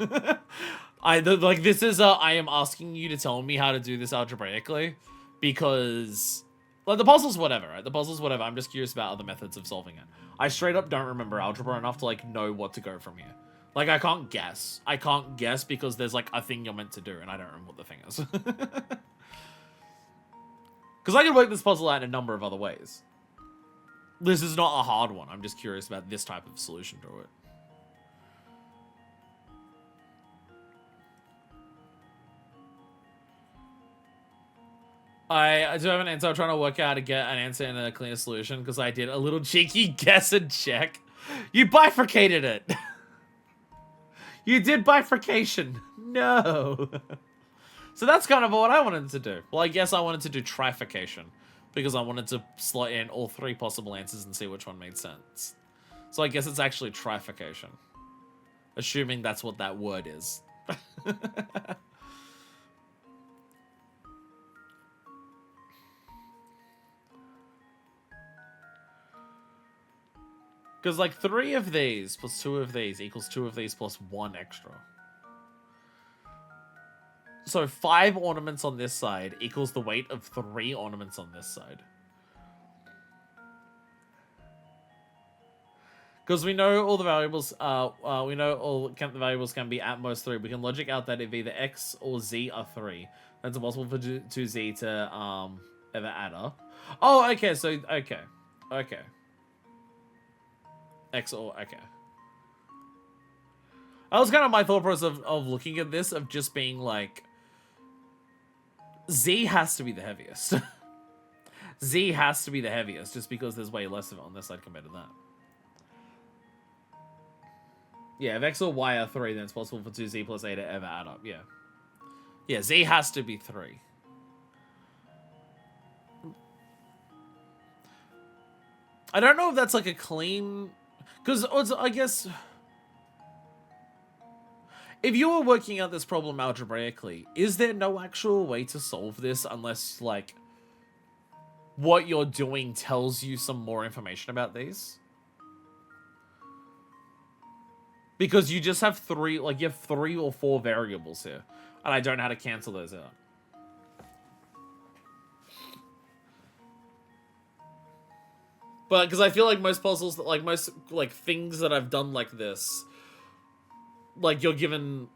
I am asking you to tell me how to do this algebraically. Because, like, the puzzle's whatever, right? The puzzle's whatever. I'm just curious about other methods of solving it. I straight up don't remember algebra enough to, like, know what to go from here. Like, I can't guess. I can't guess because there's, like, a thing you're meant to do, and I don't remember what the thing is. Because I can work this puzzle out in a number of other ways. This is not a hard one. I'm just curious about this type of solution to it. I do have an answer. I'm trying to work out how to get an answer in a cleaner solution because I did a little cheeky guess and check. You bifurcated it. You did bifurcation. No. So that's kind of what I wanted to do. Well, I guess I wanted to do trifurcation because I wanted to slot in all 3 possible answers and see which one made sense. So I guess it's actually trifurcation. Assuming that's what that word is. Because, like, 3 of these plus 2 of these equals 2 of these plus 1 extra. So 5 ornaments on this side equals the weight of 3 ornaments on this side. Because we know all the variables, the variables can be at most 3. We can logic out that if either X or Z are 3, then it's impossible for 2Z to ever add up. Oh, okay, so, okay. X or, okay. That was kind of my thought process of looking at this, of just being like, Z has to be the heaviest. Z has to be the heaviest, just because there's way less of it on this side compared to that. Yeah, if X or Y are 3, then it's possible for 2Z plus A to ever add up, yeah. Yeah, Z has to be 3. I don't know if that's like a clean... Because, I guess... If you were working out this problem algebraically, is there no actual way to solve this unless, like, what you're doing tells you some more information about these? Because you just have 3, like, you have 3 or 4 variables here. And I don't know how to cancel those out. But, because I feel like most puzzles, like, most, like, things that I've done like this... Like, you're given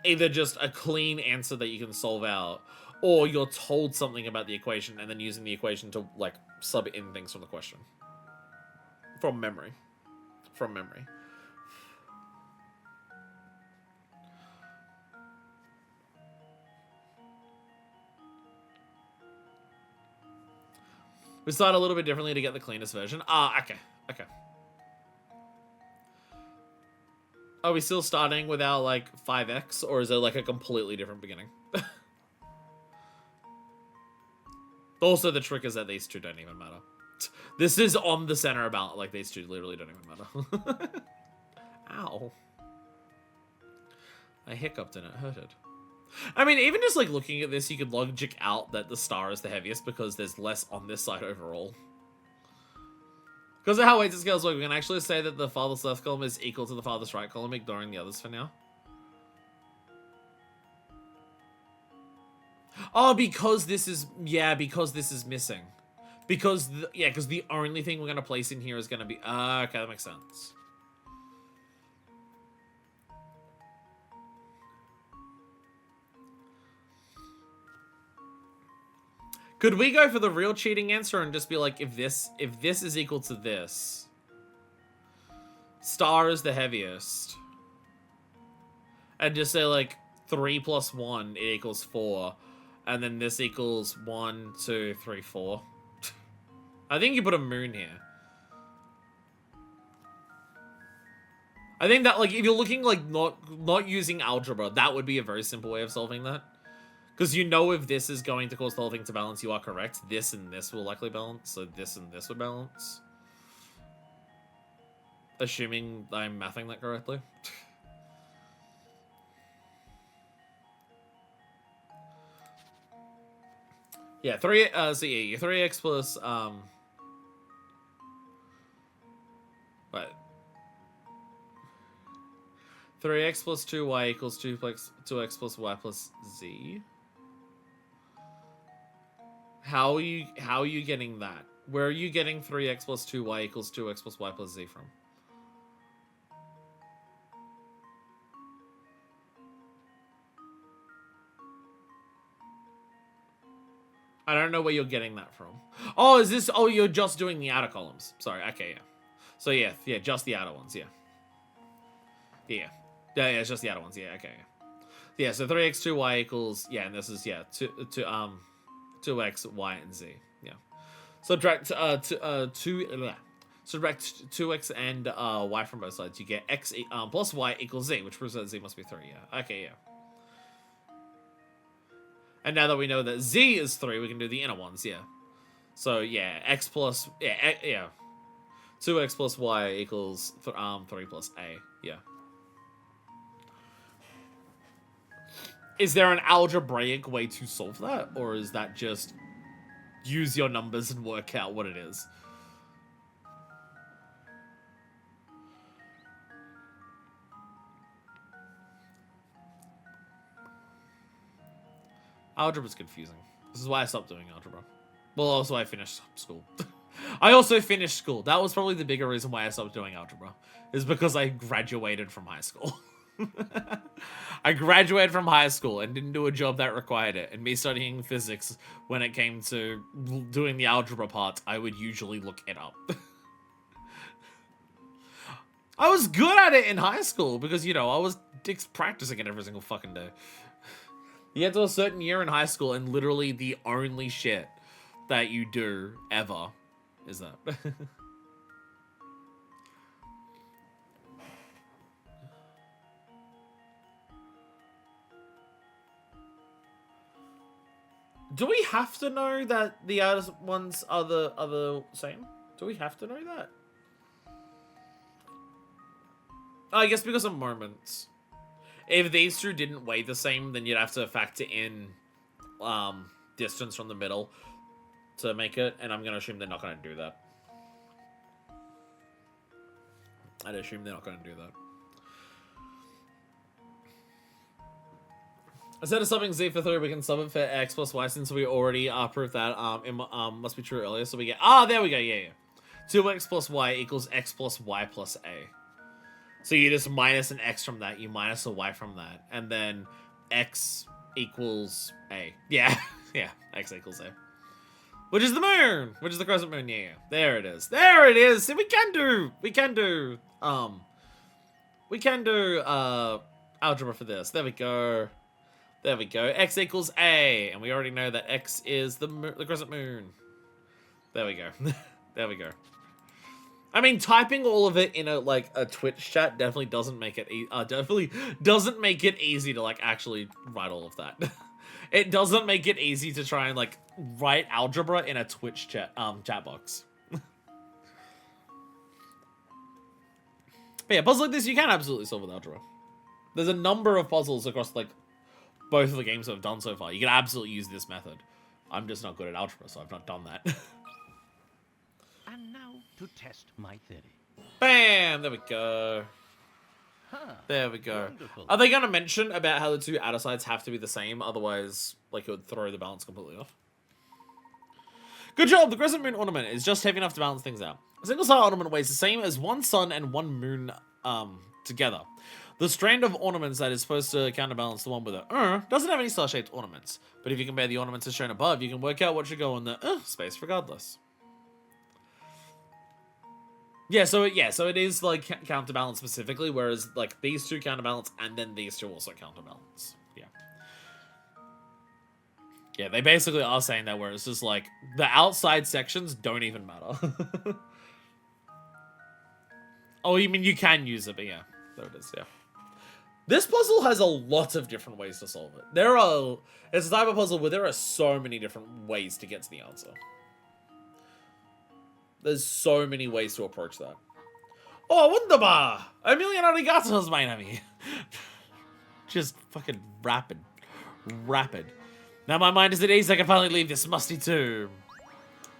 either just a clean answer that you can solve out, or you're told something about the equation and then using the equation to, like, sub in things from the question. From memory. From memory. We start a little bit differently to get the cleanest version. Ah, okay. Okay. Are we still starting with our, like, 5x, or is it, like, a completely different beginning? Also, the trick is that these 2 don't even matter. This is on the center about, like, these 2 literally don't even matter. Ow. I hiccuped and it hurted. I mean, even just, like, looking at this, you could logic out that the star is the heaviest because there's less on this side overall. Because of how weights and scales work, we can actually say that the farthest left column is equal to the farthest right column, ignoring the others for now. Oh, because this is... Yeah, because this is missing. Because, because the only thing we're going to place in here is going to be... okay, that makes sense. Could we go for the real cheating answer and just be like, if this is equal to this, star is the heaviest, and just say like 3 plus 1 it equals 4, and then this equals 1, 2, 3, 4. I think you put a moon here. I think that, like, if you're looking like not using algebra, that would be a very simple way of solving that. Because you know if this is going to cause the whole thing to balance, you are correct. This and this will likely balance, so this and this would balance. Assuming I'm mathing that correctly. Yeah, so yeah, your 3x plus, what? 3x plus 2y equals 2x plus y plus z. How are you getting that? Where are you getting 3x plus 2y equals 2x plus y plus z from? I don't know where you're getting that from. Oh, is this... Oh, you're just doing the outer columns. Sorry, okay, yeah. So, yeah, just the outer ones, yeah. Yeah, it's just the outer ones, yeah, okay. Yeah, so 3x, 2y equals... Yeah, and this is, 2x, y, and z, yeah. Subtract, subtract 2x and y from both sides. You get x plus y equals z, which proves that z must be 3, yeah. Okay, yeah. And now that we know that z is 3, we can do the inner ones, yeah. So, yeah, x plus... Yeah. 2x plus y equals 3 plus a, yeah. Is there an algebraic way to solve that? Or is that just use your numbers and work out what it is? Algebra's confusing. This is why I stopped doing algebra. Well, also I finished school. I also finished school. That was probably the bigger reason why I stopped doing algebra. Is because I graduated from high school. I graduated from high school and didn't do a job that required it. And me studying physics, when it came to doing the algebra part, I would usually look it up. I was good at it in high school because, you know, I was practicing it every single fucking day. You get to a certain year in high school and literally the only shit that you do ever is that. Do we have to know that the outer ones are the same? Do we have to know that? I guess because of moments. If these two didn't weigh the same, then you'd have to factor in distance from the middle to make it, and I'm going to assume they're not going to do that. I'd assume they're not going to do that. Instead of subbing z for 3, we can sub it for x plus y, since we already proved that it must be true earlier. So we get... there we go, yeah. 2x plus y equals x plus y plus a. So you just minus an x from that, you minus a y from that, and then x equals a. Yeah, yeah, x equals a. Which is the moon! Which is the crescent moon, yeah. There it is. There it is! See, we can do algebra for this. There we go. There we go. X equals a, and we already know that x is the crescent moon. There we go. There we go. I mean, typing all of it in a Twitch chat definitely doesn't make it easy to like actually write all of that. It doesn't make it easy to try and like write algebra in a Twitch chat box. But yeah, puzzles like this you can absolutely solve with algebra. There's a number of puzzles across like both of the games that I've done so far. You can absolutely use this method. I'm just not good at algebra, so I've not done that. And now to test my theory. Bam! There we go. Huh, There we go. wonderful. Are they going to mention about how the two outer sides have to be the same? Otherwise, like, it would throw the balance completely off. Good job! The crescent moon ornament is just heavy enough to balance things out. A single star ornament weighs the same as one sun and one moon together. The strand of ornaments that is supposed to counterbalance the one with a doesn't have any star-shaped ornaments. But if you compare the ornaments as shown above, you can work out what should go in the space regardless. Yeah, so it is like counterbalance specifically, whereas like these two counterbalance and then these two also counterbalance. Yeah. Yeah, they basically are saying that where it's just like the outside sections don't even matter. Oh, you mean you can use it, but yeah. There it is, yeah. This puzzle has a lot of different ways to solve it. It's a type of puzzle where there are so many different ways to get to the answer. There's so many ways to approach that. Oh, wunderbar! A million arigatos, my enemy. Just fucking rapid. Rapid. Now my mind is at ease, I can finally leave this musty tomb.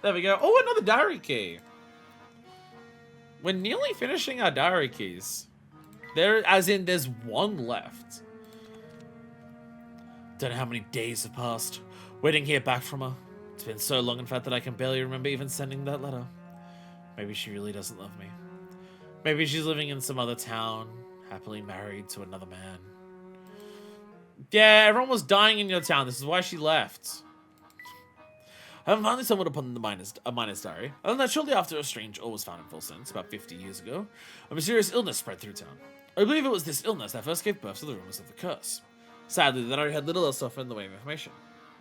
There we go. Oh, another diary key. We're nearly finishing our diary keys. There's one left. Don't know how many days have passed, waiting to hear back from her. It's been so long, in fact, that I can barely remember even sending that letter. Maybe she really doesn't love me. Maybe she's living in some other town, happily married to another man. Yeah, everyone was dying in your town. This is why she left. I have finally stumbled upon a miner's diary. I learned that shortly after a strange ore was found in Fulton, about 50 years ago, a mysterious illness spread through town. I believe it was this illness that first gave birth to the rumors of the curse. Sadly, the diary had little else to offer in the way of information.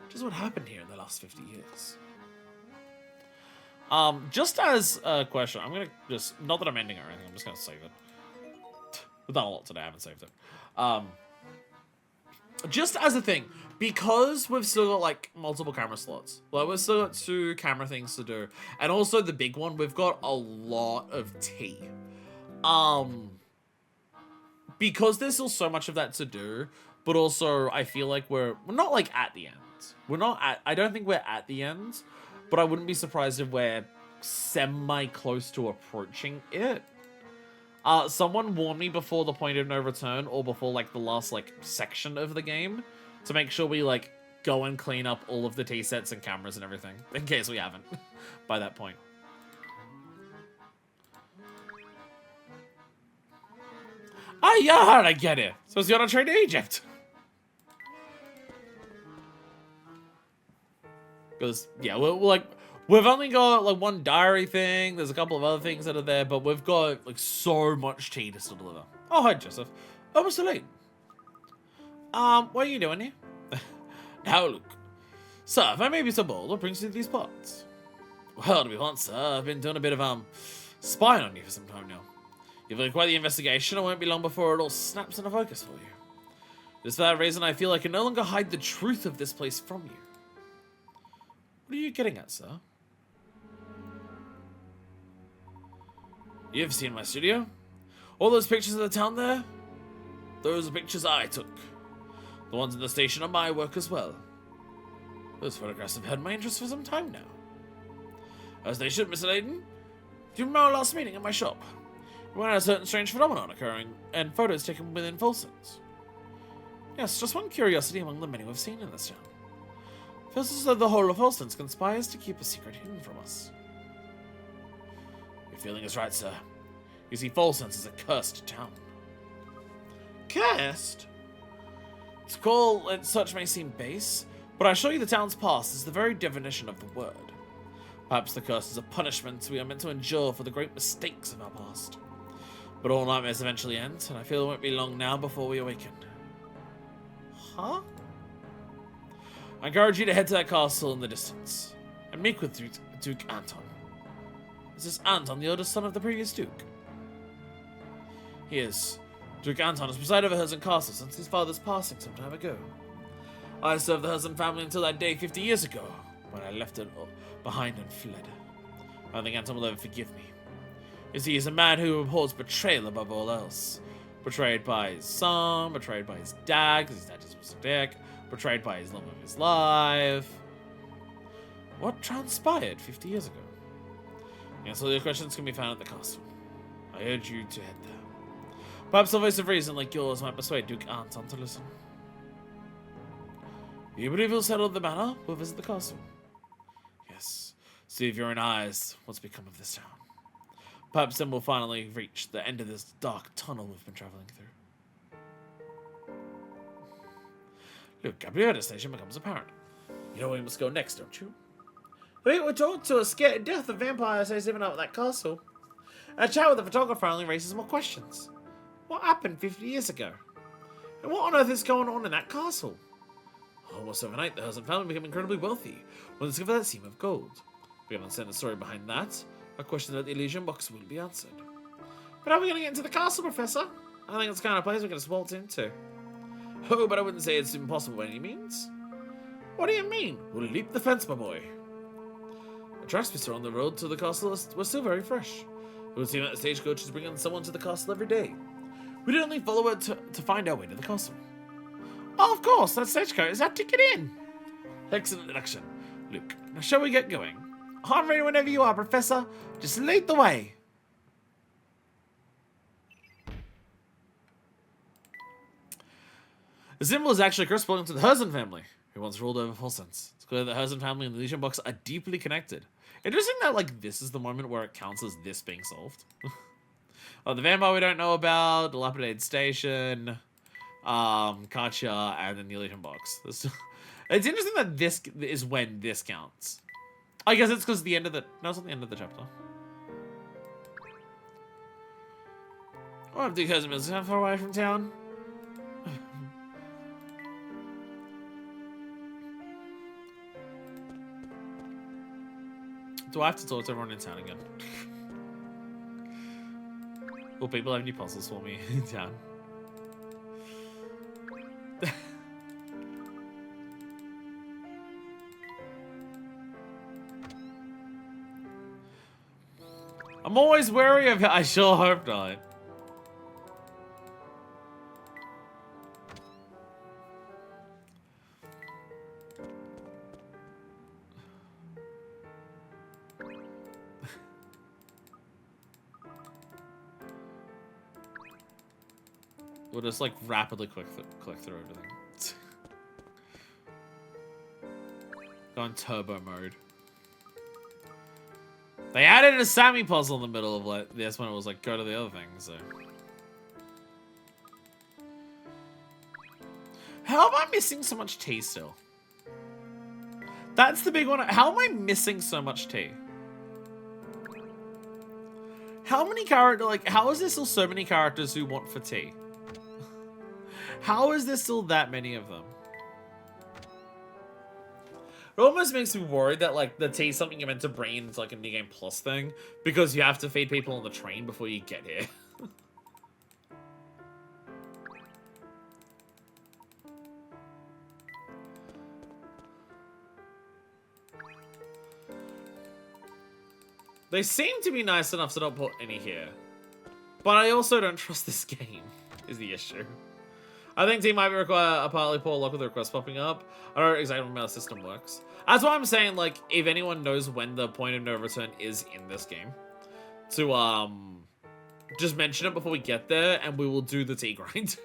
Just what happened here in the last 50 years. Just as a question, I'm gonna just, not that I'm ending or anything, I'm just gonna save it. We've done a lot today, I haven't saved it. Just as a thing, because we've still got like multiple camera slots, like we've still got 2 camera things to do, and also the big one, we've got a lot of tea. Because there's still so much of that to do, but also I feel like we're not like at the end. I don't think we're at the end, but I wouldn't be surprised if we're semi-close to approaching it. Someone warned me before the point of no return, or before like the last like section of the game, to make sure we like go and clean up all of the tea sets and cameras and everything, in case we haven't by that point. Ah, yeah, I get it. So you're on a train to Egypt. Because, yeah, we've only got, like, one diary thing. There's a couple of other things that are there, but we've got, like, so much tea to still deliver. Oh, hi, Joseph. Oh, Mr. Layton. What are you doing here? Now, look. Sir, if I may be so bold, what brings you to these parts? Well, to be blunt, sir, I've been doing a bit of, spying on you for some time now. You've had quite the investigation. It won't be long before it all snaps into focus for you. Just for that reason, I feel I can no longer hide the truth of this place from you. What are you getting at, sir? You've seen my studio? All those pictures of the town there? Those are pictures I took. The ones in the station are my work as well. Those photographs have had my interest for some time now. As they should, Mr. Layton. Do you remember our last meeting at my shop? We had a certain strange phenomenon occurring, and photos taken within Fulsons. Yes, just one curiosity among the many we've seen in this town. Feels as though the whole of Fulsons conspires to keep a secret hidden from us. Your feeling is right, sir. You see, Fulsons is a cursed town. Cursed? To call it such may seem base, but I assure you the town's past is the very definition of the word. Perhaps the curse is a punishment we are meant to endure for the great mistakes of our past. But all nightmares eventually end, and I feel it won't be long now before we awaken. Huh? I encourage you to head to that castle in the distance, and meet with Duke Anton. Is this Anton the oldest son of the previous Duke? He is. Duke Anton has presided over Herzen Castle since his father's passing some time ago. I served the Herzen family until that day 50 years ago, when I left it behind and fled. I don't think Anton will ever forgive me. You see, he's a man who abhors betrayal above all else. Betrayed by his son, betrayed by his dad, because his dad just was a dick, betrayed by his love of his life. What transpired 50 years ago? Yes, all your questions can be found at the castle. I urge you to head there. Perhaps a voice of reason like yours might persuade Duke Anton to listen. You believe he'll settle the matter? We'll visit the castle. Yes. See with your own eyes what's become of this town. Perhaps then we'll finally reach the end of this dark tunnel we've been traveling through. Look, Gabriel's destination becomes apparent. You know where we must go next, don't you? We were taught to scared to death of vampires who's living out at that castle. A chat with the photographer only raises more questions. What happened 50 years ago? And what on earth is going on in that castle? Almost overnight, the Herzen family became incredibly wealthy when they discovered that seam of gold. We don't understand the story behind that. A question that the Elysian box will be answered. But how are we going to get into the castle, Professor? I think it's the kind of place we can just waltz into. Oh, but I wouldn't say it's impossible by any means. What do you mean? We'll leap the fence, my boy. The tracks we saw on the road to the castle were still very fresh. It would seem that the stagecoach is bringing someone to the castle every day. We didn't only follow it to find our way to the castle. Oh, of course, that stagecoach is our ticket in. Excellent deduction. Luke, now shall we get going? I'm ready whenever you are, Professor. Just lead the way. The symbol is actually corresponding to the Herzen family, who once ruled over Volsens. It's clear that the Herzen family and the Elysian box are deeply connected. Interesting that, like, this is the moment where it counts as this being solved. The vampire we don't know about, the dilapidated station, Katya, and then the Elysian box. It's interesting that this is when this counts. I guess it's because the end of the... No, it's not the end of the chapter. Oh, because it's not far away from town. Do I have to talk to everyone in town again? Will people have any puzzles for me in town? I'm always wary of it. I sure hope not. We'll just like rapidly click through everything. Go on turbo mode. They added a Sammy puzzle in the middle of like this when it was like go to the other thing, so. How am I missing so much tea still? That's the big one. How am I missing so much tea? How many characters, like, how is there still so many characters who want for tea? How is there still that many of them? It almost makes me worried that, like, the tea is something you're meant to bring into, like, a New Game Plus thing. Because you have to feed people on the train before you get here. They seem to be nice enough to not put any here. But I also don't trust this game, is the issue. I think team might require a partly poor luck with the request popping up. I don't know exactly how the system works. That's why I'm saying, like, if anyone knows when the point of no return is in this game, to, just mention it before we get there, and we will do the tea grind.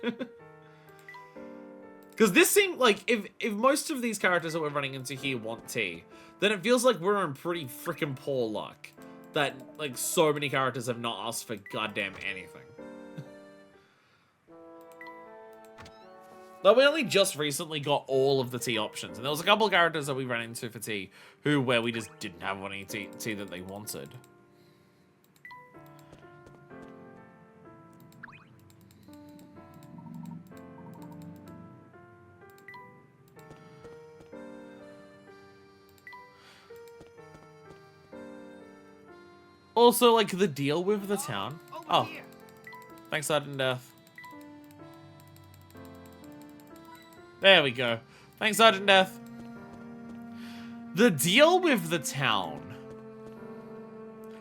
Because this seems like, if most of these characters that we're running into here want tea, then it feels like we're in pretty freaking poor luck. That, like, so many characters have not asked for goddamn anything. Like, we only just recently got all of the tea options. And there was a couple of characters that we ran into for tea where we just didn't have any tea that they wanted. Also, like, the deal with the town. Oh. Thanks, Sudden Death. There we go. Thanks, Sergeant Death. The deal with the town.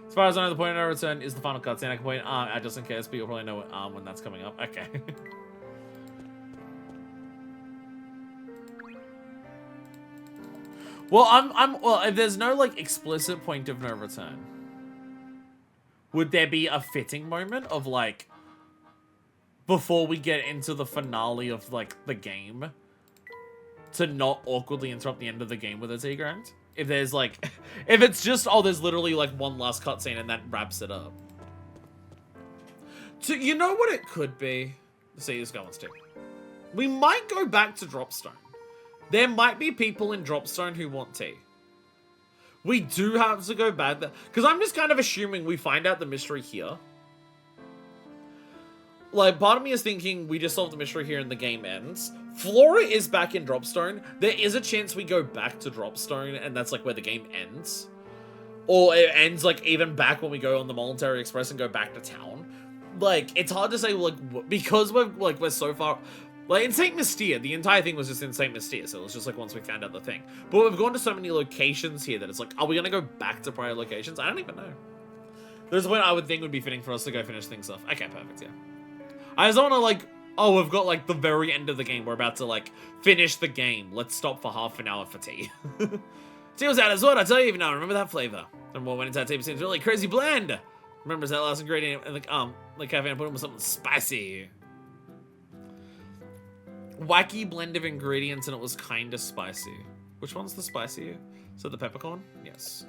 As far as I know, the point of no return is the final cutscene. I can point at just in case, but you'll probably know when that's coming up. Okay. Well, if there's no, like, explicit point of no return, would there be a fitting moment of, like, before we get into the finale of, like, the game, to not awkwardly interrupt the end of the game with a tea grind? If there's like, if it's just, oh, there's literally like one last cutscene and that wraps it up. So, you know what it could be? Let's see, this guy wants to. We might go back to Dropstone. There might be people in Dropstone who want tea. We do have to go back there. Because I'm just kind of assuming we find out the mystery here. Like, part of me is thinking we just solve the mystery here and the game ends. Flora is back in Dropstone. There is a chance we go back to Dropstone and that's like where the game ends. Or it ends like even back when we go on the Voluntary Express and go back to town. Like, it's hard to say, like, because we're so far... Like, in St. Mystere, the entire thing was just in St. Mystere, so it was just, like, once we found out the thing. But we've gone to so many locations here that it's like, are we gonna go back to prior locations? I don't even know. There's one I would think would be fitting for us to go finish things off. Okay, perfect, yeah. I just don't wanna, like, oh, we've got, like, the very end of the game. We're about to, like, finish the game. Let's stop for half an hour for tea. Tea was out as well, I tell you, even now, remember that flavor. And what went into that tea seems really crazy bland. Remembers that last ingredient in the cafe and put in with something spicy. Wacky blend of ingredients and it was kind of spicy. Which one's the spicy? So the peppercorn? Yes.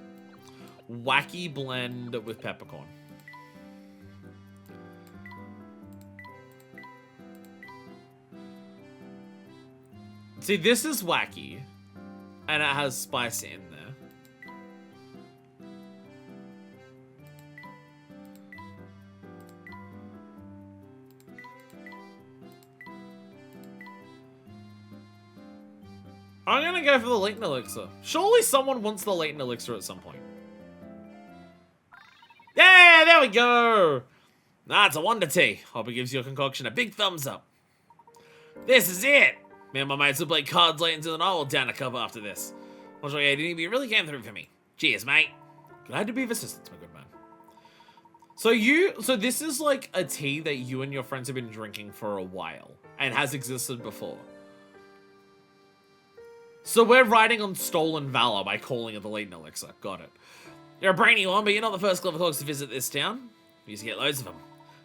Wacky blend with peppercorn. See, this is wacky. And it has spice in there. I'm gonna go for the Layton elixir. Surely someone wants the Layton elixir at some point. Yeah, there we go. It's a wonder tea. Hope it gives your concoction a big thumbs up. This is it. Me and my mates will play cards late into the night. We'll down a cup after this. I'll show you, but you really came through for me. Cheers, mate. Glad to be of assistance, my good man. So this is like a tea that you and your friends have been drinking for a while and has existed before. So we're riding on stolen valor by calling it the Layton elixir. Got it. You're a brainy one, but you're not the first clever clogs to visit this town. We used to get loads of them.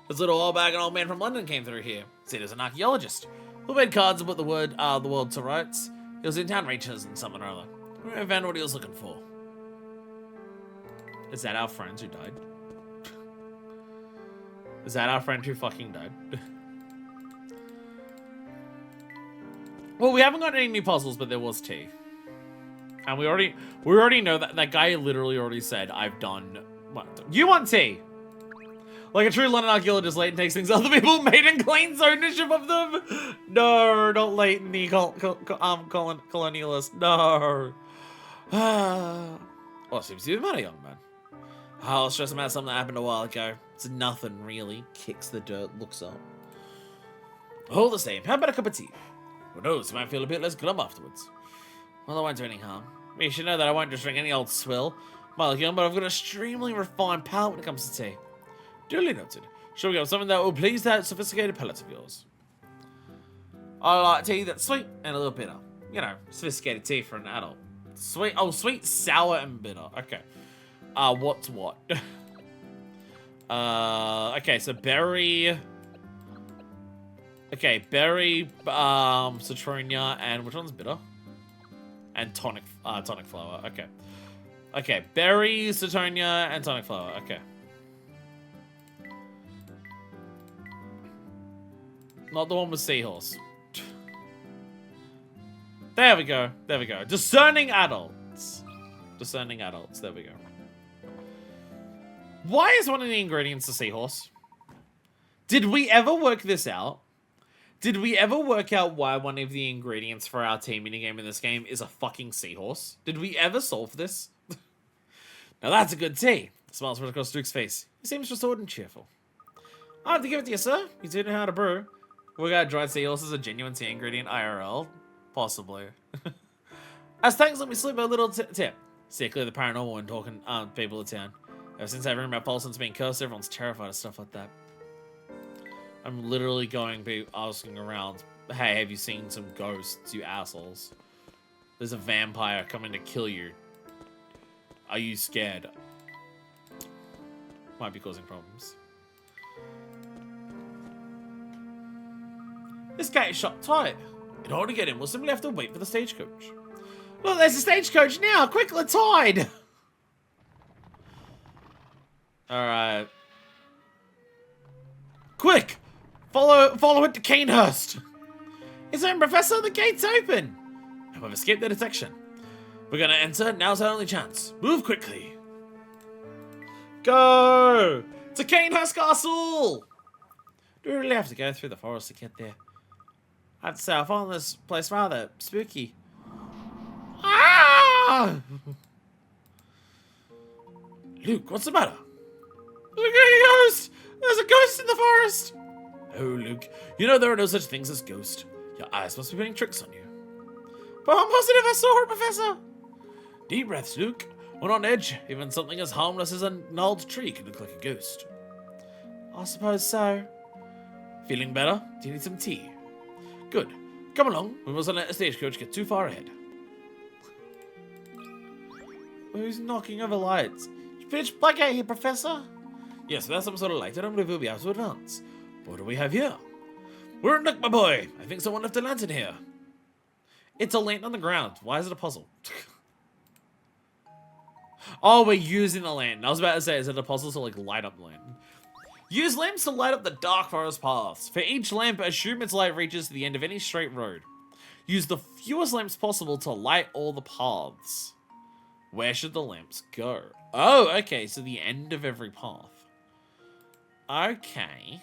This little old bag, an old man from London came through here. Said he was an archaeologist. Who made cards and put the world to rights. He was in town reaches and something or other. We found what he was looking for. Is that our friends who died? Is that our friend who fucking died? Well, we haven't got any new puzzles, but there was tea. And we already know that that guy literally already said, I've done what? You want tea? Like a true London archaeologist, Layton takes things other people made and claims ownership of them. No, not Layton, the colonialist. No. What seems to be the matter, young man? I'll stress him out something that happened a while ago. It's nothing, really. Kicks the dirt, looks up. All the same, how about a cup of tea? Who knows, you might feel a bit less glum afterwards. Well, I won't do any harm. You should know that I won't just drink any old swill. Might look young, but I've got an extremely refined palate when it comes to tea. Duly noted. Sure we have something that will please that sophisticated palate of yours. I like tea that's sweet and a little bitter. You know, sophisticated tea for an adult. Sweet, oh, sweet, sour, and bitter. Okay. What's what? Okay, so berry... Okay, berry, citronia, and which one's bitter? And tonic flower. Okay. Okay, berry, citronia, and tonic flower. Okay. Not the one with seahorse. There we go. There we go. Discerning adults. Discerning adults. There we go. Why is one of the ingredients a seahorse? Did we ever work this out? Did we ever work out why one of the ingredients for our tea minigame in this game is a fucking seahorse? Did we ever solve this? Now that's a good tea. The smile spread across Duke's face. He seems restored and cheerful. I have to give it to you, sir. You do know how to brew. We got dried seahorse as a genuine tea ingredient IRL. Possibly. As thanks, let me slip a little tip. See, clear the paranormal when talking people of town. Ever since I've heard about Paulson's being cursed, everyone's terrified of stuff like that. I'm literally going to be asking around, hey, have you seen some ghosts, you assholes? There's a vampire coming to kill you. Are you scared? Might be causing problems. This gate is shut tight. In order to get in, we'll simply have to wait for the stagecoach. Look, there's a stagecoach now. Quick, let's hide. Alright. Quick! Follow it to Canehurst. It's open, Professor. The gate's open. We've escaped their detection. We're gonna enter. Now's our only chance. Move quickly. Go! To Canehurst Castle! Do we really have to go through the forest to get there? I'd say I found this place rather spooky. Ah! Luke, what's the matter? Look at a ghost! There's a ghost in the forest! Oh, Luke, you know there are no such things as ghosts. Your eyes must be playing tricks on you. But I'm positive I saw her, Professor! Deep breaths, Luke. We're on edge. Even something as harmless as a gnarled tree can look like a ghost. I suppose so. Feeling better? Do you need some tea? Good. Come along. We mustn't let the stagecoach get too far ahead. Who's knocking over lights? It's pitch black out here, Professor. Yes, without some sort of light, I don't believe we'll be able to advance. But what do we have here? We're in luck, my boy. I think someone left a lantern here. It's a lantern on the ground. Why is it a puzzle? Oh, we're using the lantern. I was about to say, is it a puzzle to like light up the lantern? Use lamps to light up the dark forest paths. For each lamp, assume its light reaches to the end of any straight road. Use the fewest lamps possible to light all the paths. Where should the lamps go? Oh, okay, so the end of every path. Okay.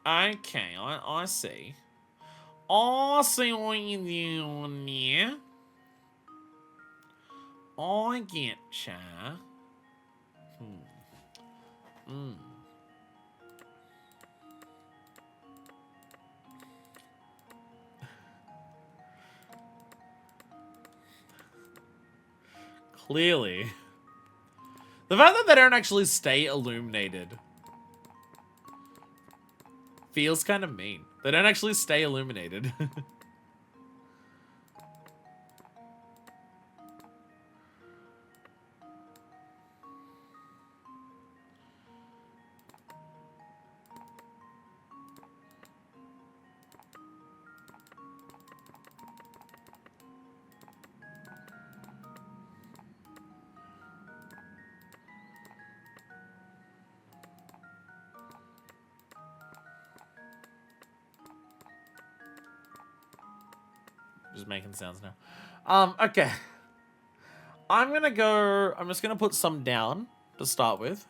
Okay, I see. I see what you're doing there. I get ya. Clearly. The fact that they don't actually stay illuminated feels kind of mean. They don't actually stay illuminated. Just making sounds now. Okay. I'm just gonna put some down to start with.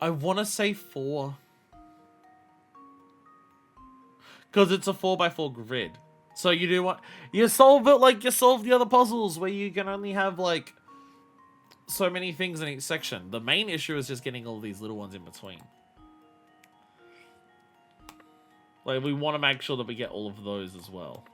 I want to say 4. Because it's a 4x4 grid. So you do what? You solve it like you solve the other puzzles where you can only have like so many things in each section. The main issue is just getting all these little ones in between. Like we want to make sure that we get all of those as well.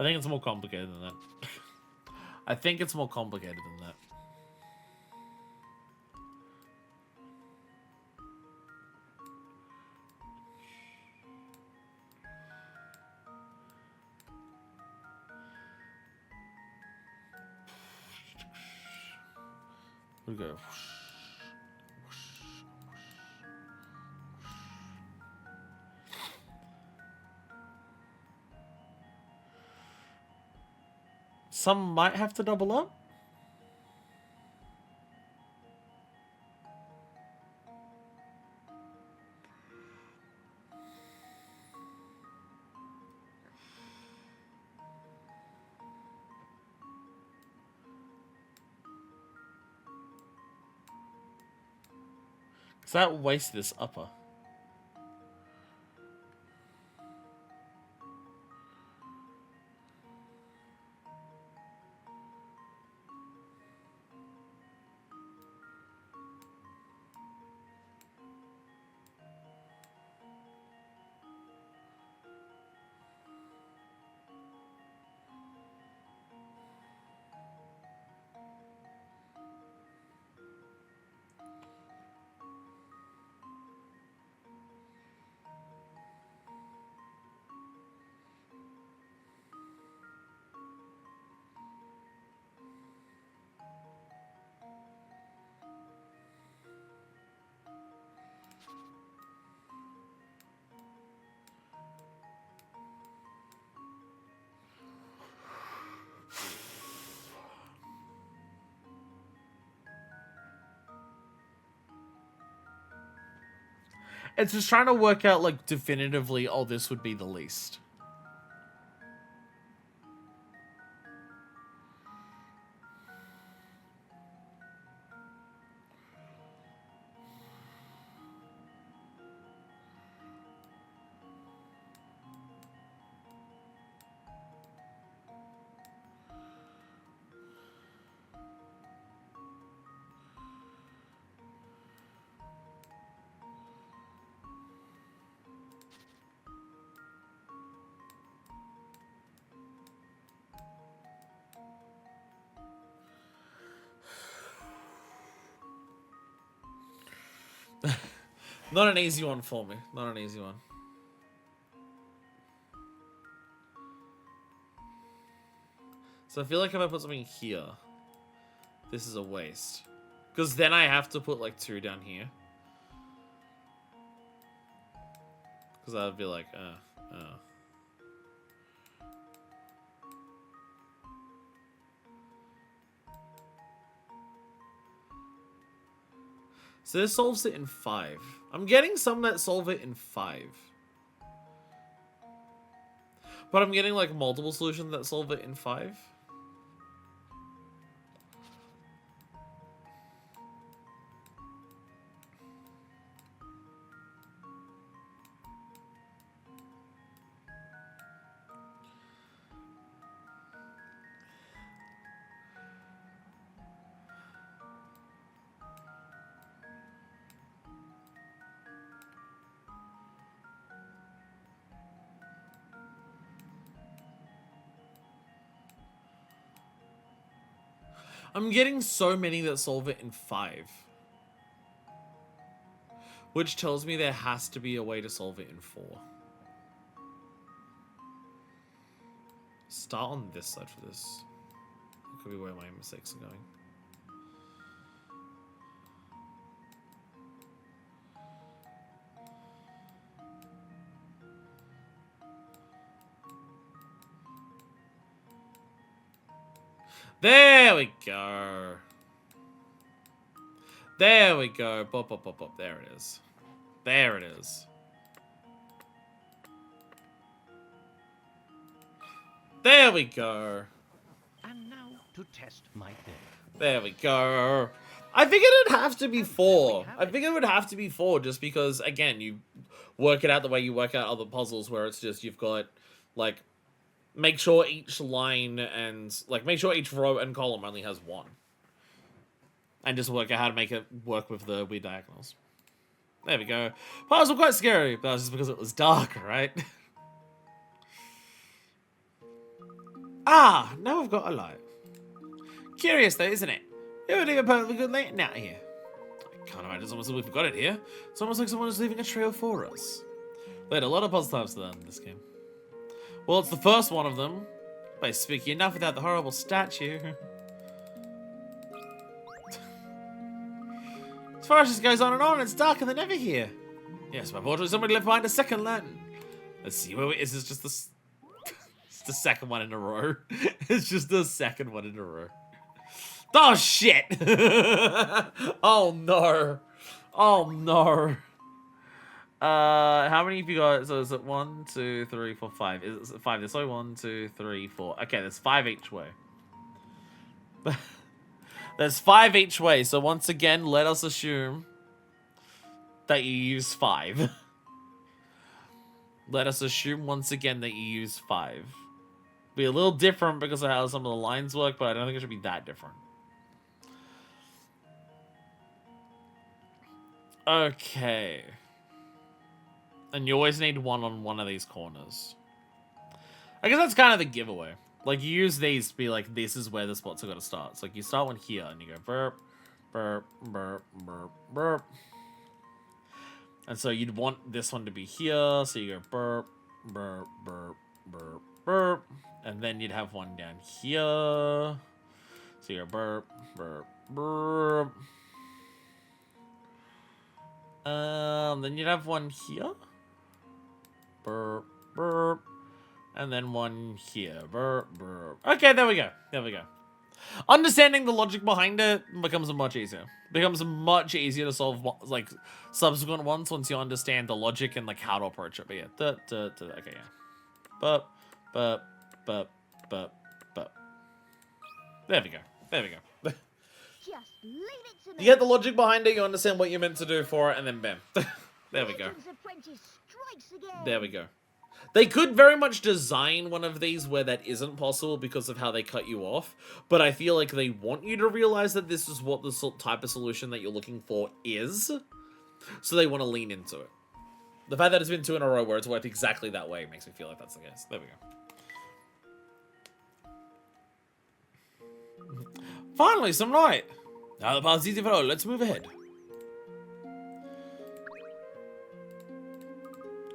I think it's more complicated than that. I think it's more complicated than that. We go. Some might have to double up. Because that wastes this upper. It's just trying to work out, like, definitively, oh, this would be the least. Not an easy one for me. Not an easy one. So I feel like if I put something here, this is a waste. Because then I have to put like 2 down here. Because I would be like, So this solves it in 5. I'm getting some that solve it in 5. But I'm getting like multiple solutions that solve it in 5. I'm getting so many that solve it in 5. Which tells me there has to be a way to solve it in 4. Start on this side for this. That could be where my mistakes are going. There we go. There we go. Bop, bop, bop, bop. There it is. There it is. There we go. And now to test my theory. There we go. I figured it'd have to be 4. I figured it would have to be 4 just because, again, you work it out the way you work out other puzzles where it's just you've got, like, make sure each line and, like, make sure each row and column only has 1. And just work out how to make it work with the weird diagonals. There we go. Puzzles were quite scary, but that was just because it was dark, right? Ah, now we've got a light. Curious though, isn't it? It would leave a perfectly good Layton out here. I can't imagine it's almost like we forgot it here. It's almost like someone is leaving a trail for us. They had a lot of puzzle types to learn in this game. Well, it's the first one of them. But it's spooky enough without the horrible statue. As far as this goes on, it's darker than ever here. Yes, but unfortunately somebody left behind a second lantern. Let's see where it is. It's just the it's the second one in a row. It's just the second one in a row. Oh shit! Oh no! Oh no! How many have you got? So is it 1, 2, 3, 4, 5? Is it 5? There's only 1, 2, 3, 4. Okay, there's 5 each way. There's 5 each way. So once again, let us assume that you use 5. Let us assume once again that you use 5. Be a little different because of how some of the lines work, but I don't think it should be that different. Okay. And you always need 1 on one of these corners. I guess that's kind of the giveaway. Like, you use these to be like, this is where the spots are going to start. It's like, you start one here, and you go burp, burp, burp, burp, burp. And so you'd want this one to be here, so you go burp, burp, burp, burp, burp. And then you'd have one down here. So you go burp, burp, burp. Then you'd have one here. Burp, burp. And then one here. Burp, burp. Okay, there we go. There we go. Understanding the logic behind it becomes much easier. Becomes much easier to solve like subsequent ones once you understand the logic and like how to approach it. But yeah, okay, yeah. But. There we go. There we go. Just leave it to me. You get the logic behind it, you understand what you're meant to do for it, and then bam. There we go. Layton's apprentice strikes again. There we go. They could very much design one of these where that isn't possible because of how they cut you off, but I feel like they want you to realize that this is what the type of solution that you're looking for is, so they want to lean into it. The fact that it's been 2 in a row where it's worked exactly that way makes me feel like that's the case. There we go. Finally, some light! Now the path's easy for all, let's move ahead.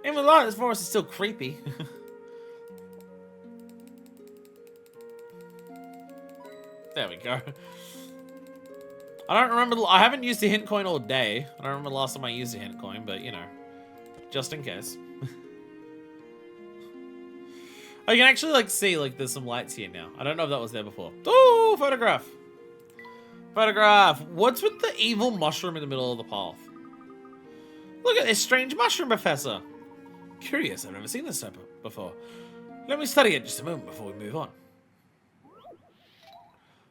Even with light, this forest is still creepy. There we go. I don't remember, I haven't used a hint coin all day. I don't remember the last time I used a hint coin, but you know, just in case. Oh, you can actually like see like there's some lights here now. I don't know if that was there before. Ooh, photograph. Photograph. What's with the evil mushroom in the middle of the path? Look at this strange mushroom, Professor. Curious, I've never seen this type before. Let me study it just a moment before we move on.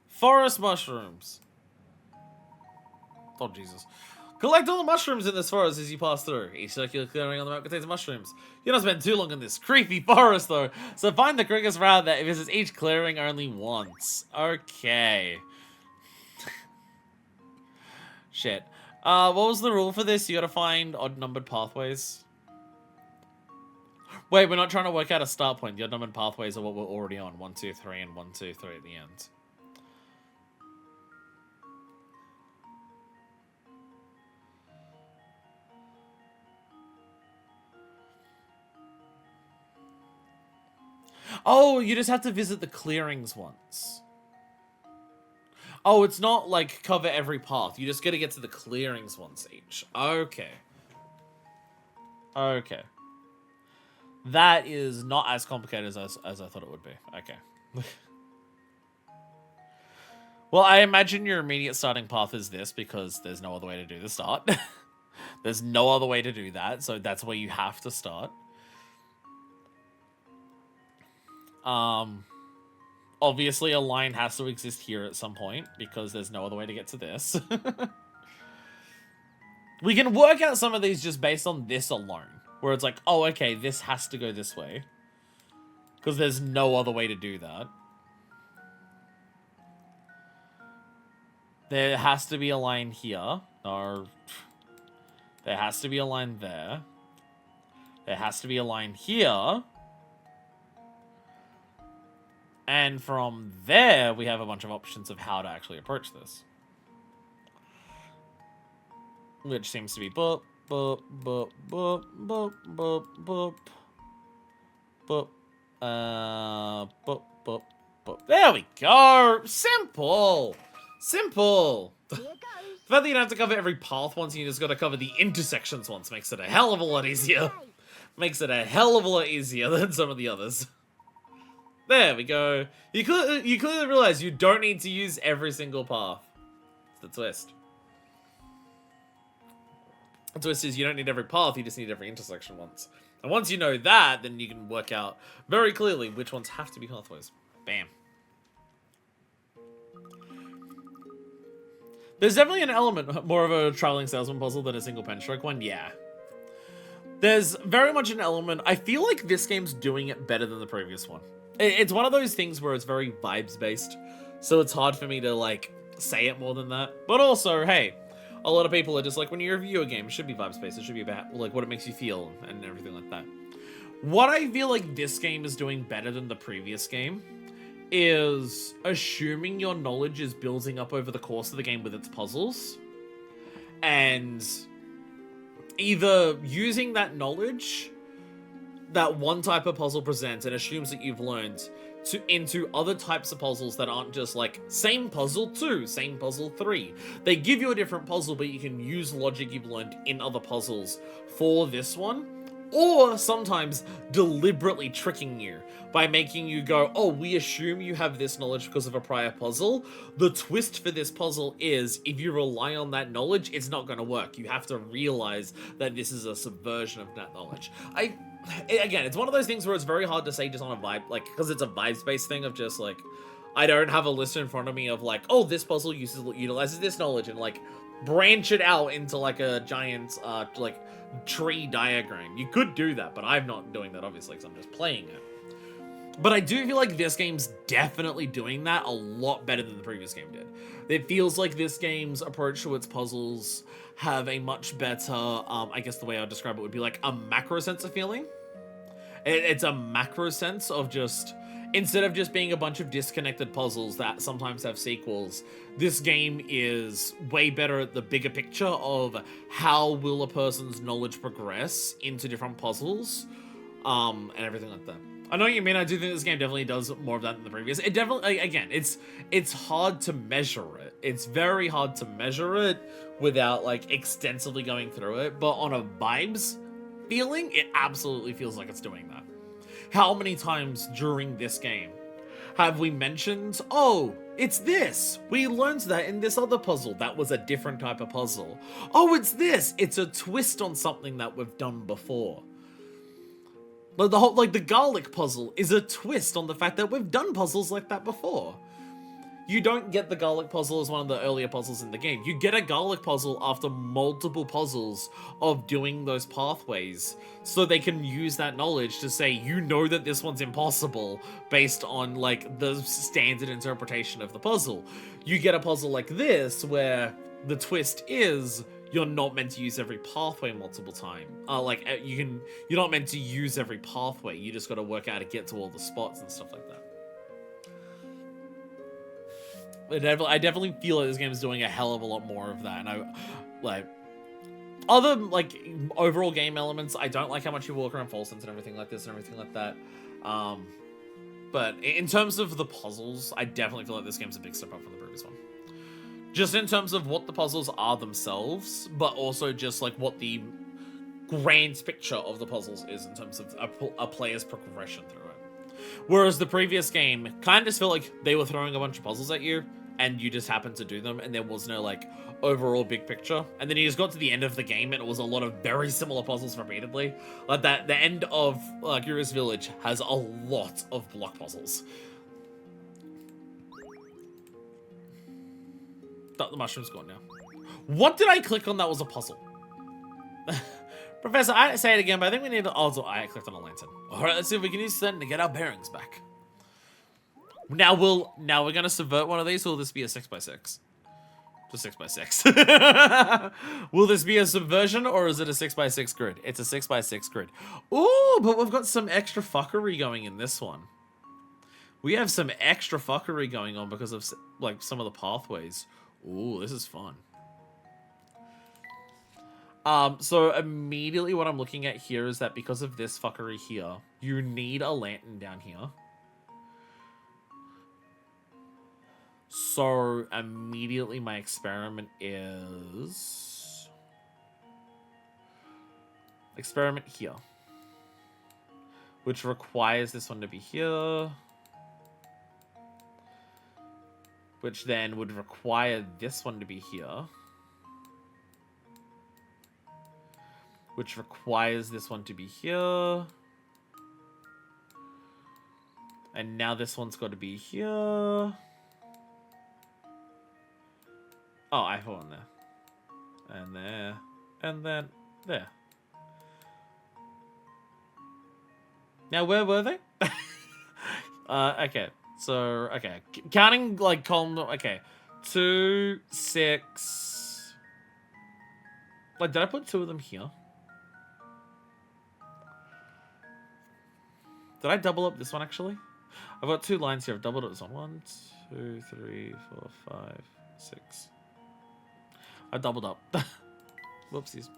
Forest mushrooms. Oh, Jesus. Collect all the mushrooms in this forest as you pass through. Each circular clearing on the map contains mushrooms. You don't spend too long in this creepy forest, though, so find the quickest route that visits each clearing only once. Okay. Shit. What was the rule for this? You gotta find odd-numbered pathways. Wait, we're not trying to work out a start point. The odd-numbered pathways are what we're already on. 1, 2, 3, and 1, 2, 3 at the end. Oh, you just have to visit the clearings once. Oh, it's not like cover every path. You just gotta get to the clearings once each. Okay. Okay. That is not as complicated as I thought it would be. Okay. Well, I imagine your immediate starting path is this because there's no other way to do the start. There's no other way to do that, so that's where you have to start. Obviously a line has to exist here at some point because there's no other way to get to this. We can work out some of these just based on this alone, where it's like, oh, okay, this has to go this way because there's no other way to do that. There has to be a line here, or there has to be a line there. There has to be a line here. And from there, we have a bunch of options of how to actually approach this. Which seems to be boop, boop, boop, boop, boop, boop, boop, boop, boop, boop, boop. There we go! Simple! Simple! Here goes. The fact that you don't have to cover every path once, you just gotta cover the intersections once makes it a hell of a lot easier. Makes it a hell of a lot easier than some of the others. There we go. You clearly realize you don't need to use every single path. It's the twist. The twist is you don't need every path, you just need every intersection once. And once you know that, then you can work out very clearly which ones have to be pathways. Bam. There's definitely an element, more of a traveling salesman puzzle than a single pen stroke one, yeah. There's very much an element, I feel like this game's doing it better than the previous one. It's one of those things where it's very vibes-based, so it's hard for me to, like, say it more than that. But also, hey, a lot of people are just like, when you review a game, it should be vibes-based. It should be about, like, what it makes you feel and everything like that. What I feel like this game is doing better than the previous game is assuming your knowledge is building up over the course of the game with its puzzles, and either using that knowledge that one type of puzzle presents and assumes that you've learned into other types of puzzles that aren't just like same puzzle 2, same puzzle 3. They give you a different puzzle, but you can use logic you've learned in other puzzles for this one, or sometimes deliberately tricking you by making you go, oh, we assume you have this knowledge because of a prior puzzle. The twist for this puzzle is if you rely on that knowledge, it's not going to work. You have to realize that this is a subversion of that knowledge. Again, it's one of those things where it's very hard to say just on a vibe, like, because it's a vibes-based thing of just, like, I don't have a list in front of me of, like, oh, this puzzle utilizes this knowledge, and, like, branch it out into, like, a giant, like, tree diagram. You could do that, but I'm not doing that, obviously, because I'm just playing it. But I do feel like this game's definitely doing that a lot better than the previous game did. It feels like this game's approach to its puzzles have a much better, I guess the way I'd describe it would be like a macro sense of feeling. It's a macro sense of just, instead of just being a bunch of disconnected puzzles that sometimes have sequels, this game is way better at the bigger picture of how will a person's knowledge progress into different puzzles, and everything like that. I know what you mean. I do think this game definitely does more of that than the previous. It definitely, again, it's hard to measure it. It's very hard to measure it without, like, extensively going through it. But on a vibes feeling, it absolutely feels like it's doing that. How many times during this game have we mentioned, oh, it's this. We learned that in this other puzzle. That was a different type of puzzle. Oh, it's this. It's a twist on something that we've done before. But the whole, like, the garlic puzzle is a twist on the fact that we've done puzzles like that before. You don't get the garlic puzzle as one of the earlier puzzles in the game. You get a garlic puzzle after multiple puzzles of doing those pathways, so they can use that knowledge to say, you know that this one's impossible based on, like, the standard interpretation of the puzzle. You get a puzzle like this, where the twist is, you're not meant to use every pathway multiple times. You're not meant to use every pathway. You just got to work out how to get to all the spots and stuff like that. I definitely feel like this game is doing a hell of a lot more of that. And other, like, overall game elements, I don't like how much you walk around false sense and everything like this and everything like that. But in terms of the puzzles, I definitely feel like this game's a big step up from the previous one. Just in terms of what the puzzles are themselves, but also just, like, what the grand picture of the puzzles is in terms of a player's progression through it. Whereas the previous game kind of just felt like they were throwing a bunch of puzzles at you, and you just happened to do them, and there was no, like, overall big picture. And then you just got to the end of the game, and it was a lot of very similar puzzles repeatedly. Like, the end of Curious Village has a lot of block puzzles. The mushroom's gone now. What did I click on that was a puzzle? Professor, I say it again, but I think we need to also... I clicked on a lantern. Alright, let's see if we can use that to get our bearings back. Now we're gonna subvert one of these, or will this be a 6x6? Just 6x6. Will this be a subversion, or is it a 6x6 grid? It's a 6x6 grid. Ooh, but we've got some extra fuckery going in this one. We have some extra fuckery going on because of, like, some of the pathways. Ooh, this is fun. So immediately what I'm looking at here is that because of this fuckery here, you need a lantern down here. So immediately my experiment is... experiment here. Which requires this one to be here. Which then would require this one to be here. Which requires this one to be here. And now this one's got to be here. Oh, I put one there. And there. And then there. Now, where were they? Okay. So, okay. Counting, like, column... Okay. 2, 6... Like, did I put 2 of them here? Did I double up this one, actually? I've got 2 lines here. I've doubled up this one. 1, 2, 3, 4, 5, 6. I doubled up. Whoopsies.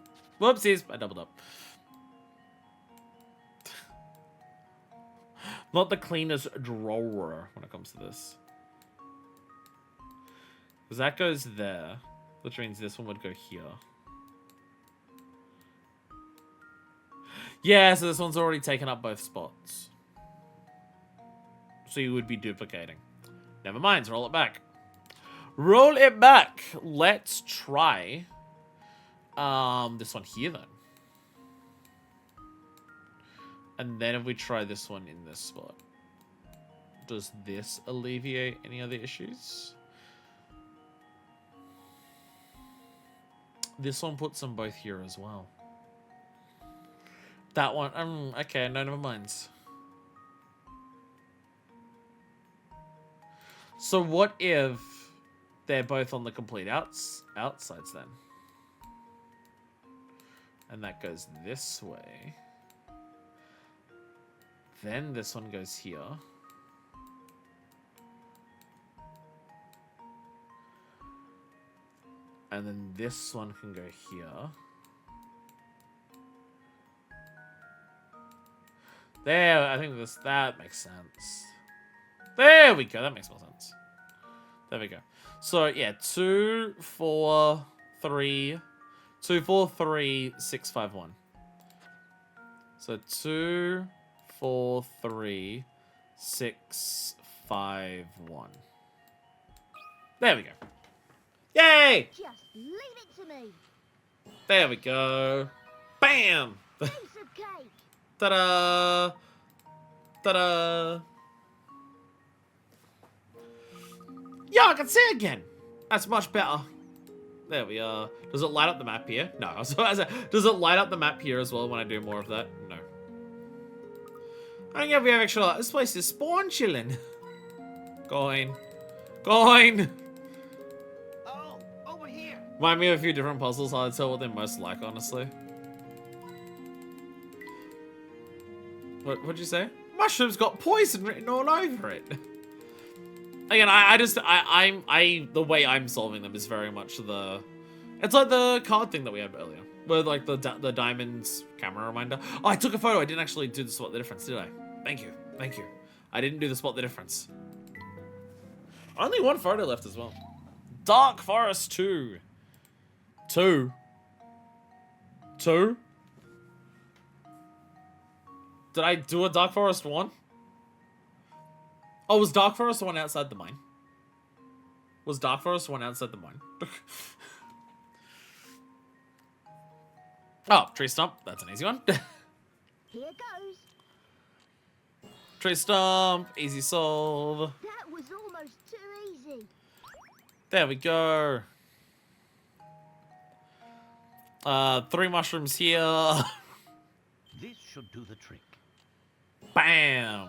Whoopsies! I doubled up. Not the cleanest drawer when it comes to this. Because that goes there. Which means this one would go here. Yeah, so this one's already taken up both spots. So you would be duplicating. Never mind, roll it back. Roll it back. Let's try this one here then. And then if we try this one in this spot, does this alleviate any other issues? This one puts them both here as well. That one, okay, no, never mind. So what if they're both on the complete outsides then? And that goes this way. Then this one goes here. And then this one can go here. There, I think that makes sense. There we go, that makes more sense. There we go. So yeah, 2, 4, 3, 2, 4, 3, 6, 5, 1. So 2, 4, 3, 6, 5, 1. There we go. Yay! Just leave it to me. There we go. Bam! Piece of cake. Ta-da! Ta-da! Yeah, I can see again. That's much better. There we are. Does it light up the map here? No. Does it light up the map here as well when I do more of that? No. I don't know if we have extra light. This place is spawn chilling. Coin. Coin! Oh, over here. Remind me of a few different puzzles. I'd tell what they're most like, honestly. What'd you say? Mushroom's got poison written all over it. Again, the way I'm solving them is very much the... It's like the card thing that we had earlier. Where, like, the diamonds camera reminder. Oh, I took a photo. I didn't actually do the spot the difference, did I? Thank you. Thank you. I didn't do the spot the difference. Only one photo left as well. Dark Forest 2. 2. 2? Did I do a Dark Forest 1? Oh, was Dark Forest the one outside the mine? Was Dark Forest the one outside the mine? Oh, tree stump. That's an easy one. Here goes. Tree stump. Easy solve. That was almost too easy. There we go. 3 mushrooms here. This should do the trick. Bam.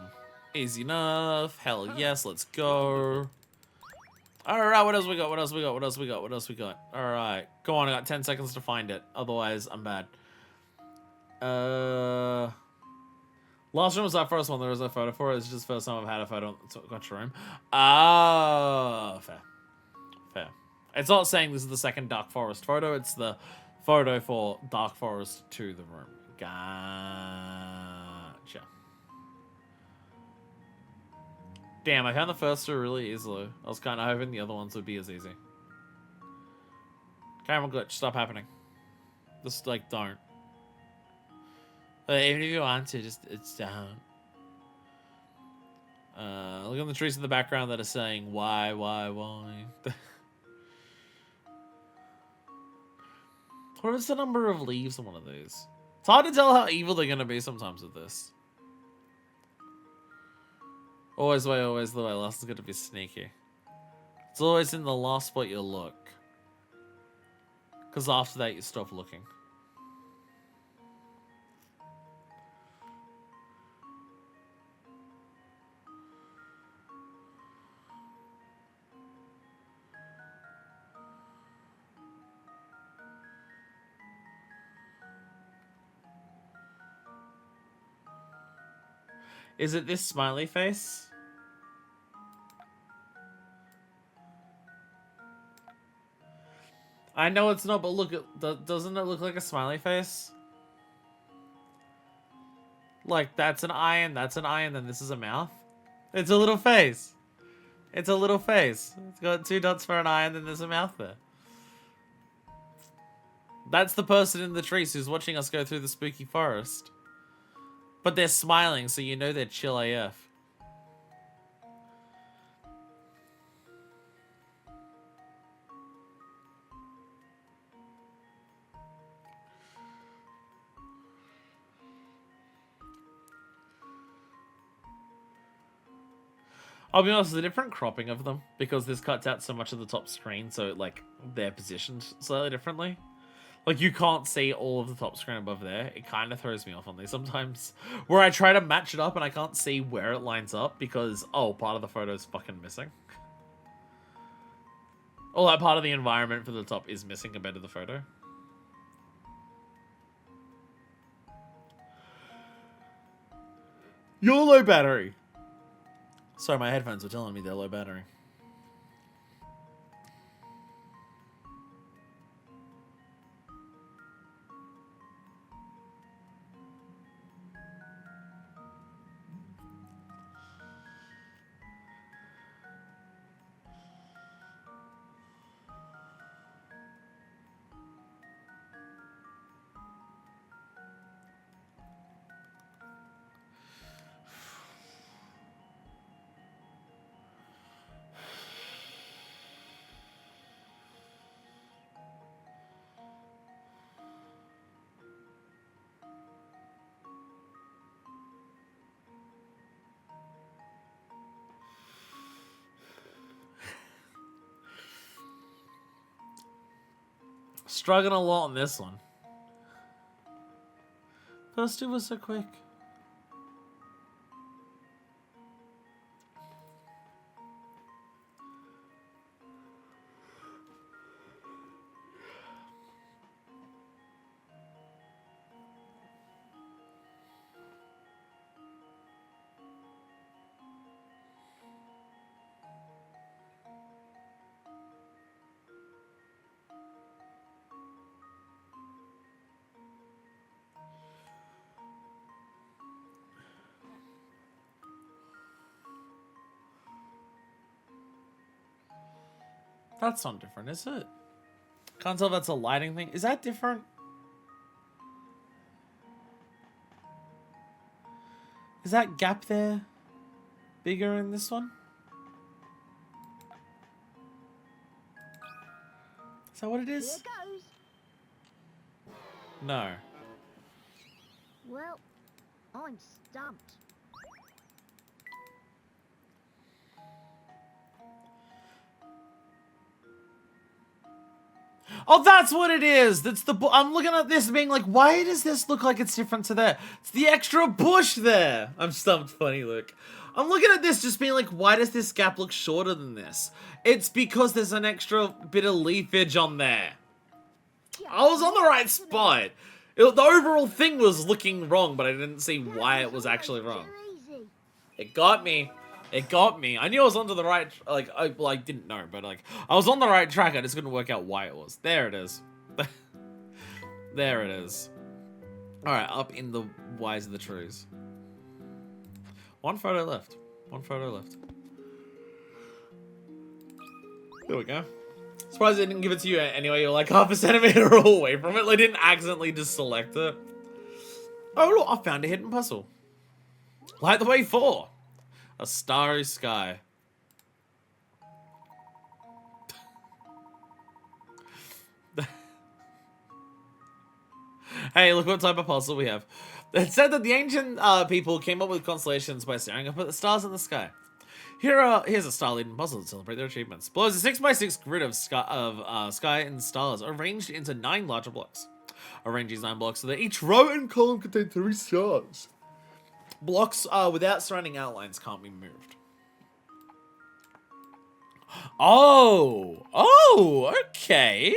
Easy enough. Hell yes, let's go. Alright, what else we got? What else we got? What else we got? What else we got? Alright. Go on, I got 10 seconds to find it. Otherwise, I'm bad. Last room was our first one. There was a photo for it. It's just the first time I've had a photo in the room. Ah, fair. Fair. It's not saying this is the second Dark Forest photo. It's the photo for Dark Forest to the room. Gotcha. Damn, I found the first two really easily. I was kind of hoping the other ones would be as easy. Camera glitch, stop happening. Just, like, don't. Even if you want to, it's down. Look at the trees in the background that are saying, why? What is the number of leaves on one of these? It's hard to tell how evil they're going to be sometimes with this. Always the way, last is going to be sneaky. It's always in the last spot you look. Because after that, you stop looking. Is it this smiley face? I know it's not, but look, doesn't it look like a smiley face? Like, that's an eye, and then this is a mouth. It's a little face. It's a little face. It's got 2 dots for an eye, and then there's a mouth there. That's the person in the trees who's watching us go through the spooky forest. But they're smiling, so you know they're chill AF. I'll be honest, there's a different cropping of them because this cuts out so much of the top screen, so like they're positioned slightly differently. Like you can't see all of the top screen above there. It kind of throws me off on these sometimes, where I try to match it up and I can't see where it lines up because part of the photo is fucking missing. All that part of the environment for the top is missing compared to the photo. You're low battery. Sorry, my headphones were telling me they're low battery. Struggling a lot on this one. First two were so quick. That's not different, is it? Can't tell if that's a lighting thing. Is that different? Is that gap there bigger in this one? Is that what it Here is? goes. No. Well, I'm stumped. Oh, that's what it is. That's the. I'm looking at this being like, why does this look like it's different to there? It's the extra bush there. I'm stumped. Funny look. I'm looking at this just being like, why does this gap look shorter than this? It's because there's an extra bit of leafage on there. I was on the right spot. The overall thing was looking wrong, but I didn't see why it was actually wrong. It got me. It got me. I knew I was onto the right, I didn't know, but like, I was on the right track. I just couldn't work out why it was. There it is. There it is. All right, up in the wise of the trees. One photo left. One photo left. There we go. Surprised I didn't give it to you anyway. You're like half a centimeter away from it. I didn't accidentally just select it. Oh, look, I found a hidden puzzle. Light the way for a starry sky. Hey, look what type of puzzle we have. It said that the ancient people came up with constellations by staring up at the stars in the sky. Here's a star-laden puzzle to celebrate their achievements. Below is a 6x6 grid of sky and stars arranged into 9 larger blocks. Arrange these 9 blocks so that each row and column contain 3 stars. Blocks without surrounding outlines can't be moved. Oh, okay.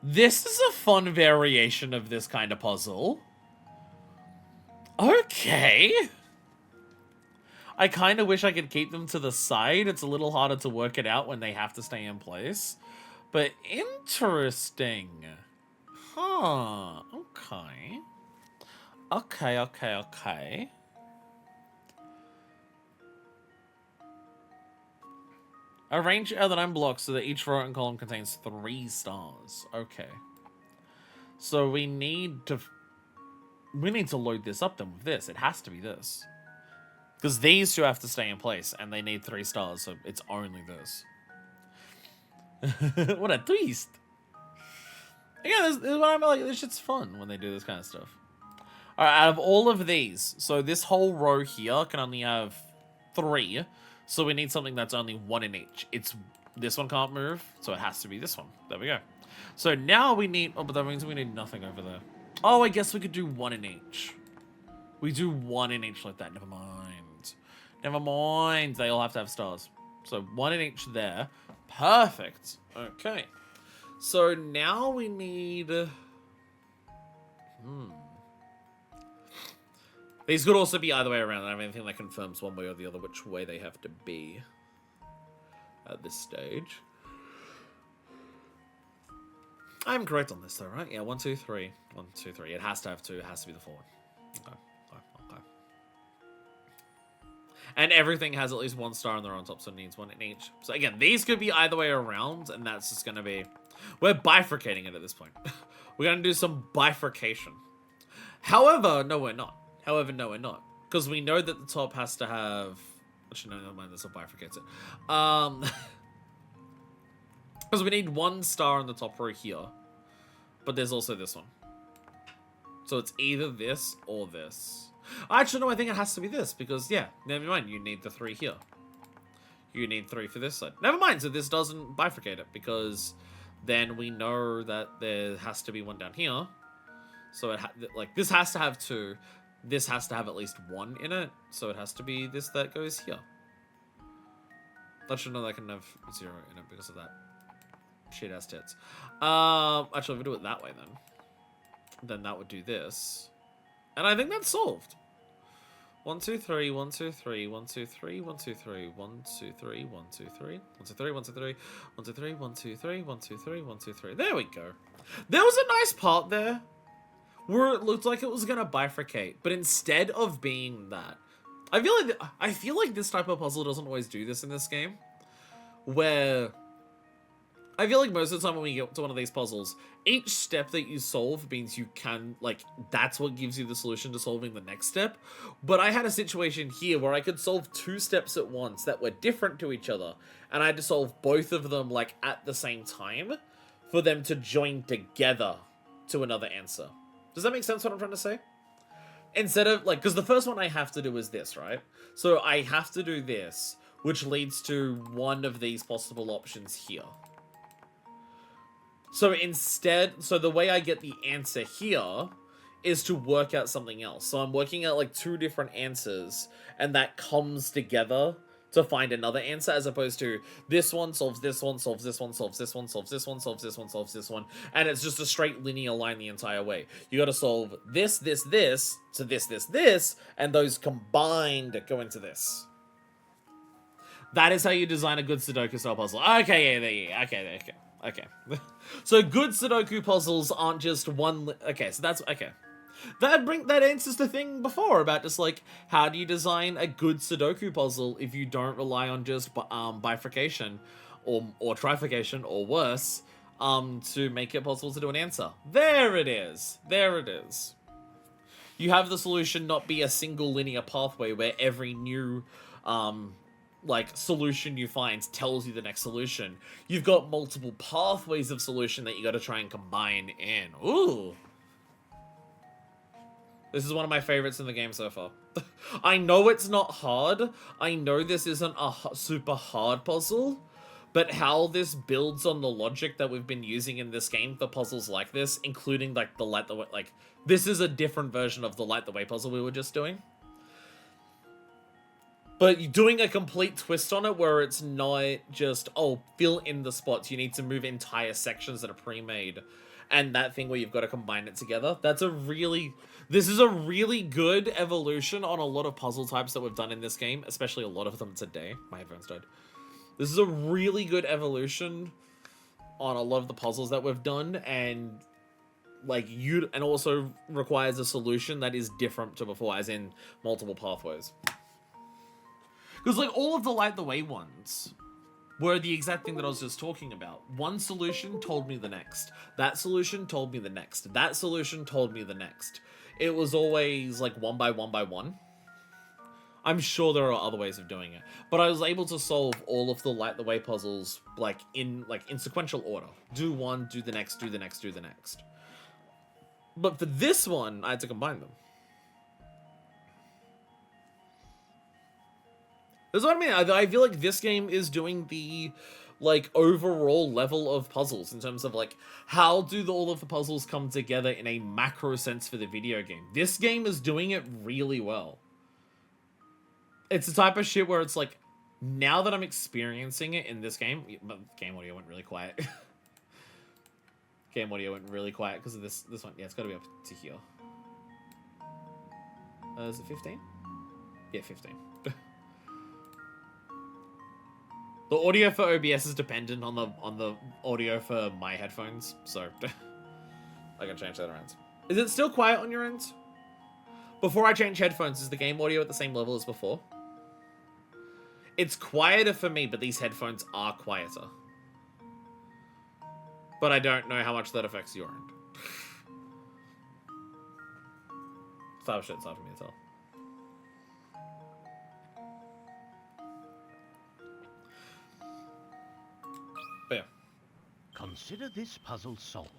This is a fun variation of this kind of puzzle. Okay. I kind of wish I could keep them to the side. It's a little harder to work it out when they have to stay in place. But interesting. Huh. Okay. Okay. Arrange other 9 blocks so that each row and column contains 3 stars. Okay. So we need to load this up then with this. It has to be this. Because these two have to stay in place, and they need 3 stars, so it's only this. What a twist! Yeah, this is what I'm like. This shit's fun when they do this kind of stuff. Alright, out of all of these, so this whole row here can only have 3. So we need something that's only 1 in each. This one can't move, so it has to be this one. There we go. So now we need... Oh, but that means we need nothing over there. Oh, I guess we could do 1 in each. We do 1 in each like that. Never mind. Never mind. They all have to have stars. So 1 in each there. Perfect. Okay. So now we need... These could also be either way around. I don't have anything that confirms one way or the other which way they have to be at this stage. I'm correct on this though, right? Yeah, 1, 2, 3. 1, 2, 3. It has to have 2. It has to be the forward. Okay. Okay. And everything has at least 1 star on their on top, so it needs 1 in each. So again, these could be either way around, and that's just going to be... We're bifurcating it at this point. We're going to do some bifurcation. However, no, we're not. Because we know that the top has to have... Actually, no, never mind. This will bifurcate it. Because we need 1 star on the top row here. But there's also this one. So it's either this or this. Actually, no, I think it has to be this. Because, yeah, never mind. You need the 3 here. You need 3 for this side. Never mind. So this doesn't bifurcate it. Because then we know that there has to be 1 down here. So this has to have 2. This has to have at least 1 in it. So it has to be this that goes here. Actually, no, that can have 0 in it because of that. Shit ass tits. Actually, if we do it that way then that would do this. And I think that's solved. 1, 2, 3, 1, 2, 3, 1, 2, 3, 1, 2, 3, 1, 2, 3, 1, 2, 3, 1, 2, 3, 1, 2, 3, 1, 2, 3, 1, 2, 3, 1, 2, 3, 1, 2, 3. There we go. There was a nice part there where it looked like it was gonna bifurcate, but instead of being that, I feel like this type of puzzle doesn't always do this in this game, where I feel like most of the time when we get to one of these puzzles, each step that you solve means you can, like, that's what gives you the solution to solving the next step. But I had a situation here where I could solve 2 steps at once that were different to each other, and I had to solve both of them, like, at the same time for them to join together to another answer. Does that make sense what I'm trying to say? Instead of, like, because the first one I have to do is this, right? So I have to do this, which leads to one of these possible options here. So instead, so the way I get the answer here is to work out something else. So I'm working out, like, 2 different answers, and that comes together to find another answer, as opposed to this one solves this one, solves this one, solves this one, solves this one, solves this one, solves this one, and it's just a straight linear line the entire way. You gotta solve this, this, this, to this, this, this, and those combined go into this. That is how you design a good Sudoku-style puzzle. Okay, yeah, okay. So good Sudoku puzzles aren't just one... Okay, so that's... Okay. That answers the thing before about just, like, how do you design a good Sudoku puzzle if you don't rely on just bifurcation or trifurcation or worse to make it possible to do an answer. There it is. There it is. You have the solution not be a single linear pathway where every new like solution you find tells you the next solution. You've got multiple pathways of solution that you got to try and combine in. Ooh. This is one of my favorites in the game so far. I know it's not hard. I know this isn't a super hard puzzle, but how this builds on the logic that we've been using in this game for puzzles like this, including like the Light the Way, like this is a different version of the Light the Way puzzle we were just doing. But doing a complete twist on it where it's not just, oh, fill in the spots. You need to move entire sections that are pre-made. And that thing where you've got to combine it together. This is a really good evolution on a lot of puzzle types that we've done in this game. Especially a lot of them today. My headphones died. This is a really good evolution on a lot of the puzzles that we've done. And and also requires a solution that is different to before. As in multiple pathways. Because, like, all of the Light the Way ones, were the exact thing that I was just talking about. One solution told me the next. That solution told me the next. That solution told me the next. It was always like one by one by one. I'm sure there are other ways of doing it, but I was able to solve all of the Light the Way puzzles in sequential order. Do one, do the next, do the next, do the next. But for this one, I had to combine them. That's what I mean. I feel like this game is doing the overall level of puzzles in terms of how do all of the puzzles come together in a macro sense for the video game. This game is doing it really well. It's the type of shit where it's like, now that I'm experiencing it in this game, but game audio went really quiet. Game audio went really quiet because of this one. Yeah, it's got to be up to here. Is it 15? Yeah, 15. The audio for OBS is dependent on the audio for my headphones, so I can change that around. Is it still quiet on your end? Before I change headphones, is the game audio at the same level as before? It's quieter for me, but these headphones are quieter. But I don't know how much that affects your end. It's hard for me to tell. But yeah. Consider this puzzle solved.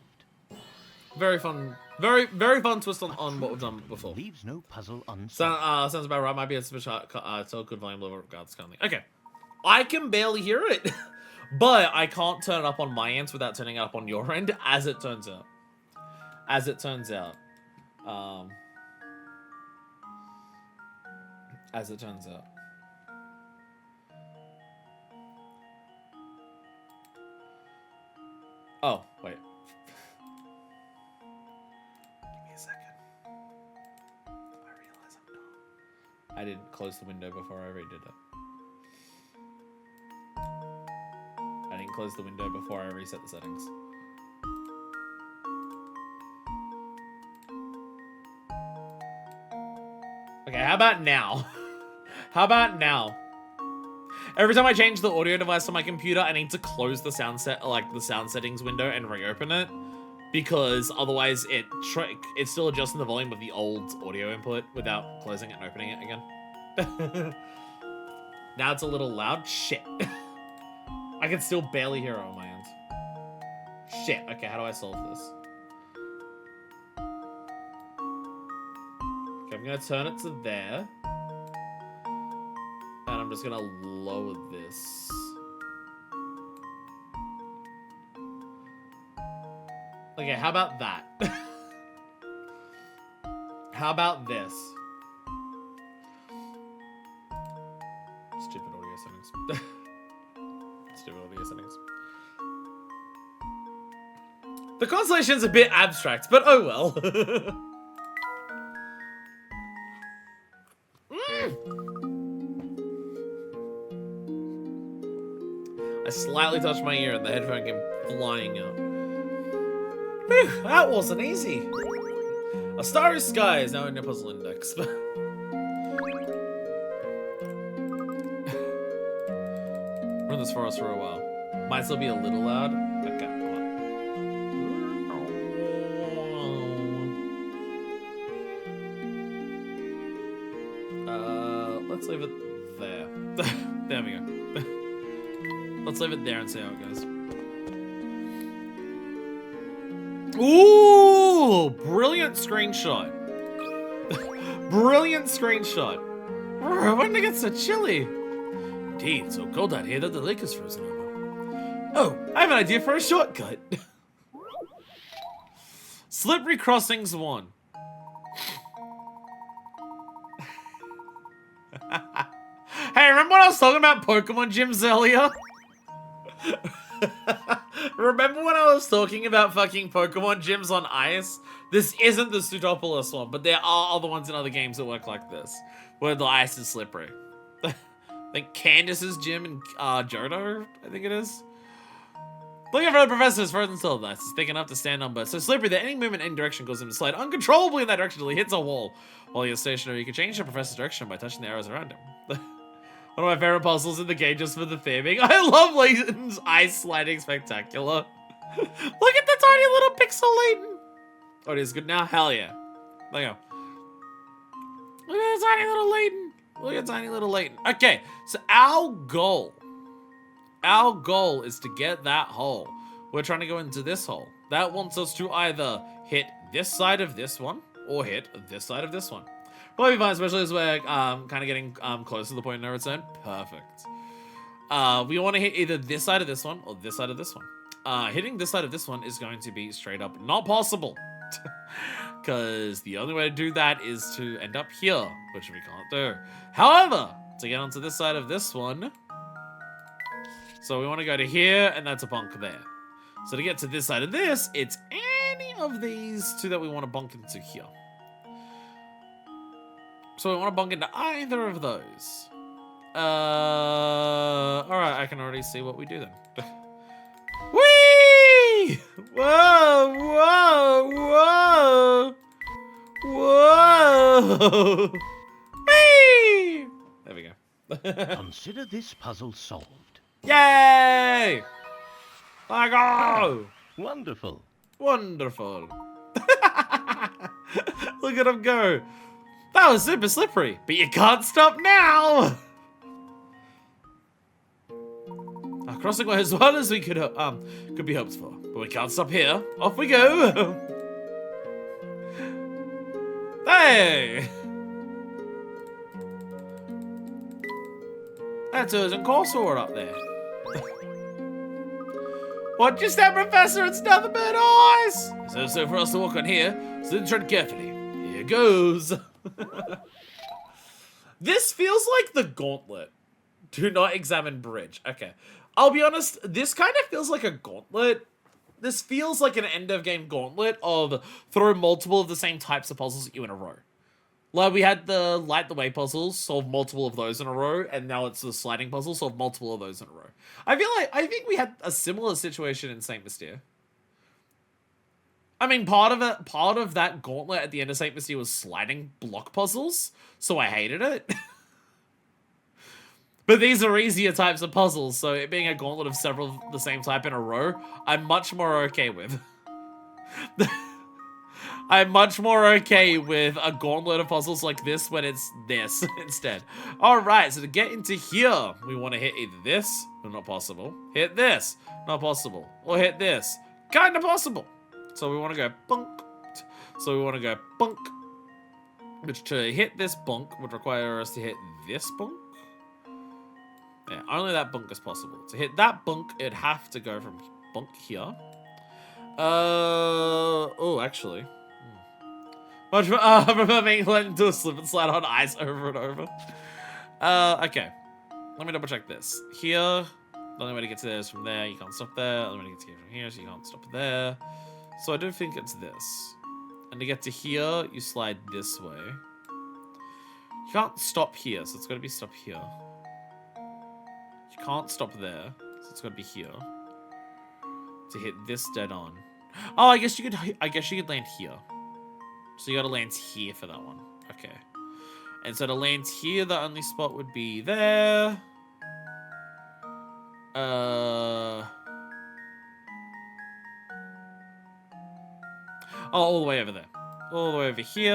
Very fun. Very fun twist on what we've done before. Leaves no puzzle unsolved. Sounds about right. Might be a special so good volume level regards currently. Okay. I can barely hear it. But I can't turn it up on my end without turning it up on your end, as it turns out. As it turns out. As it turns out. Oh, wait. Give me a second. I realize I'm not. I didn't close the window before I redid it. I didn't close the window before I reset the settings. Okay, how about now? How about now? Every time I change the audio device on my computer, I need to close the sound the sound settings window and reopen it, because otherwise it's still adjusting the volume of the old audio input without closing it and opening it again. Now it's a little loud. Shit. I can still barely hear it on my end. Shit. Okay, how do I solve this? Okay, I'm gonna turn it to there. And I'm just gonna lower this. Okay, how about that? How about this? Stupid audio settings. Stupid audio settings. The constellation's a bit abstract, but oh well. I slightly touched my ear and the headphone came flying out. Whew, that wasn't easy. A starry sky is now in your puzzle index. We're in this forest for a while. Might still be a little loud. Okay, hold on. Let's leave it there. There we go. Let's leave it there and see how it goes. Ooh! Brilliant screenshot. Brilliant screenshot. When did it get so chilly? Indeed, so cold out here that the lake is frozen over. Oh, I have an idea for a shortcut. Slippery Crossings 1. Hey, remember when I was talking about Pokemon gyms earlier? Remember when I was talking about fucking Pokemon gyms on ice? This isn't the Pseudopolis one, but there are other ones in other games that work like this, where the ice is slippery. I think Candace's gym in Johto, I think it is. Looking for the professor's frozen solid ice. It's thick enough to stand on, but so slippery that any movement in any direction causes him to slide uncontrollably in that direction until he hits a wall. While you're stationary, you can change the professor's direction by touching the arrows around him. One of my favorite puzzles in the game just for the theming. I love Layton's ice sliding spectacular. Look at the tiny little pixel Layton. Oh, it is good now? Hell yeah. There you go. Look at the tiny little Layton. Look at tiny little Layton. Okay, so our goal is to get that hole. We're trying to go into this hole. That wants us to either hit this side of this one or hit this side of this one. Probably fine, especially as we're kind of getting close to the point of no return. Perfect. We want to hit either this side of this one or this side of this one. Hitting this side of this one is going to be straight up not possible. Because the only way to do that is to end up here, which we can't do. However, to get onto this side of this one, so we want to go to here, and that's a bunk there. So to get to this side of this, it's any of these two that we want to bunk into here. So we want to bunk into either of those. Alright, I can already see what we do then. Whee! Whoa, whoa, whoa! Whoa! Whee! There we go. Consider this puzzle solved. Yay! I go! Wonderful. Wonderful. Look at him go. That was super slippery, but you can't stop now! Crossing went as well as we could be hoped for, but we can't stop here. Off we go! Hey! That's Herzen Corsword up there. What just that, Professor? It's nothing but ice! So for us to walk on here, so then tread carefully. Here goes. This feels like the gauntlet. Do not examine bridge. Okay. I'll be honest, this kind of feels like a gauntlet. This feels like an end of game gauntlet of throw multiple of the same types of puzzles at you in a row. Like we had the light the way puzzles, solve multiple of those in a row, and now it's the sliding puzzle, solve multiple of those in a row. I think we had a similar situation in Saint Mystere. I mean, part of that gauntlet at the end of Saint Mystere was sliding block puzzles, so I hated it. But these are easier types of puzzles, so it being a gauntlet of several of the same type in a row, I'm much more okay with. I'm much more okay with a gauntlet of puzzles like this when it's this instead. Alright, so to get into here, we want to hit either this, or not possible. Hit this, not possible. Or hit this, kind of possible. So we want to go bunk. So we want to go bunk. Which to hit this bunk would require us to hit this bunk. Yeah, only that bunk is possible. To hit that bunk, it'd have to go from bunk here. Oh, actually. Much prefer being let into a slip and slide on ice over and over. Okay. Let me double check this. Here, the only way to get to there is from there. You can't stop there. The only way to get to here from here, so you can't stop there. So I do think it's this. And to get to here, you slide this way. You can't stop here, so it's got to be stop here. You can't stop there, so it's got to be here. To hit this dead on. Oh, I guess you could land here. So you gotta land here for that one. Okay. And so to land here, the only spot would be there. Oh, all the way over there. All the way over here.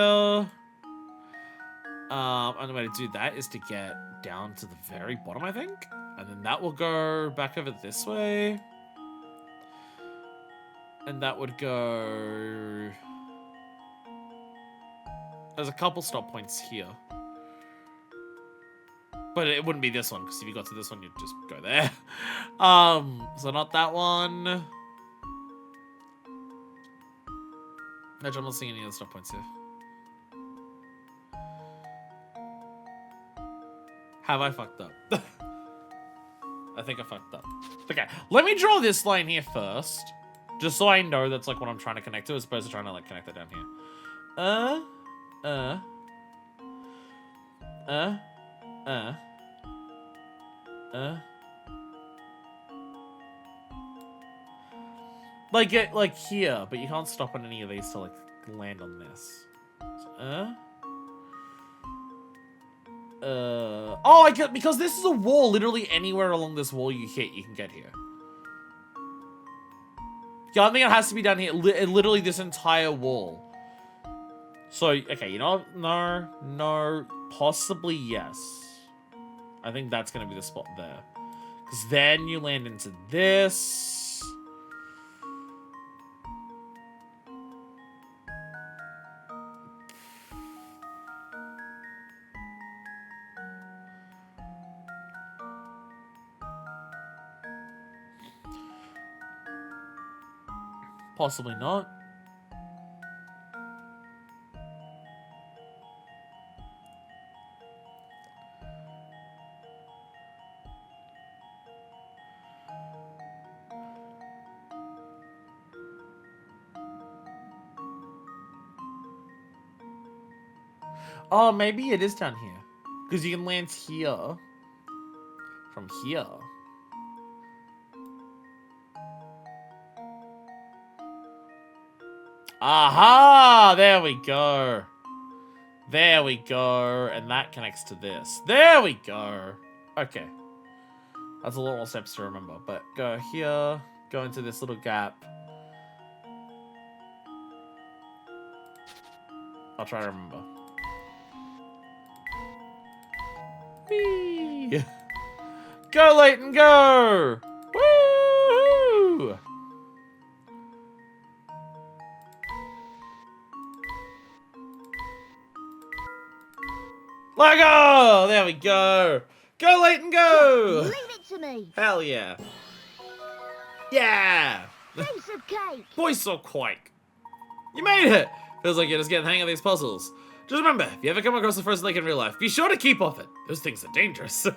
Only way to do that is to get down to the very bottom, I think. And then that will go back over this way. And that would go... There's a couple stop points here. But it wouldn't be this one, because if you got to this one, you'd just go there. So not that one. Actually, I'm not seeing any other stop points here. Have I fucked up? I think I fucked up. Okay, let me draw this line here first. Just so I know that's like what I'm trying to connect to, as opposed to trying to like connect it down here. Like here, but you can't stop on any of these to like land on this. So, Oh, I get, because this is a wall. Literally anywhere along this wall you hit, you can get here. Yeah, I think it has to be down here. Literally this entire wall. So, okay, you know what? No, no, possibly yes. I think that's going to be the spot there. Because then you land into this. Possibly not. Oh, maybe it is down here. Because you can land here. From here. Aha! There we go. There we go. And that connects to this. There we go. Okay. That's a lot more steps to remember. But go here. Go into this little gap. I'll try to remember. Whee! Go, Layton, go! Woo! Let go! There we go! Go, Layton, go! Leave it to me. Hell yeah. Yeah! Piece of cake. Voice or quake. You made it! Feels like you're just getting the hang of these puzzles. Just remember, if you ever come across a frozen lake in real life, be sure to keep off it. Those things are dangerous.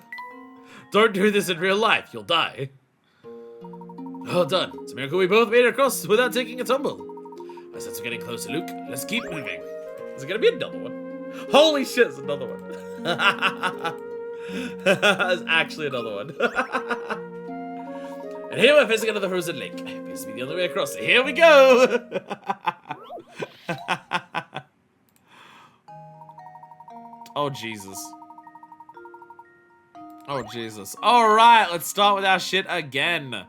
Don't do this in real life, you'll die. Well done. It's a miracle we both made it across without taking a tumble. My sense of getting closer, Luke. Let's keep moving. Is it gonna be another one? Holy shit, it's another one. It's actually another one. And here we're facing another frozen lake. Appears to be the only way across. So here we go! Oh, Jesus. Oh, Jesus. Alright, let's start with our shit again.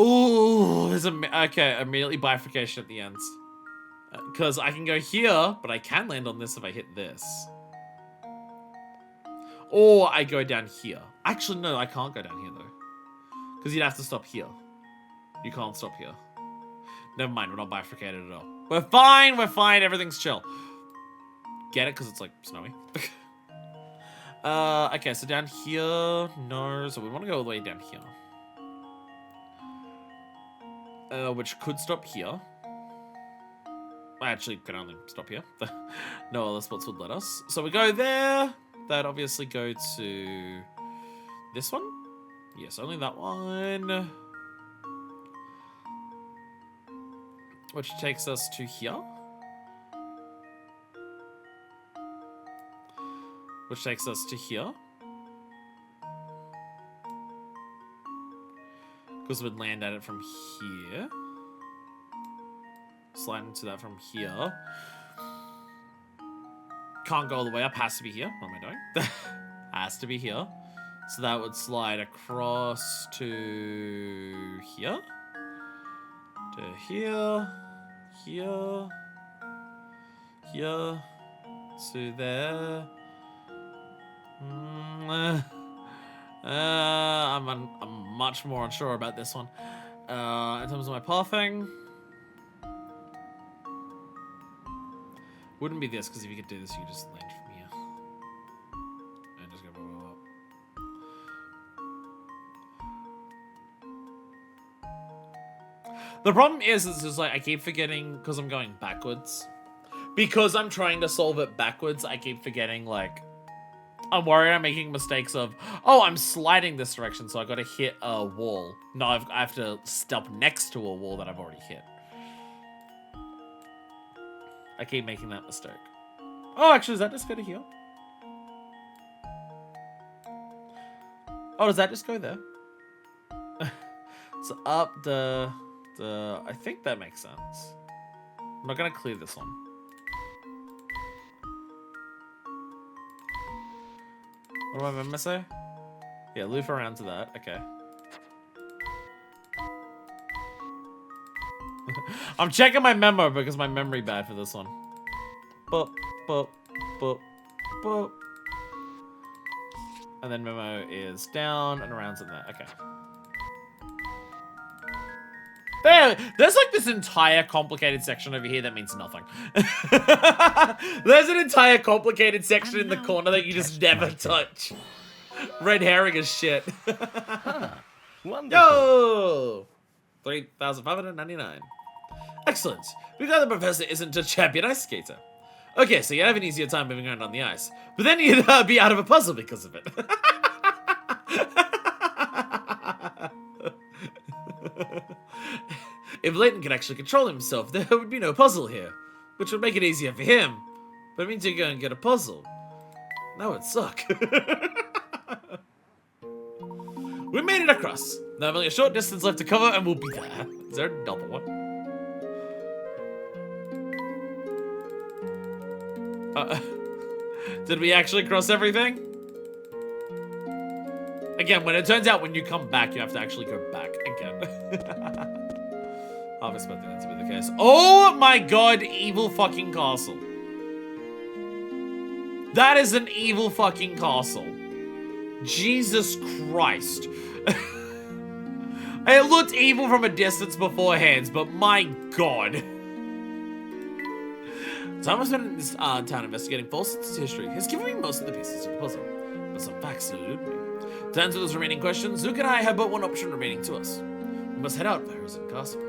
Ooh, there's okay, immediately bifurcation at the ends. Because I can go here, but I can land on this if I hit this. Or I go down here. Actually, no, I can't go down here, though. Because you'd have to stop here. You can't stop here. Never mind, we're not bifurcated at all. We're fine, everything's chill. Get it? Because it's, like, snowy. Okay, so down here, no, so we want to go all the way down here. Which could stop here. Actually, can only stop here. No other spots would let us. So we go there. That obviously go to this one. Yes, only that one. Which takes us to here. Which takes us to here. Because we'd land at it from here. Slide into that from here. Can't go all the way up. Has to be here. What am I doing? Has to be here. So that would slide across to here. To here. Here. Here. To there. I'm much more unsure about this one. In terms of my pathing. Wouldn't be this, because if you could do this, you could just land from here. And just go blah, blah, blah. The problem is just like, I keep forgetting, because I'm going backwards. Because I'm trying to solve it backwards, I keep forgetting, like, I'm worried I'm making mistakes of, oh, I'm sliding this direction, so I gotta hit a wall. No, I have to stop next to a wall that I've already hit. I keep making that mistake. Oh, actually, does that just go to here? Oh, does that just go there? So up the... I think that makes sense. I'm not gonna clear this one. What do I remember say? Yeah, loop around to that. Okay. I'm checking my memo because my memory bad for this one. Boop, boop, boop, boop. And then memo is down and around to that. Okay. There's like this entire complicated section over here that means nothing. There's an entire complicated section in the corner that you just never touch. Red herring is shit. Huh. Wonderful. Yo! 3,599. Excellent. We got the professor isn't a champion ice skater. Okay, so you'd have an easier time moving around on the ice. But then you'd be out of a puzzle because of it. If Layton could actually control himself, there would be no puzzle here. Which would make it easier for him. But it means you go and get a puzzle. That would suck. We made it across. Now only a short distance left to cover and we'll be there. Is there another one? Did we actually cross everything? Again, when it turns out when you come back, you have to actually go back again. I was expecting that to be the case. Oh my god, evil fucking castle. That is an evil fucking castle. Jesus Christ. It looked evil from a distance beforehand, but my god. Time I spent in this town investigating false history has given me most of the pieces of the puzzle, but some facts elude me. To answer those remaining questions, Zook and I have but one option remaining to us. We must head out for Herzen Castle.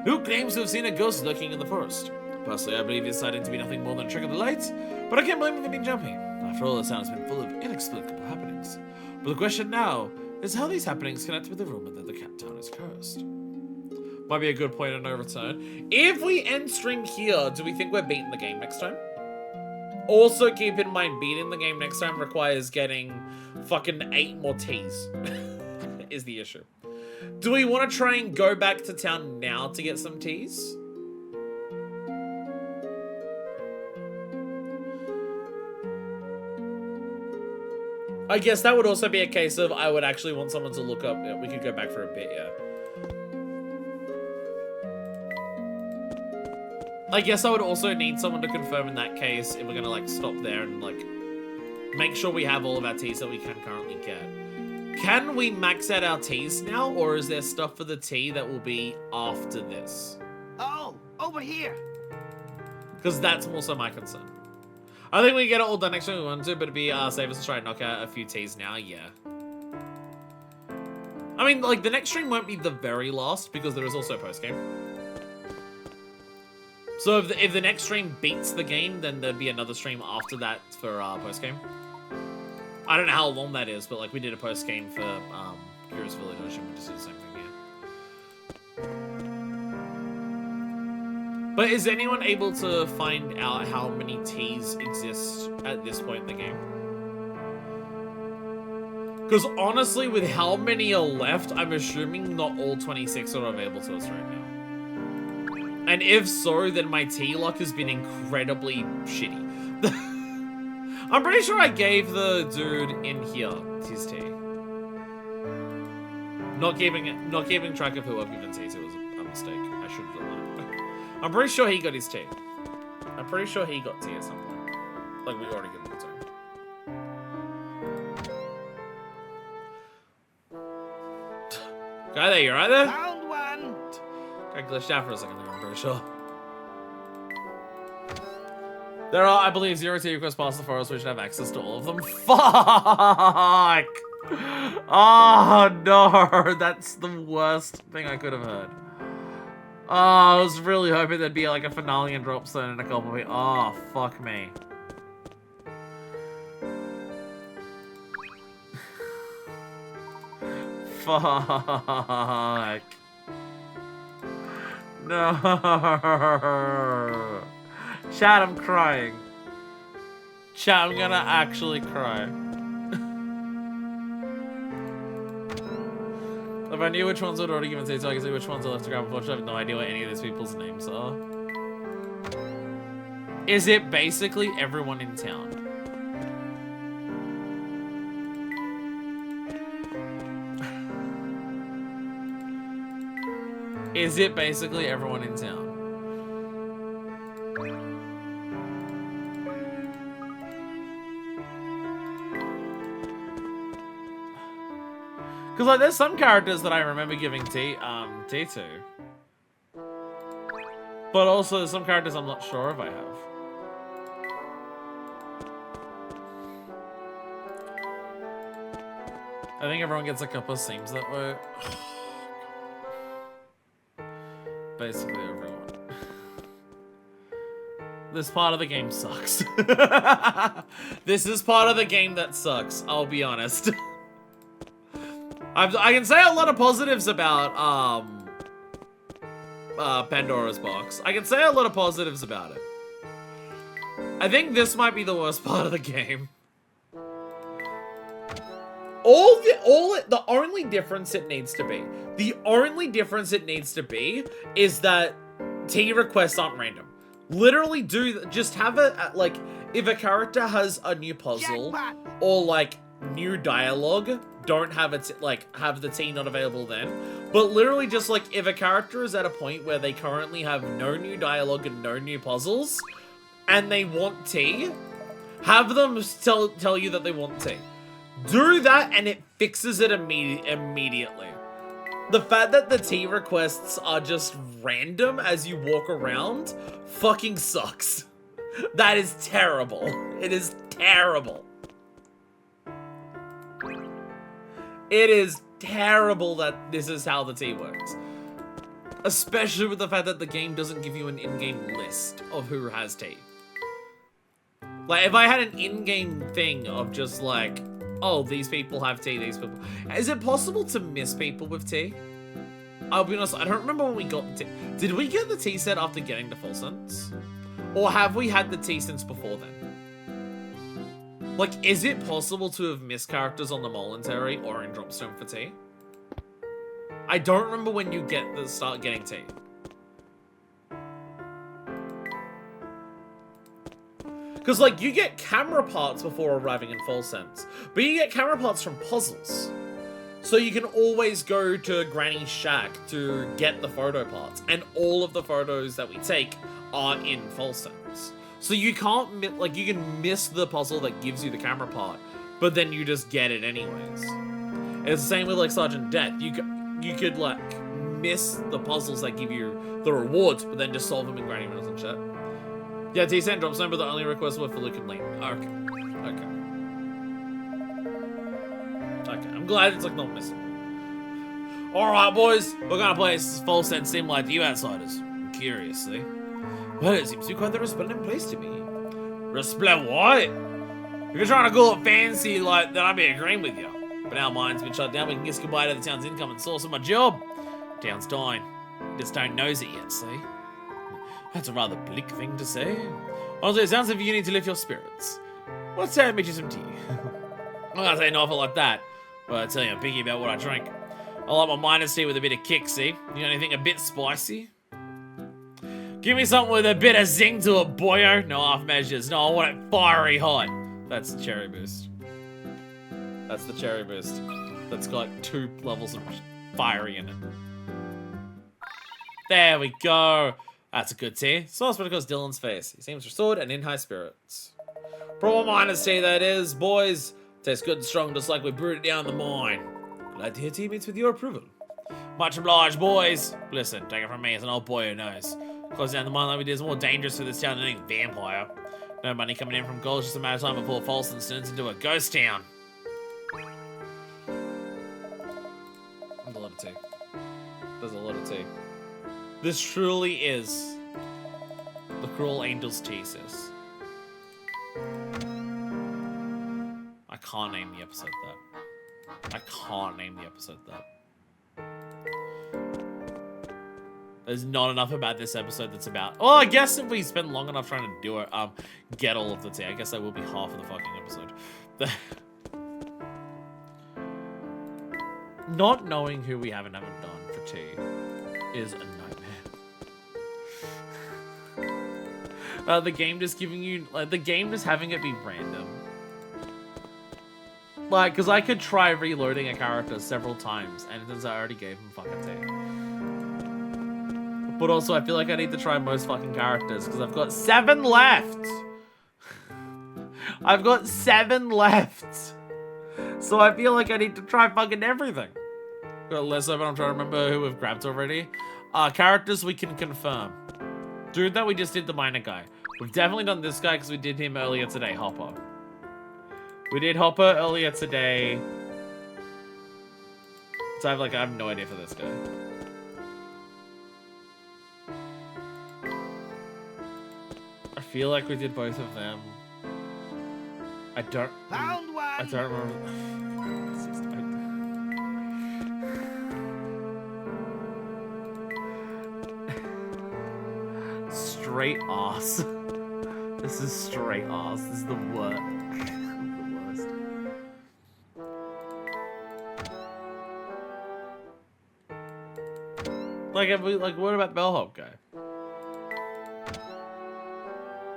Who claims to have seen a ghost lurking in the forest? Personally, I believe his sighting to be nothing more than a trick of the light, but I can't blame him for being jumpy. After all, the town has been full of inexplicable happenings. But the question now is how these happenings connect with the rumor that the cat town is cursed. Might be a good point of no return. If we end stream here, do we think we're beating the game next time? Also, keep in mind, beating the game next time requires getting fucking 8 more T's. Is the issue. Do we want to try and go back to town now to get some T's? I guess that would also be a case of I would actually want someone to look up. Yeah, we could go back for a bit, yeah. I guess I would also need someone to confirm in that case if we're gonna like stop there and like make sure we have all of our T's that we can currently get. Can we max out our T's now, or is there stuff for the T that will be after this? Oh, over here. Because that's also my concern. I think we can get it all done next time we want to, but it'd be save us to try and knock out a few T's now, yeah. I mean, like, the next stream won't be the very last, because there is also a post-game. So if the next stream beats the game, then there'd be another stream after that for post-game. I don't know how long that is, but, like, we did a post-game for Heroes Village. I should just do the same thing here. But is anyone able to find out how many T's exist at this point in the game? Because honestly, with how many are left, I'm assuming not all 26 are available to us right now. And if so, then my T luck has been incredibly shitty. I'm pretty sure I gave the dude in here his T. Not keeping track of who I've given T to was a mistake. I should have done that. I'm pretty sure he got his T. I'm pretty sure he got T at some point. Like, we already given it to him. Guy there, you right there? Found one. I glitched out for a second there, I'm pretty sure. There are, I believe, 0 T requests past the forest. We should have access to all of them. Fuck! Oh, no. That's the worst thing I could have heard. Oh, I was really hoping there'd be like a finale and drop zone in a couple of weeks. Oh, fuck me. Fuck. No. Chat, I'm crying. Chat, I'm gonna actually cry. If I knew which ones would already given T, so I can see which ones are left to grab. Unfortunately, I have no idea what any of these people's names are. Is it basically everyone in town? Is it basically everyone in town? Because, like, there's some characters that I remember giving tea to. But also, there's some characters I'm not sure if I have. I think everyone gets a couple of seams that way. Basically everyone. This part of the game sucks. This is part of the game that sucks, I'll be honest. I can say a lot of positives about Pandora's box. I can say a lot of positives about it. I think this might be the worst part of the game. The only difference it needs to be, is that tea requests aren't random. Literally just have like, if a character has a new puzzle or like new dialogue, don't have it, like, have the tea not available then. But literally just like, if a character is at a point where they currently have no new dialogue and no new puzzles, and they want tea, have them tell you that they want tea. Do that and it fixes it immediately. The fact that the tea requests are just random as you walk around fucking sucks. That is terrible. It is terrible. It is terrible that this is how the tea works. Especially with the fact that the game doesn't give you an in-game list of who has tea. Like, if I had an in-game thing of just like, oh, these people have tea, these people... Is it possible to miss people with tea? I'll be honest, I don't remember when we got the tea. Did we get the tea set after getting to Full Sense? Or have we had the tea since before then? Like, is it possible to have missed characters on the Momentary or in Dropstone for tea? I don't remember when you start getting tea. Because, like, you get camera parts before arriving in Full Sense, but you get camera parts from puzzles. So you can always go to Granny's shack to get the photo parts, and all of the photos that we take are in Full Sense. So you can't, like, you can miss the puzzle that gives you the camera part, but then you just get it anyways. It's the same with, like, Sergeant Death. You could, like, miss the puzzles that give you the rewards, but then just solve them in Granny Mills and shit. Yeah, T-Sand drops number, the only requests were for Luke and Layton. Okay. Okay, I'm glad it's, like, not missing. Alright, boys, we're gonna play Full Sense Sim like you outsiders. Curious, see? Well, it seems to be quite the resplendent place to me. Resplendent what? If you're trying to call it fancy, like, then I'd be agreeing with you. But our mine's been shut down, we can kiss goodbye to the town's income and source of my job. Town's dying. Just don't knows it yet, see? That's a rather bleak thing to say. Honestly, it sounds like you need to lift your spirits. Let's say I made you some tea. I'm not gonna say an awful like that, but I tell you, I'm picky about what I drink. I like my miner's tea with a bit of kick, see? You got anything a bit spicy? Give me something with a bit of zing to it, boyo. No half measures. No, I want it fiery hot. That's the cherry boost. That's the cherry boost. That's got 2 levels of fiery in it. There we go. That's a good tea. Sauce because Dylan's face. He seems restored and in high spirits. Proper miner's tea, that is, boys. Tastes good and strong, just like we brewed it down the mine. Glad to hear tea meets with your approval. Much obliged, boys. Listen, take it from me as an old boy who knows. Close down the mine like we did is more dangerous for this town than any vampire. No money coming in from gold, just a matter of time before Folsom turns into a ghost town. There's a lot of tea. There's a lot of tea. This truly is the Cruel Angel's tea, sis. I can't name the episode that. I can't name the episode that. There's not enough about this episode that's about... Oh, I guess if we spend long enough trying to do it, get all of the tea. I guess that will be half of the fucking episode. Not knowing who we haven't done for tea is a nightmare. The game just giving you... Like, the game just having it be random. Like, because I could try reloading a character several times, and it turns out I already gave him fucking tea. But also, I feel like I need to try most fucking characters because I've got 7 left. I've got 7 left. So I feel like I need to try fucking everything. Got less of it. I'm trying to remember who we've grabbed already. Characters we can confirm. Dude that we just did, the miner guy. We've definitely done this guy because we did him earlier today, Hopper. We did Hopper earlier today. So I have no idea for this guy. I feel like we did both of them. I don't remember. Straight ass. This is straight ass. This is the worst. What about Bellhop guy?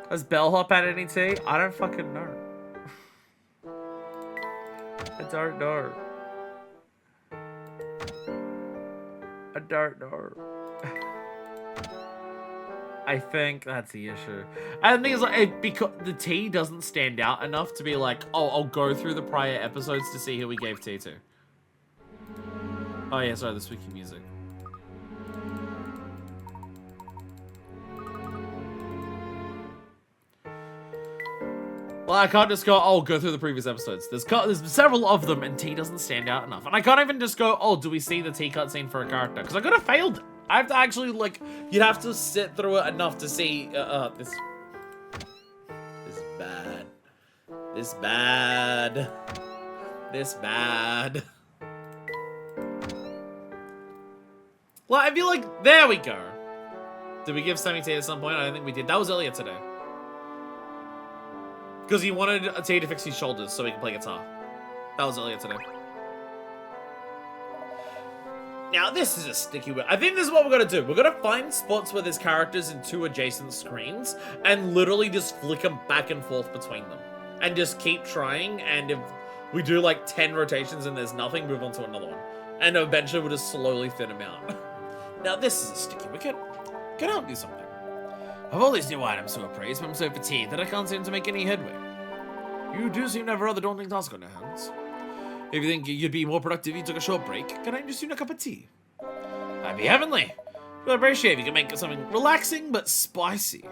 Has Bellhop had any tea? I don't fucking know. I don't know. I don't know. I think that's the issue. And the thing is, because the tea doesn't stand out enough to be like, oh, I'll go through the prior episodes to see who we gave tea to. Oh yeah, sorry, the spooky music. Well, I can't just go, oh, go through the previous episodes. There's several of them, and tea doesn't stand out enough. And I can't even just go, oh, do we see the tea cutscene for a character? Because I could have failed it. I have to actually, you'd have to sit through it enough to see, this bad. This bad. This bad. Well, I feel like, there we go. Did we give Sammy tea at some point? I don't think we did. That was earlier today. Because he wanted a tea to fix his shoulders so he can play guitar. That was earlier today. Now, this is a sticky one. I think this is what we're going to do. We're going to find spots where there's characters in 2 adjacent screens and literally just flick them back and forth between them. And just keep trying, and if we do 10 rotations and there's nothing, move on to another one. And eventually we'll just slowly thin them out. Now, this is a sticky wicket. Can I help you something? I've all these new items to appraise, but I'm so fatigued that I can't seem to make any headway. You do seem to have a rather daunting task on your hands. If you think you'd be more productive if you took a short break, can I interest you in a cup of tea? That'd be heavenly. I'd appreciate if you could make something relaxing but spicy.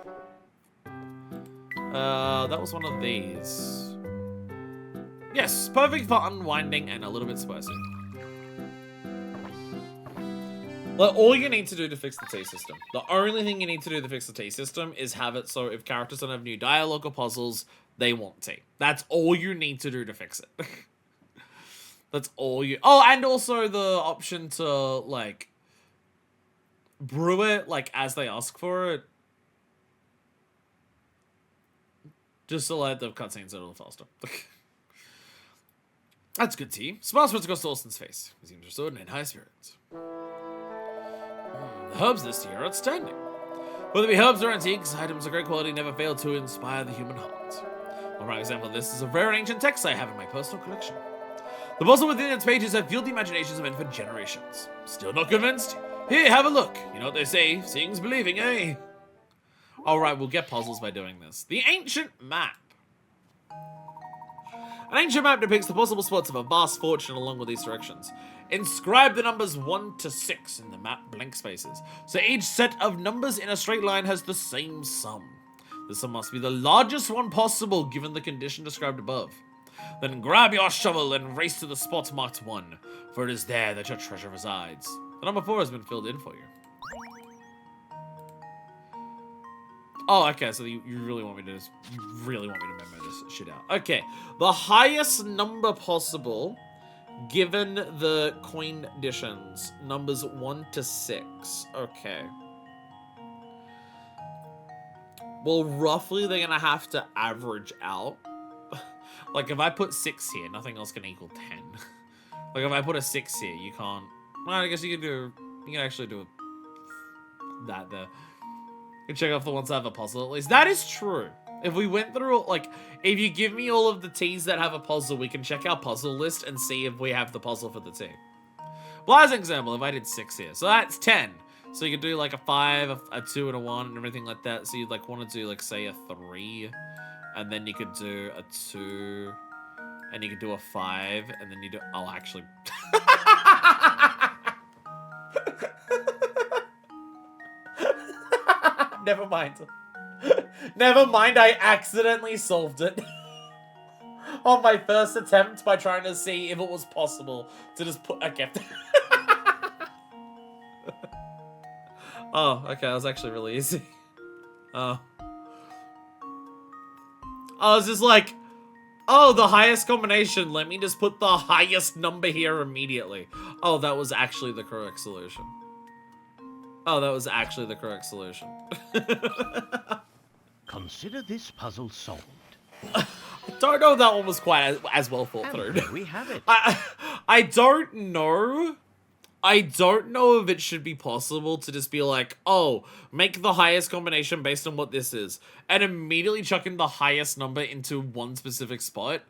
That was one of these. Yes, perfect for unwinding and a little bit spicy. Well, all you need to do to fix the tea system, the only thing you need to do to fix the tea system is have it so if characters don't have new dialogue or puzzles, they want tea. That's all you need to do to fix it. That's all you... Oh, and also the option to, brew it, as they ask for it. Just to let the cutscenes a little faster. That's good tea. Smiles across Dawson's face. He seems restored and in high spirits. The herbs this year are outstanding. Whether it be herbs or antiques, items of great quality never fail to inspire the human heart. One prime example of this is a rare and ancient text I have in my personal collection. The puzzle within its pages have fueled the imaginations of men for generations. Still not convinced? Here, have a look. You know what they say, seeing's believing, eh? Alright, we'll get puzzles by doing this. The ancient map. An ancient map depicts the possible spots of a vast fortune along with these directions. Inscribe the numbers 1 to 6 in the map blank spaces. So each set of numbers in a straight line has the same sum. The sum must be the largest one possible given the condition described above. Then grab your shovel and race to the spot marked 1, for it is there that your treasure resides. The number 4 has been filled in for you. Oh, okay, so you really want me to memo this shit out. Okay, the highest number possible, given the coin conditions, numbers 1 to 6. Okay. Well, roughly they're gonna have to average out. If I put 6 here, nothing else can equal 10. If I put a 6 here, you can't... Well, I guess you can actually do that there. You can check off the ones that have a puzzle at least. That is true. If we went through, if you give me all of the T's that have a puzzle, we can check our puzzle list and see if we have the puzzle for the T. Well, as an example, if I did 6 here, so that's 10. So you could do like a 5, a 2, and a 1, and everything like that. So you'd like want to do like say a 3, and then you could do a 2, and you could do a 5, and then you do. Oh, actually. Never mind. Never mind. I accidentally solved it on my first attempt by trying to see if it was possible to just put. Okay. Oh, okay, that was actually really easy. Oh. I was just like, oh, the highest combination. Let me just put the highest number here immediately. Oh, that was actually the correct solution. Oh, that was actually the correct solution. Consider this puzzle solved. I don't know if that one was quite as well thought through. There we have it. I don't know. I don't know if it should be possible to just be like, oh, make the highest combination based on what this is, and immediately chuck in the highest number into one specific spot,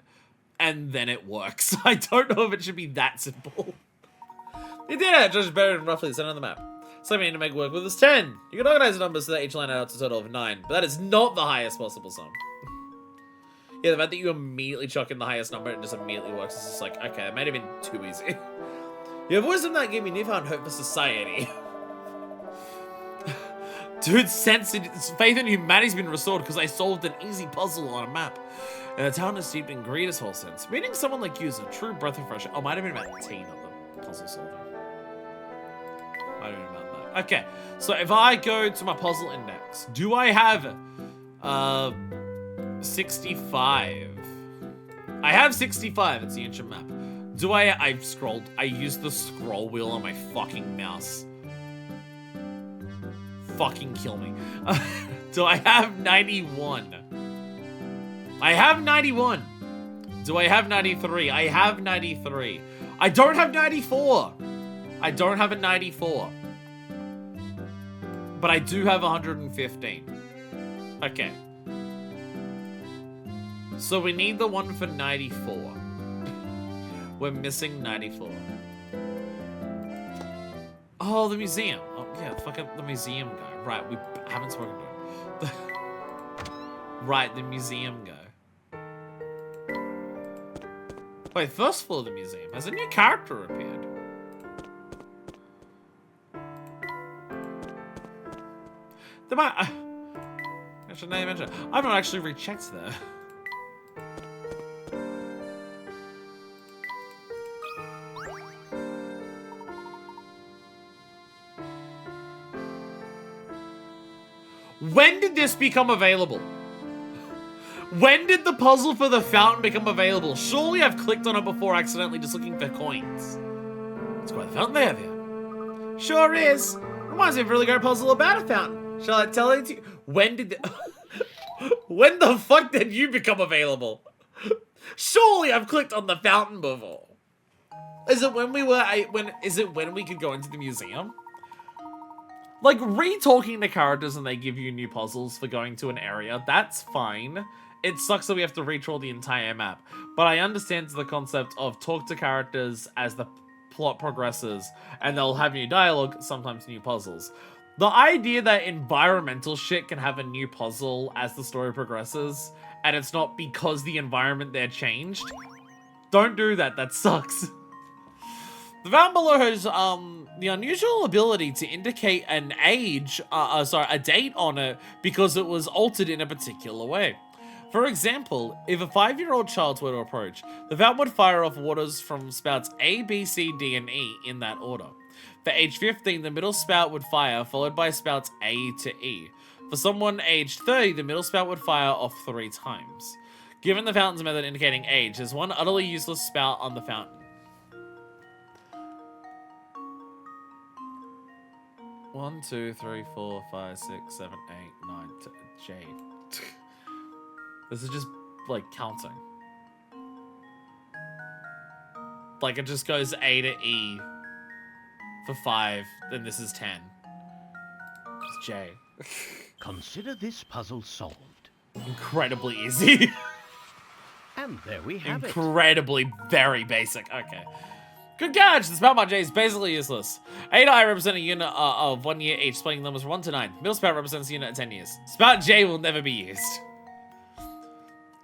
and then it works. I don't know if it should be that simple. You did it! Just better than roughly the center of the map. So I mean, to make work with is 10. You can organize the numbers so that each line adds a total of 9, but that is not the highest possible sum. Yeah, the fact that you immediately chuck in the highest number and it just immediately works is just like, okay, it might have been too easy. You have wisdom that gave me newfound hope for society. Dude's faith in humanity's been restored because I solved an easy puzzle on a map. And the town is steeped in greed whole sense. Meeting someone like you is a true breath of fresh air. Oh, might have been about 10 of the puzzle solving. Might have been about that. Okay, so if I go to my puzzle index, do I have 65? I have 65, it's the ancient map. Do I've scrolled. I used the scroll wheel on my fucking mouse. Fucking kill me. Do I have 91? I have 91. Do I have 93? I have 93. I don't have 94. I don't have a 94. But I do have 115. Okay. So we need the one for 94. We're missing 94. Oh, the museum. Oh, yeah, fucking the museum guy. Right, we haven't spoken to him. Right, the museum guy. Wait, first floor of the museum. Has a new character appeared? There might... Actually, now you mention it. I've not actually rechecked there. When did this become available? When did the puzzle for the fountain become available? Surely I've clicked on it before accidentally just looking for coins. It's quite a fountain they have here. Sure is. Reminds me of a really great puzzle about a fountain. Shall I tell it to you? When did when the fuck did you become available? Surely I've clicked on the fountain before. Is it when we were is it when we could go into the museum? Like, re-talking to characters and they give you new puzzles for going to an area, that's fine. It sucks that we have to redraw the entire map. But I understand the concept of talk to characters as the plot progresses, and they'll have new dialogue, sometimes new puzzles. The idea that environmental shit can have a new puzzle as the story progresses, and it's not because the environment there changed, don't do that, that sucks. The fountain below has the unusual ability to indicate an age, a date on it because it was altered in a particular way. For example, if a 5-year-old child were to approach, the fountain would fire off waters from spouts A, B, C, D, and E in that order. For age 15, the middle spout would fire, followed by spouts A to E. For someone aged 30, the middle spout would fire off 3 times. Given the fountain's method indicating age, there's one utterly useless spout on the fountain. 1, 2, 3, 4, 5, 6, 7, 8, 9, J. This is just, like, counting. Like, it just goes A to E for 5, then this is 10. It's J. Consider this puzzle solved. Incredibly easy. And there we have it. Incredibly, very basic. Okay. Good catch! The Spout J is basically useless. 8 I represent a unit of 1 year each, splitting numbers from 1 to 9. Middle Spout represents a unit of 10 years. Spout J will never be used.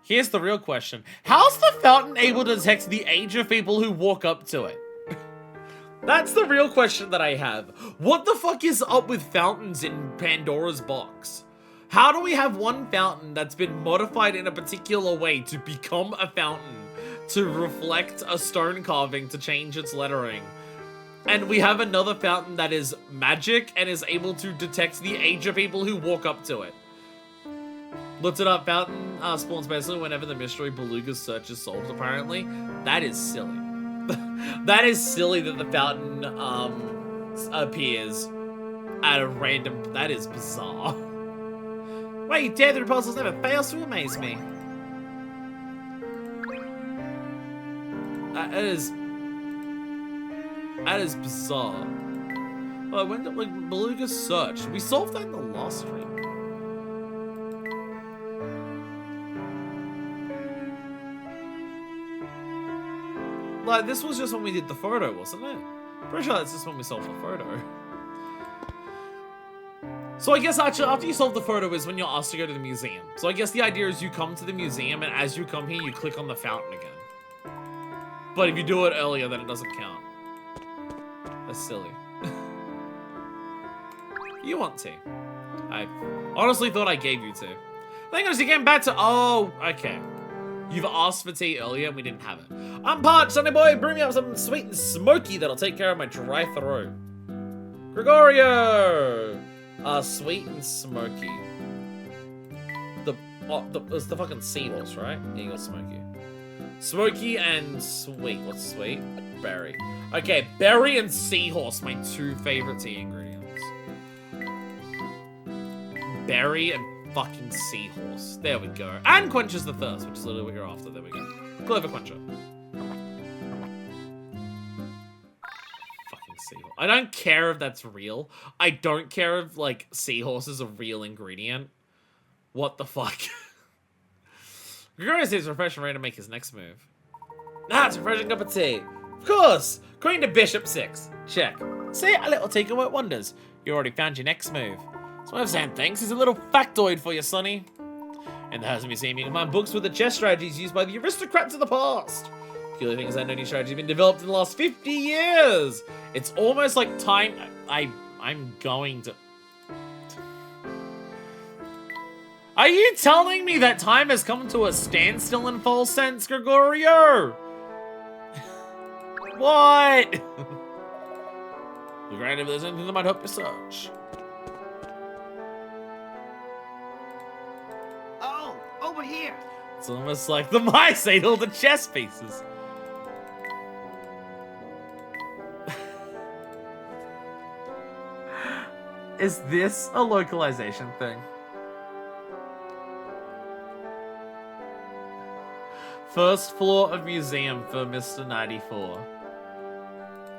Here's the real question. How's the fountain able to detect the age of people who walk up to it? That's the real question that I have. What the fuck is up with fountains in Pandora's box? How do we have one fountain that's been modified in a particular way to become a fountain, to reflect a stone carving, to change its lettering, and we have another fountain that is magic and is able to detect the age of people who walk up to it? Looked it up. Fountain spawns basically whenever the mystery beluga's search is solved, apparently. That is silly. That is silly that the fountain appears at a random... That is bizarre. Wait, you dare, the repulsors never fails to amaze me. That is bizarre. Oh, when did, like, beluga's search? We solved that in the last stream. Like, this was just when we did the photo, wasn't it? Pretty sure that's just when we solved the photo. So I guess actually after you solve the photo is when you're asked to go to the museum. So I guess the idea is you come to the museum and as you come here, you click on the fountain again. But if you do it earlier, then it doesn't count. That's silly. You want tea? I honestly thought I gave you tea. Thank goodness you came back to... Oh, okay. You've asked for tea earlier and we didn't have it. I'm parched, Sonny boy. Brew me up something sweet and smoky that'll take care of my dry throat. Gregorio! Sweet and smoky. It's the fucking seahorse, right? Yeah, you got smoky. Smoky and sweet. What's sweet? Berry. Okay, berry and seahorse, my 2 favorite tea ingredients. Berry and fucking seahorse. There we go. And quenches the thirst, which is literally what you're after. There we go. Clover quencher. Fucking seahorse. I don't care if that's real. I don't care if, like, seahorse is a real ingredient. What the fuck? Gregorio says refreshing, ready to make his next move. Nah, it's a refreshing cup of tea. Of course! Queen to bishop 6. Check. See, a little tea can work wonders. You already found your next move. So I'm saying thanks is a little factoid for you, Sonny. In the Herzen Museum, you can find books with the chess strategies used by the aristocrats of the past. The only thing is that no new strategy has been developed in the last 50 years. It's almost like time... I'm going to... Are you telling me that time has come to a standstill in full sense, Gregorio? What? Look around if there's anything that might help your search. Oh, over here. It's almost like the mice ate all the chess pieces. Is this a localization thing? First floor of museum for Mr. 94.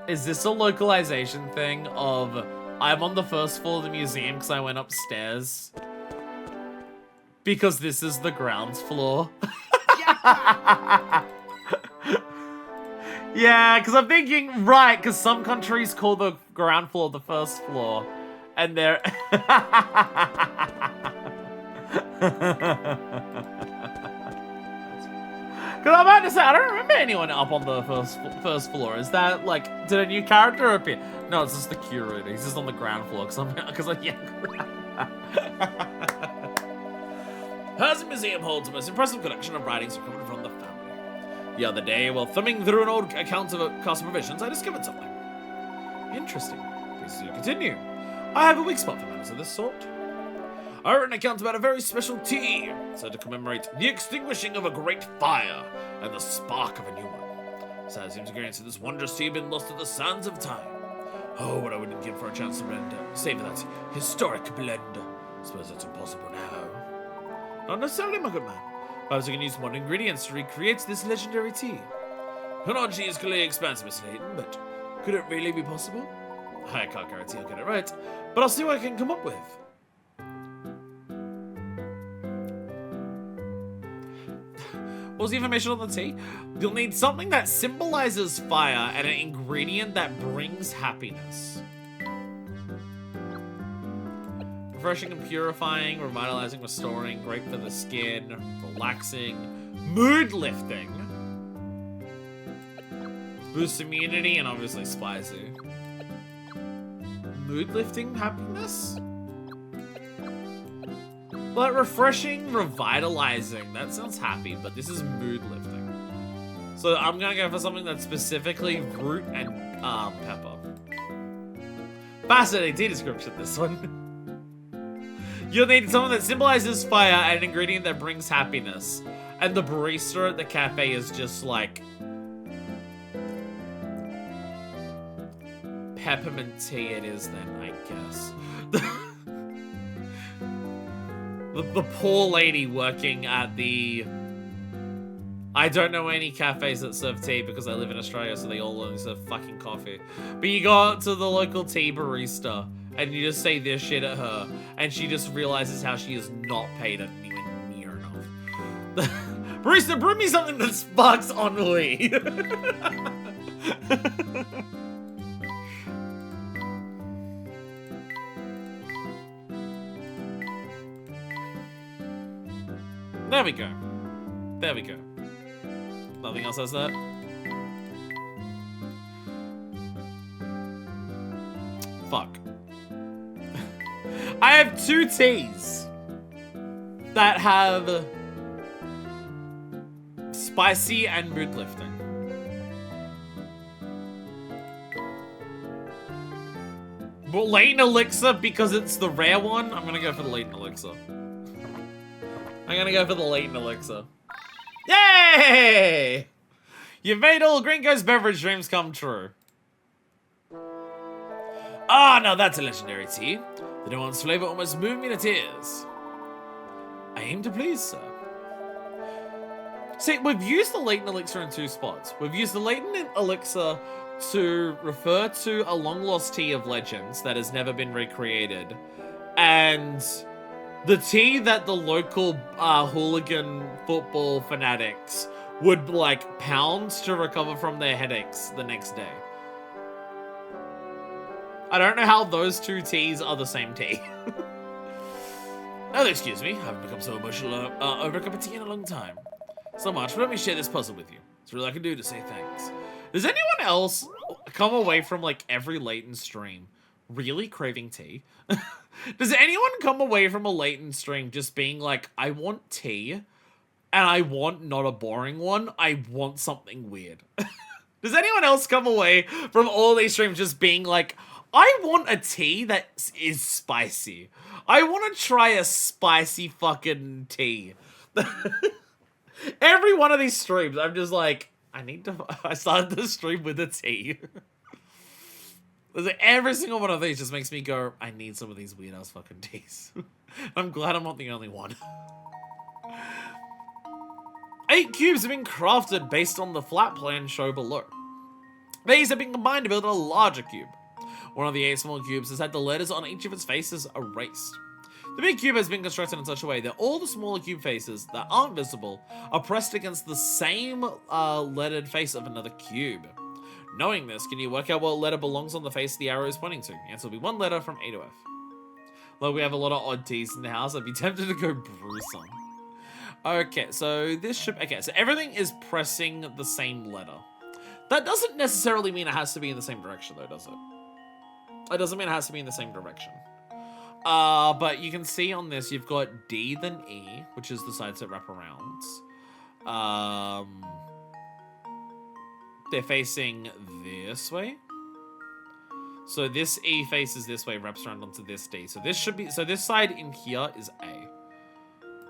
Is this a localization thing of I'm on the first floor of the museum because I went upstairs? Because this is the ground floor. Yeah, because I'm thinking, right, because some countries call the ground floor the first floor. And they're... Because I'm about to say, I don't remember anyone up on the first floor. Is that, like, did a new character appear? No, it's just the curator. He's just on the ground floor, because I'm, yeah. Herzen Museum holds the most impressive collection of writings recovered from the family. The other day, while thumbing through an old account of a cast of provisions, I discovered something. Interesting. Please do continue. I have a weak spot for matters of this sort. I wrote an account about a very special tea, said to commemorate the extinguishing of a great fire and the spark of a new one. So it seems experience of this wondrous tea had been lost to the sands of time. Oh, what I wouldn't give for a chance to save that historic blend. Suppose that's impossible now. Not necessarily, my good man. Perhaps we can use modern ingredients to recreate this legendary tea. Technology is clearly expansive, Mr. Layton, but could it really be possible? I can't guarantee I'll get it right, but I'll see what I can come up with. What's the information on the tea? You'll need something that symbolizes fire and an ingredient that brings happiness. Refreshing and purifying, revitalizing, restoring, great for the skin, relaxing, mood lifting, boosts immunity, and obviously spicy. Mood lifting happiness? But refreshing, revitalizing, that sounds happy, but this is mood lifting. So I'm gonna go for something that's specifically root and pepper. Fascinating tea description, this one. You'll need something that symbolizes fire and an ingredient that brings happiness. And the barista at the cafe is just like... peppermint tea it is then, I guess. The poor lady working at the... I don't know any cafes that serve tea because I live in Australia, so they all only serve fucking coffee. But you go out to the local tea barista, and you just say this shit at her, and she just realizes how she is not paid anywhere near enough. Barista, bring me something that sparks ennui. There we go. There we go. Nothing else has that? Fuck. I have 2 teas that have spicy and mood lifting. But Layton Elixir, because it's the rare one, I'm gonna go for the Layton Elixir. I'm gonna go for the Layton Elixir. Yay! You've made all Gringo's beverage dreams come true. Ah, now that's a legendary tea. The nuanced flavor almost moved me to tears. I aim to please, sir. See, we've used the Layton Elixir in 2 spots. We've used the Layton Elixir to refer to a long-lost tea of legends that has never been recreated. And the tea that the local hooligan football fanatics would, like, pound to recover from their headaches the next day. I don't know how those 2 teas are the same tea. Oh, excuse me. I haven't become so emotional over a cup of tea in a long time. So much, but let me share this puzzle with you. It's all I can do to say thanks. Does anyone else come away from, like, every Layton stream really craving tea? Does anyone come away from a Layton stream just being like, I want tea, and I want not a boring one, I want something weird? Does anyone else come away from all these streams just being like, I want a tea that is spicy. I want to try a spicy fucking tea. Every one of these streams, I'm just like, I started the stream with a tea. Every single one of these just makes me go, I need some of these weird-ass fucking teas. I'm glad I'm not the only one. 8 cubes have been crafted based on the flat plan shown below. These have been combined to build a larger cube. One of the 8 small cubes has had the letters on each of its faces erased. The big cube has been constructed in such a way that all the smaller cube faces that aren't visible are pressed against the same lettered face of another cube. Knowing this, can you work out what letter belongs on the face the arrow is pointing to? The answer will be 1 letter from A to F. Look, we have a lot of odd teas in the house. I'd be tempted to go brew some. Okay, so this should... Okay, so everything is pressing the same letter. That doesn't necessarily mean it has to be in the same direction, though, does it? It doesn't mean it has to be in the same direction. But you can see on this, you've got D then E, which is the sides that wrap around. They're facing this way. So this E faces this way, wraps around onto this D. So this should be, so this side in here is A.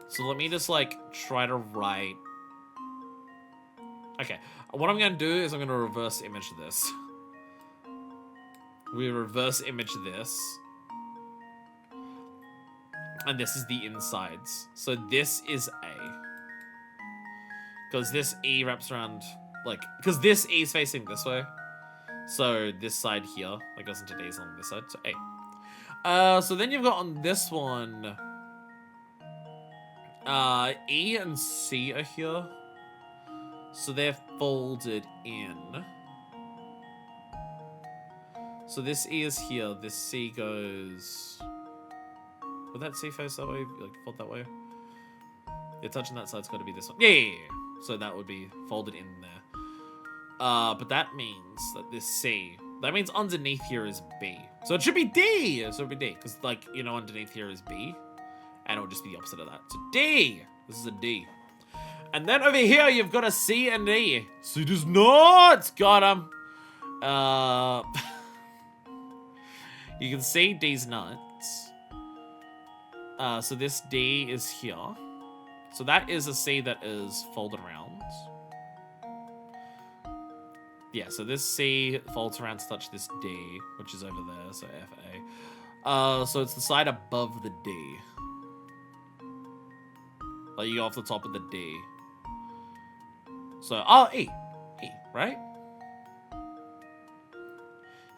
So let me just like try to write. Okay, what I'm gonna do is I'm gonna reverse image this. We reverse image this. And this is the insides. So this is A. Because this E wraps around, like, because this E is facing this way. So this side here, that goes into D's on this side, so A. So then you've got on this one, E and C are here. So they're folded in. So this E is here. This C goes... Would that C face that way? Like, fold that way? Yeah, touching that side's got to be this one. Yeah. So that would be folded in there. But that means that this C... That means underneath here is B. So it should be D! So it would be D. Because, like, you know, underneath here is B. And it would just be the opposite of that. So D! This is a D. And then over here, you've got a C and E. C does not! Got him. You can see D's nuts. So this D is here. So that is a C that is folded around. Yeah, so this C folds around to touch this D, which is over there, so FA. So it's the side above the D. Like, you go off the top of the D. So, oh, E. E, right?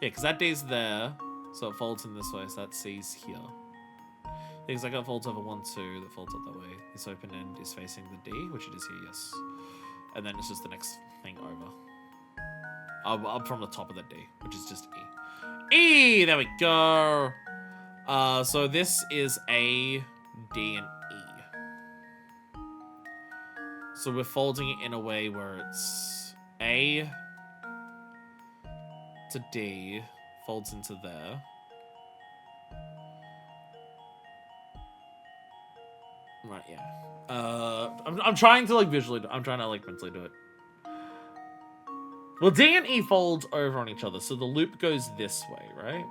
Yeah, because that D's there, so it folds in this way, so that C's here. Yeah, because that folds over 1, 2, that folds up that way. This open end is facing the D, which it is here, yes. And then it's just the next thing over. Up from the top of the D, which is just E. E! There we go! So this is A, D, and E. So we're folding it in a way where it's A to D, folds into there. Right, yeah. I'm trying to, like, visually, I'm trying to, like, mentally do it. Well, D and E fold over on each other, so the loop goes this way, right?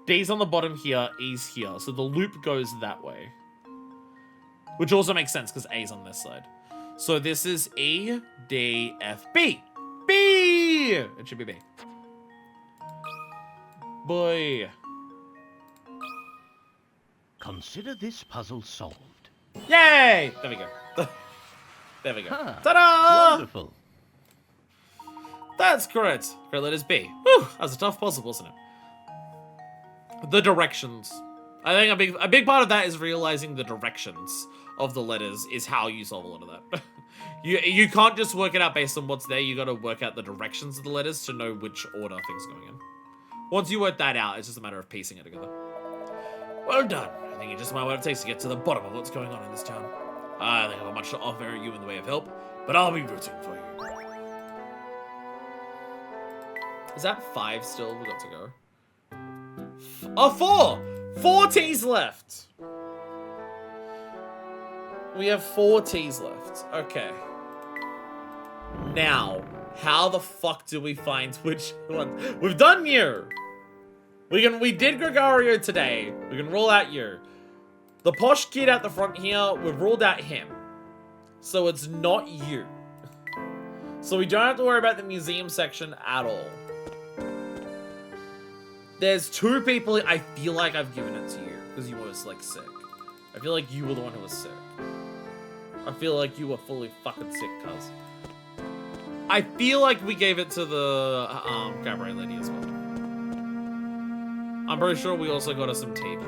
D's on the bottom here, E's here, so the loop goes that way. Which also makes sense, because A's on this side. So this is E, D, F, B. B! It should be B. Boy. Consider this puzzle solved. Yay! There we go. There we go. Huh. Ta-da! Wonderful. That's correct. Great letters B. Whew, that was a tough puzzle, wasn't it? The directions. I think a big part of that is realizing the directions of the letters is how you solve a lot of that. you can't just work it out based on what's there. You got to work out the directions of the letters to know which order things are going in. Once you work that out, it's just a matter of piecing it together. Well done. I think you just might what it takes to get to the bottom of what's going on in this town. I don't have much to offer you in the way of help, but I'll be rooting for you. Is that 5 still we got to go? Oh, 4! 4 T's left! We have 4 T's left. Okay. Now, how the fuck do we find which one? We've done you! We did Gregorio today. We can rule out you. The posh kid at the front here, we've ruled out him. So it's not you. So we don't have to worry about the museum section at all. There's 2 people I feel like I've given it to you because you were like sick. I feel like you were the one who was sick. I feel like you were fully fucking sick, cuz. I feel like we gave it to the cabaret lady as well. I'm pretty sure we also got us some tea drink.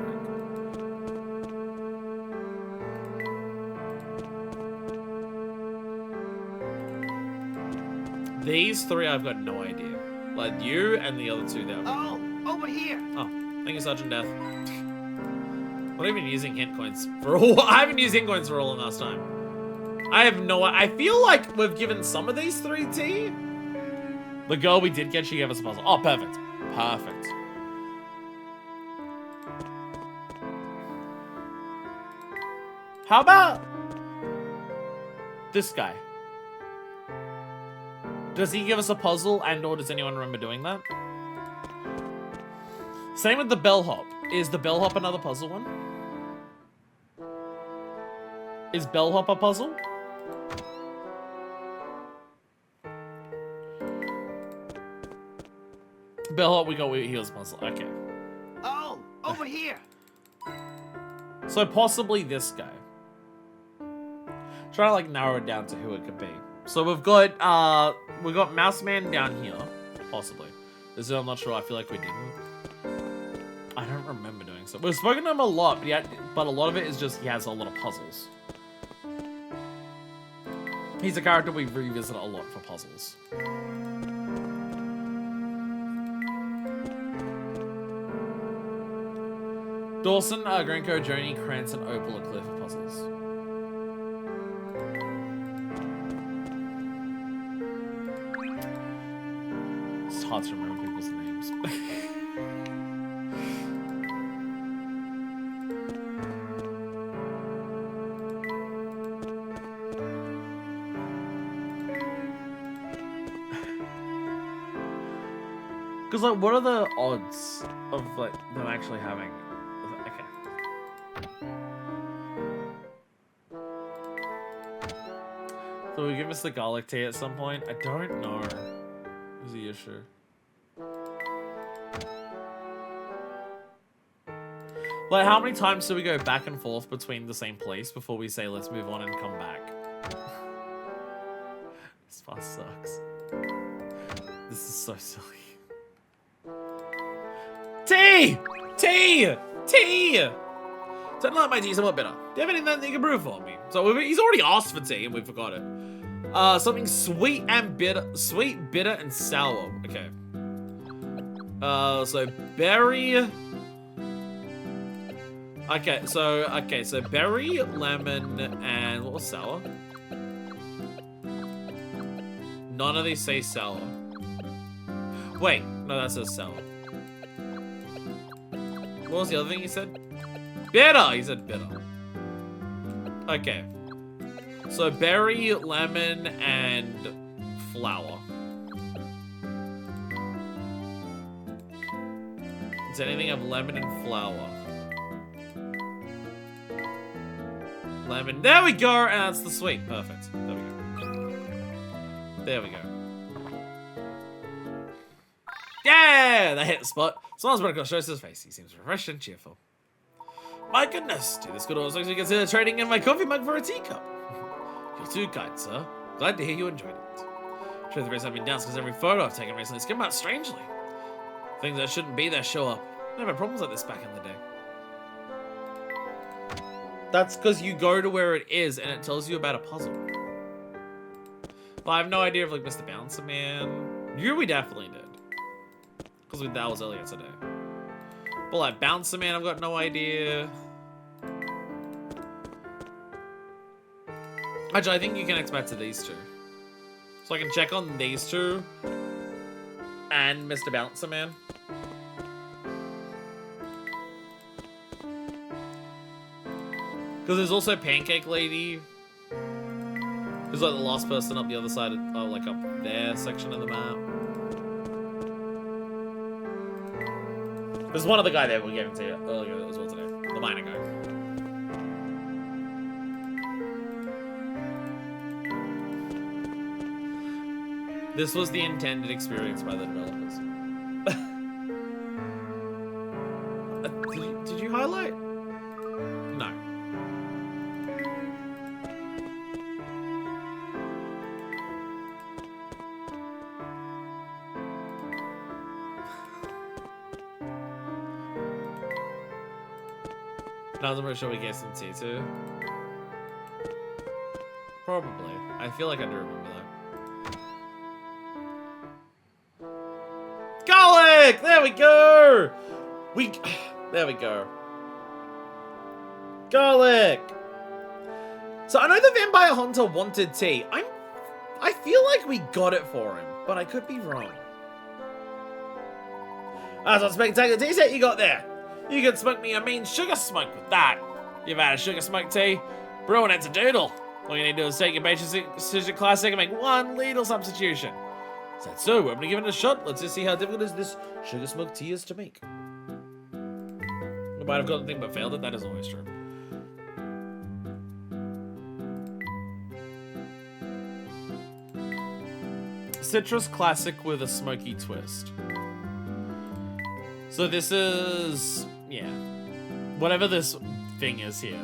These 3 I've got no idea. Like you and the other 2 there. Oh, over here. Oh, thank you, Sergeant Death. I'm not even using hint coins for all. I haven't used hint coins for all last time. I have no. I feel like we've given some of these 3 tea. The girl we did get, she gave us a puzzle. Oh, perfect. Perfect. How about this guy? Does he give us a puzzle and or does anyone remember doing that? Same with the bellhop. Is the bellhop another puzzle one? Is bellhop a puzzle? Bellhop, we got heals puzzle. Okay. Oh, over here. So possibly this guy. Try to like narrow it down to who it could be. So we've got Mouse Man down here, possibly. This is I'm not sure. I feel like we didn't. I don't remember doing so. We've spoken to him a lot, but a lot of it is just he has a lot of puzzles. He's a character we revisit a lot for puzzles. Dawson, Grenko, Joni, Cranston, Opal are clear for puzzles. It's hard to remember people's names. Because, like, what are the odds of, like, them actually having... Okay. So we give us the garlic tea at some point? I don't know. Is the issue. Like, how many times do we go back and forth between the same place before we say, let's move on and come back? This pass sucks. This is so silly. Tea! Tea! Tea! Don't like my tea somewhat bitter. Do you have anything that you can brew for me? So he's already asked for tea and we forgot it. Something sweet and bitter. Sweet, bitter, and sour. Okay. So berry. Okay, so berry, lemon, and what was sour? None of these say sour. Wait, no, that says sour. What was the other thing he said? Bitter! He said bitter. Okay. So berry, lemon, and flour. Does anything have lemon and flour? Lemon. There we go! And that's the sweet. Perfect. There we go. There we go. Yeah! That hit the spot. Smiles right across Joseph's face. He seems refreshed and cheerful. My goodness, dude, this could also consider trading in my coffee mug for a teacup. You're too kind, sir. Glad to hear you enjoyed it. Truth is, I've been down because every photo I've taken recently has come out strangely. Things that shouldn't be there show up. Never had problems like this back in the day. That's because you go to where it is and it tells you about a puzzle. Well, I have no idea if, like, Mr. Bouncer Man. You, we definitely did. Because that was earlier today. But, like, Bouncer Man, I've got no idea. Actually, I think you can expect to these two. So I can check on these two. And Mr. Bouncer Man. Because there's also Pancake Lady. Who's like the last person up the other side of, like up there section of the map. There's one other guy there we gave him to earlier as well today. The miner guy. This was the intended experience by the developers. Did you highlight? No. I'm pretty sure we get some T2. Probably. I feel like I do remember that. Garlic! There we go! There we go. Garlic! So I know the Vampire Hunter wanted tea. I feel like we got it for him, but I could be wrong. That's what spectacular tea set you got there. You can smoke me a mean sugar smoke with that. You've had a sugar smoke tea? Brewing it's a doodle. All you need to do is take your basic classic and make one little substitution. Is that so? I'm gonna give it a shot. Let's just see how difficult this sugar smoke tea is to make. I might have got the thing but failed it. That is always true. Citrus classic with a smoky twist. So this is, yeah, whatever this thing is here,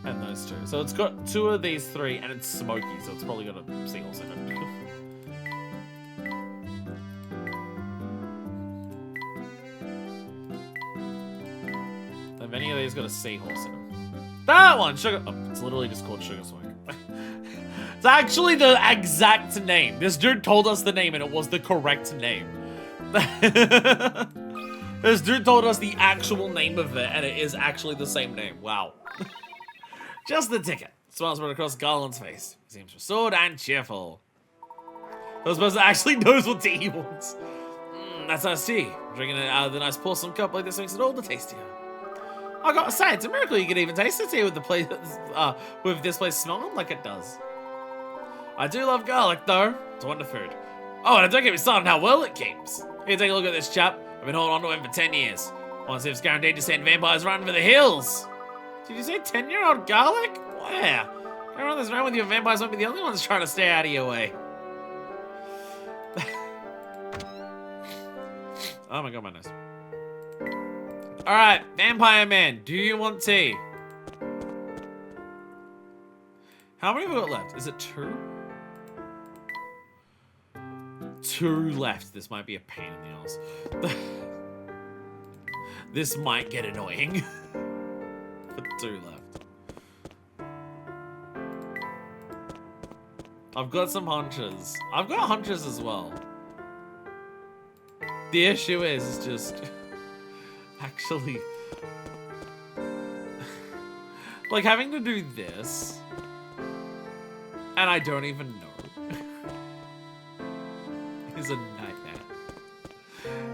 and those two. So it's got two of these three, and it's smoky, so it's probably got a seahorse in it. Have any of these got a seahorse in them? That one, sugar. Oh, it's literally just called sugar smoke. It's actually the exact name. This dude told us the name and it was the correct name. This dude told us the actual name of it and it is actually the same name. Wow. Just the ticket. Smiles right across Garland's face. He seems restored and cheerful. This person actually knows what tea he wants. That's nice tea. Drinking it out of the nice porcelain cup like this makes it all the tastier. I gotta say, it's a miracle you can even taste the tea with the place, with this place smelling like it does. I do love garlic, though. It's a wonder food. Oh, and don't get me started on how well it keeps. Here, take a look at this chap. I've been holding on to him for 10 years. Honestly, it's guaranteed to send vampires running for the hills. Did you say 10-year-old garlic? Where? Going around this round with your vampires won't be the only ones trying to stay out of your way. Oh my god, my nose. Alright, Vampire Man, do you want tea? How many have we got left? Is it 2? 2 left. This might be a pain in the ass. This might get annoying. But 2 left. I've got some hunches. I've got hunches as well. The issue is just actually like having to do this and I don't even know is a nightmare.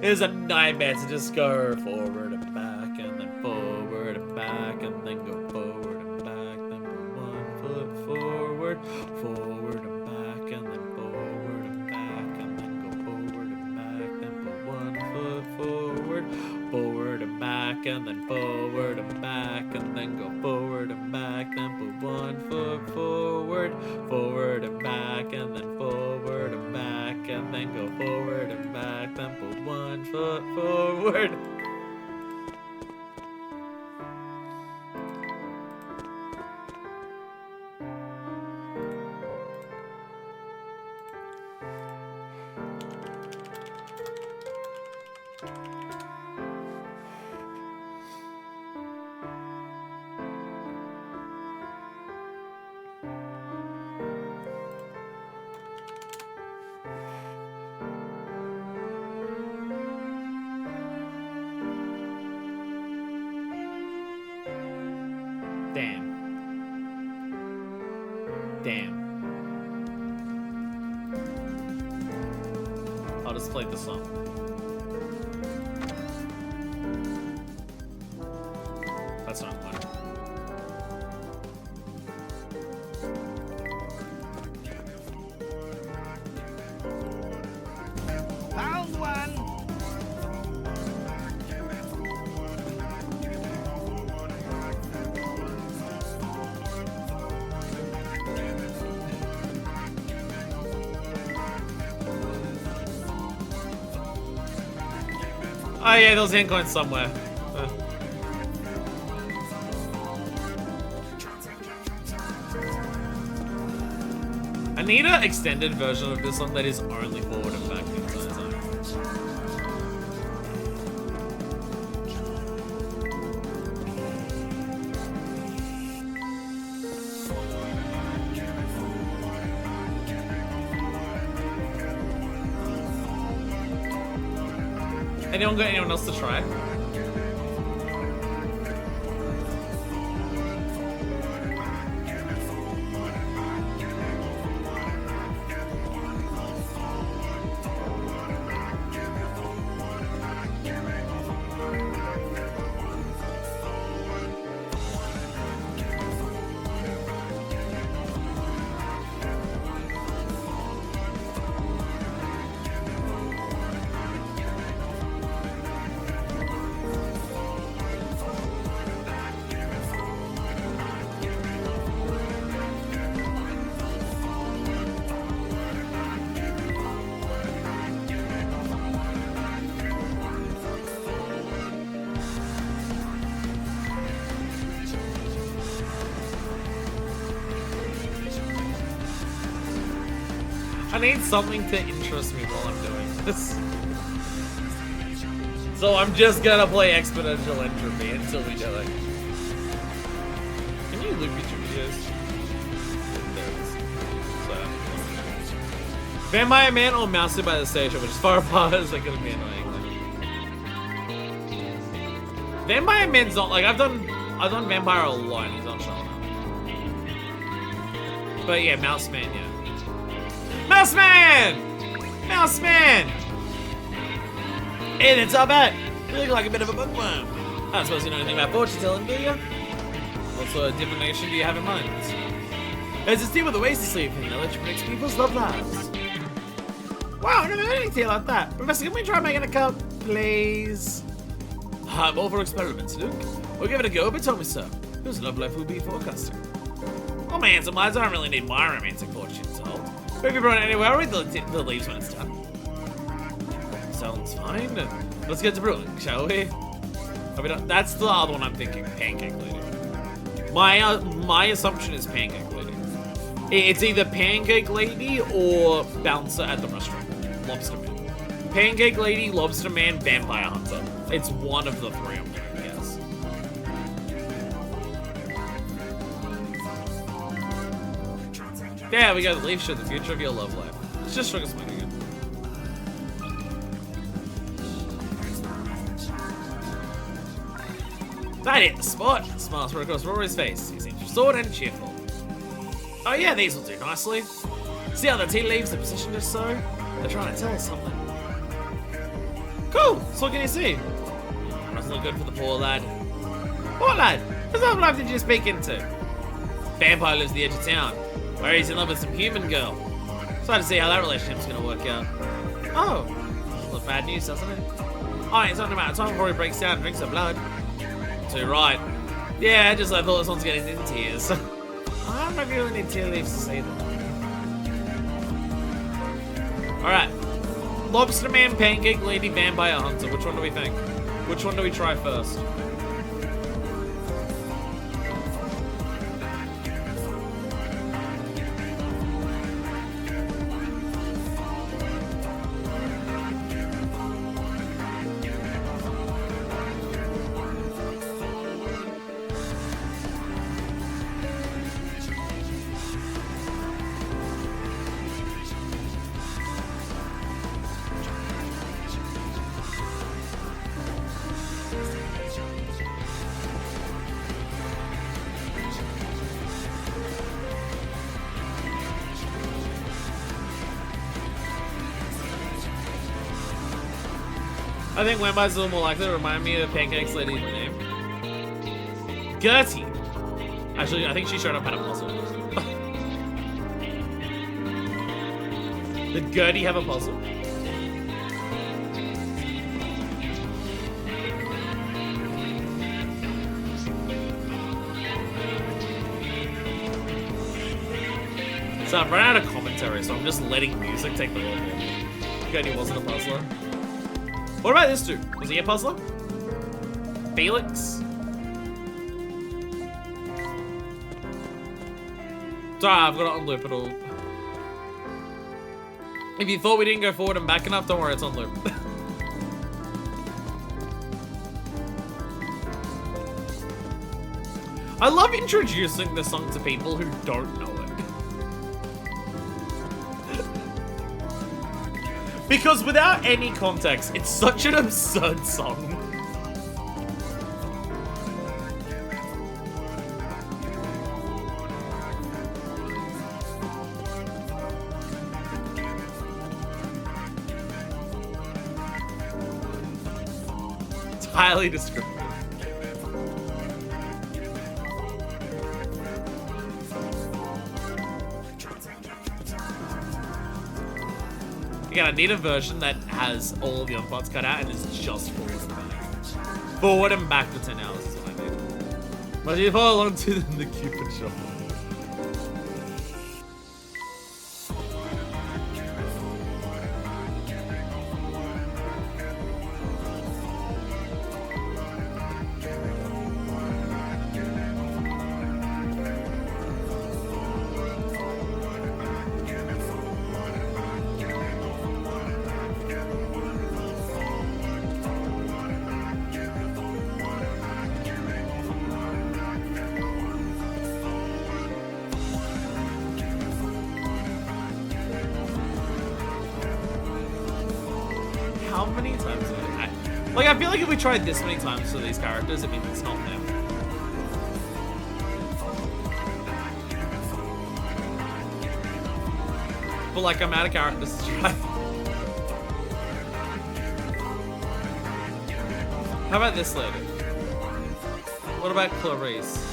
It is a nightmare to just go forward and back and then forward and back and then go forward and back, then put 1 foot forward, forward and back and then forward and back and then go forward and back, then put 1 foot forward, forward and back and then forward and back and then go forward and back, then put 1 foot forward, forward and back and then forward and back and then go forward and back, then put 1 foot forward. Damn. I'll just play the song. That's not fun. Found one. Oh yeah, those hand coins somewhere. I need an extended version of this one that is only forward and back the entire time. Anyone got anyone else to try? I need something to interest me while I'm doing this. So I'm just gonna play exponential entropy until we do it. Can you loop each videos? There it is. Vampire Man or Mousy by the station, which is far apart as they could be annoying. Vampire Man's not like I've done Vampire a lot and he's not showing up. But yeah, Mouse Man, yeah. Mouse Man! Mouse Man! Hey, that's our bat. You look like a bit of a bookworm. I don't suppose you know anything about fortune telling, do you? What sort of divination do you have in mind? There's this team with the ways to sleep in the village predicts people's love lives. Wow, I never heard anything like that. Professor, can we try making a cup, please? I'm all for experiments, Luke. We'll give it a go, but tell me so. Whose love life will be forecasting? Oh, my handsome lads, I don't really need my romantic fortune told. But if you brought it anyway, I'll read the leaves when it's done. Sounds fine. Let's get to brewing, shall we? Are we done? That's the other one I'm thinking. Pancake Lady. My assumption is Pancake Lady. It's either Pancake Lady or Bouncer at the restaurant. Lobster Man. Pancake Lady, Lobster Man, Vampire Hunter. It's one of the three, I'm gonna guess. Yeah, we got the leaf show, the future of your love life. It's just sugar smoking again. That hit the spot. Smiles right across Rory's face. He seems restored and cheerful. Oh yeah, these will do nicely. See how the tea leaves are positioned just so? They're trying to tell us something. Cool! So what can you see? Doesn't look good for the poor lad. Poor lad? What sort of life did you speak into? Vampire lives at the edge of town, where he's in love with some human girl. Excited to see how that relationship's gonna work out. Oh, doesn't look bad news, doesn't it? Oh, it's only a matter of time before he breaks down and drinks her blood. Too right. Yeah, just I thought this one's getting in tears. I don't know if you really need tea leaves to see them. Alright. Lobster Man, Pancake Lady, Vampire Hunter. Which one do we think? Which one do we try first? I think Wampire's a little more likely to remind me of Pancake's lady's name. Gertie! Actually, I think she showed up at a puzzle. Did Gertie have a puzzle? So I've run out of commentary, so I'm just letting music take the role. Gertie wasn't a puzzler. What about this dude? Was he a puzzler? Felix? Sorry, I've got it on loop at all. If you thought we didn't go forward and back enough, don't worry, it's on loop. I love introducing the song to people who don't know it. Because without any context, it's such an absurd song. It's highly descriptive. Again, I need a version that has all of the other parts cut out and is just forward and back. Forward and back for 10 hours is what I need. But you follow along to the Cupid shop. how many times did like, I feel like if we tried this many times for these characters, it means it's not them. But like, I'm out of characters to try. How about this lady? What about Clarice?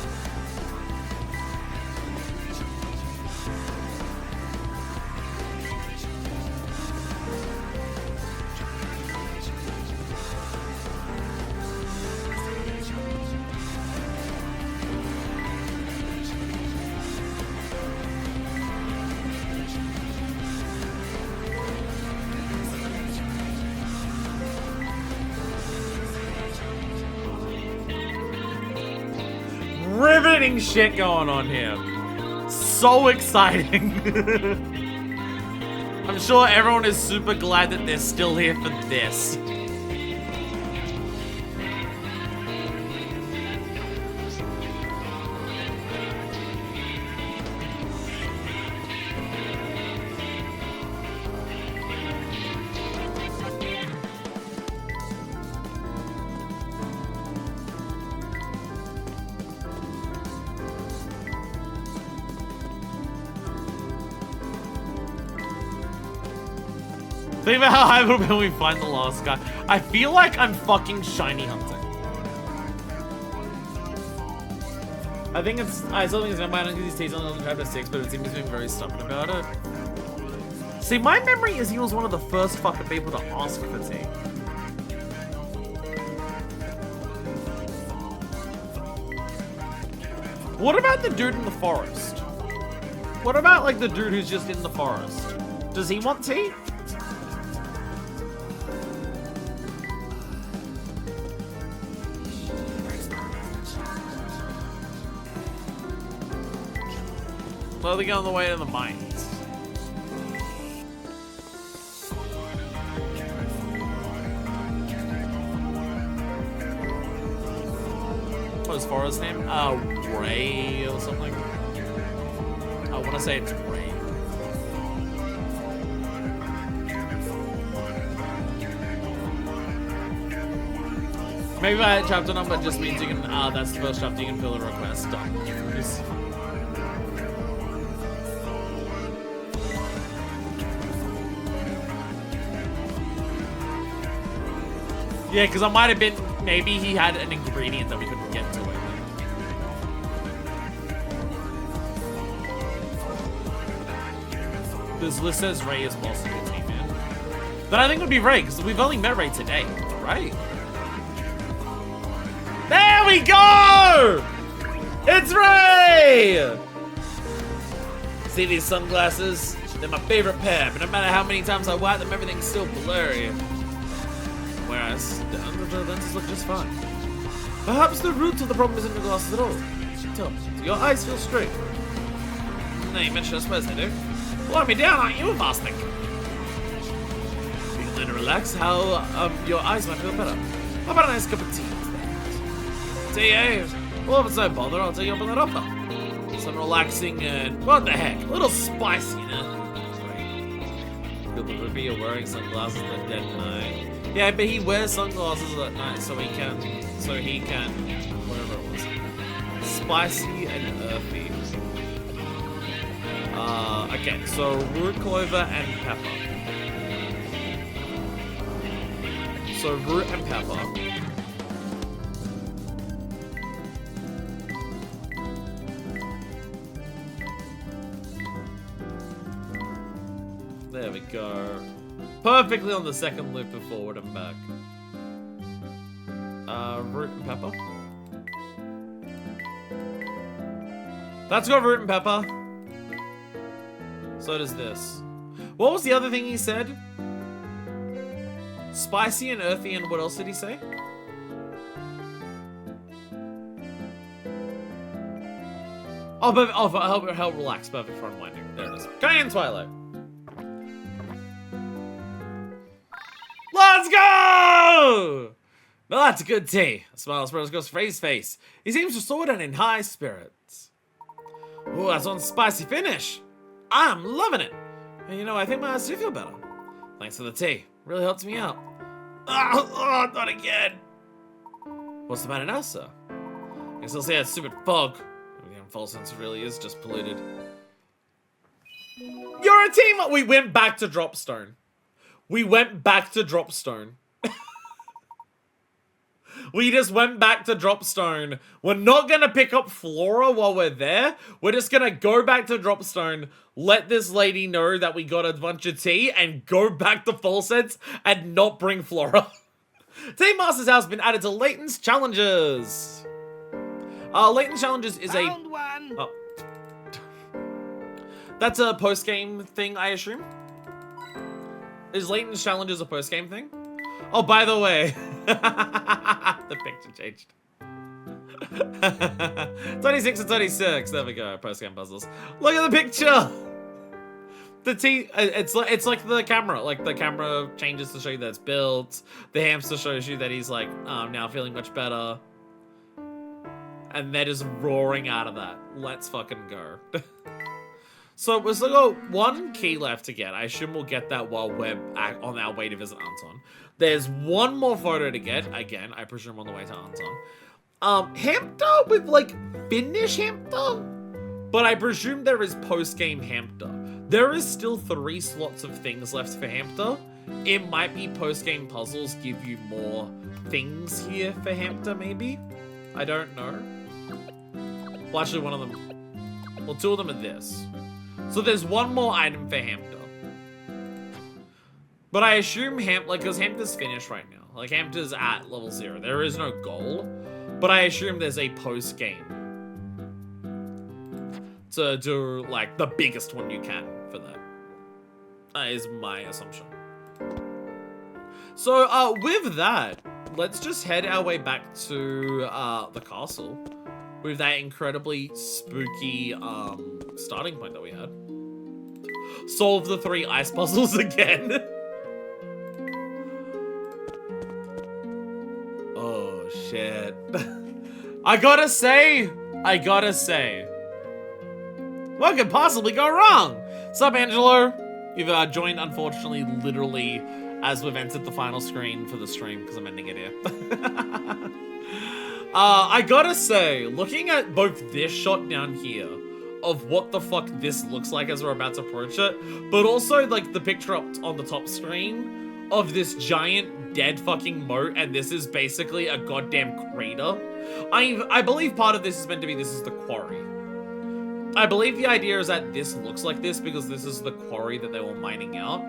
Riveting shit going on here. So exciting. I'm sure everyone is super glad that they're still here for this. Think about how high it would be when we find the last guy. I feel like I'm fucking shiny hunting. I think it's, I still think it's vampire because he's tasting on chapter 6, but it seems being very stubborn about it. See, my memory is he was one of the first fucking people to ask for tea. What about the dude in the forest? What about like the dude who's just in the forest? Does he want tea? Slowly get on the way to the mines. What is Forrest's name? Ray or something. I want to say it's Ray. Maybe by chapter number just means you can, that's the first chapter you can fill a request. Yeah, because I might have been, maybe he had an ingredient that we couldn't get to it. This list says Ray is possible team, man. But I think it would be Ray, because we've only met Ray today, right? There we go! It's Ray! See these sunglasses? They're my favorite pair, but no matter how many times I wipe them, everything's still blurry. Whereas the underwater lenses look just fine. Perhaps the root of the problem isn't the glasses at all. Tell me, do your eyes feel straight? No, you mentioned I suppose they do. Blow me down, aren't you, Vastic? You can learn to relax, how your eyes might feel better. How about a nice cup of tea instead? Tea, eh? Well, if it's no bother, I'll take you up on that offer. Some relaxing and, what the heck, a little spicy, you know? Feel the river, you're wearing sunglasses in the dead night. Yeah, but he wears sunglasses at night so he can, whatever it was. Spicy and earthy. Okay, so root, clover, and pepper. So root and pepper. There we go. Perfectly on the second loop of forward and back. Root and pepper. That's got root and pepper. So does this. What was the other thing he said? Spicy and earthy, and what else did he say? Oh, but help relax. Perfect for unwinding. There it is. Come in, Twilight. Let's go! Now that's a good tea. A smile spreads across Frey's face. He seems restored and in high spirits. Ooh, that's one spicy finish. I'm loving it. And you know, I think my eyes do feel better. Thanks for the tea. Really helps me out. Oh, not again. What's the matter now, sir? Guess I'll say that stupid fog. The false sense really is just polluted. You're a team. We went back to Dropstone. We went back to Dropstone. We just went back to Dropstone. We're not gonna pick up Flora while we're there. We're just gonna go back to Dropstone, let this lady know that we got a bunch of tea, and go back to False Sense and not bring Flora. Team Master's House has been added to Layton's Challenges. Layton's Challenges is Round one. Oh. That's a post-game thing, I assume? Is Layton's Challenges a post-game thing? Oh, by the way, the picture changed. 26 and 26. There we go. Post-game puzzles. Look at the picture. The T. It's like the camera. Like the camera changes to show you that it's built. The hamster shows you that he's like now feeling much better. And they're just roaring out of that. Let's fucking go. So we've still got one key left to get. I assume we'll get that while we're on our way to visit Anton. There's one more photo to get. Again, I presume on the way to Anton. Hamster with like finish hamster? But I presume there is post-game hamster. There is still 3 slots of things left for hamster. It might be post-game puzzles give you more things here for hamster, maybe? I don't know. Well, actually, one of them... Well, 2 of them are this. So there's one more item for hamster. But I assume because hamster's finished right now. Like, hamster's at level 0. There is no goal. But I assume there's a post-game. To do, like, the biggest one you can for that. That is my assumption. So, with that, let's just head our way back to, the castle. With that incredibly spooky, starting point that we had. Solve the 3 ice puzzles again. Oh, shit. I gotta say. What could possibly go wrong? Sup, Angelo? You've joined, unfortunately, literally, as we've entered the final screen for the stream, because I'm ending it here. I gotta say, looking at both this shot down here, of what the fuck this looks like as we're about to approach it, but also, like, the picture up on the top screen of this giant dead fucking moat, and this is basically a goddamn crater. I believe part of this is meant to be this is the quarry. I believe the idea is that this looks like this because this is the quarry that they were mining out.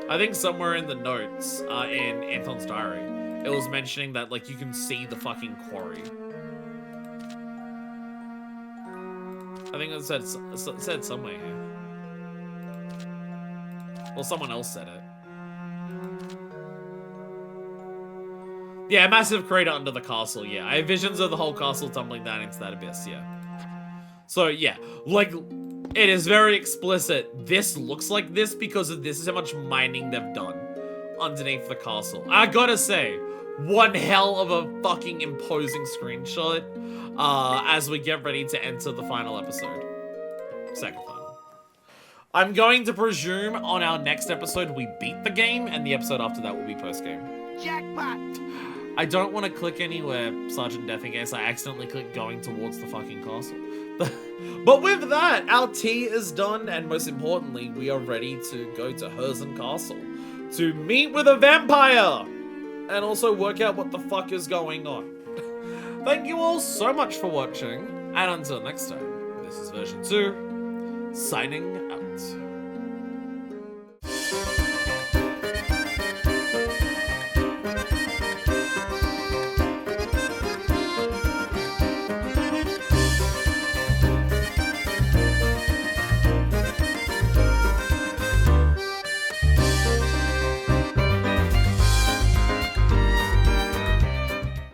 I think somewhere in the notes, in Anton's diary, it was mentioning that, like, you can see the fucking quarry. I think it said somewhere here. Well, someone else said it. Yeah, massive crater under the castle, yeah. I have visions of the whole castle tumbling down into that abyss, yeah. So, yeah, like, it is very explicit. This looks like this because of this is how much mining they've done underneath the castle. I gotta say, one hell of a fucking imposing screenshot as we get ready to enter the final episode. Second final. I'm going to presume on our next episode we beat the game, and the episode after that will be post-game. Jackpot. I don't want to click anywhere, Sergeant Death, in case I accidentally click going towards the fucking castle. But with that, our tea is done, and most importantly, we are ready to go to Herzen Castle to meet with a vampire and also work out what the fuck is going on. Thank you all so much for watching, and until next time, this is version 2, signing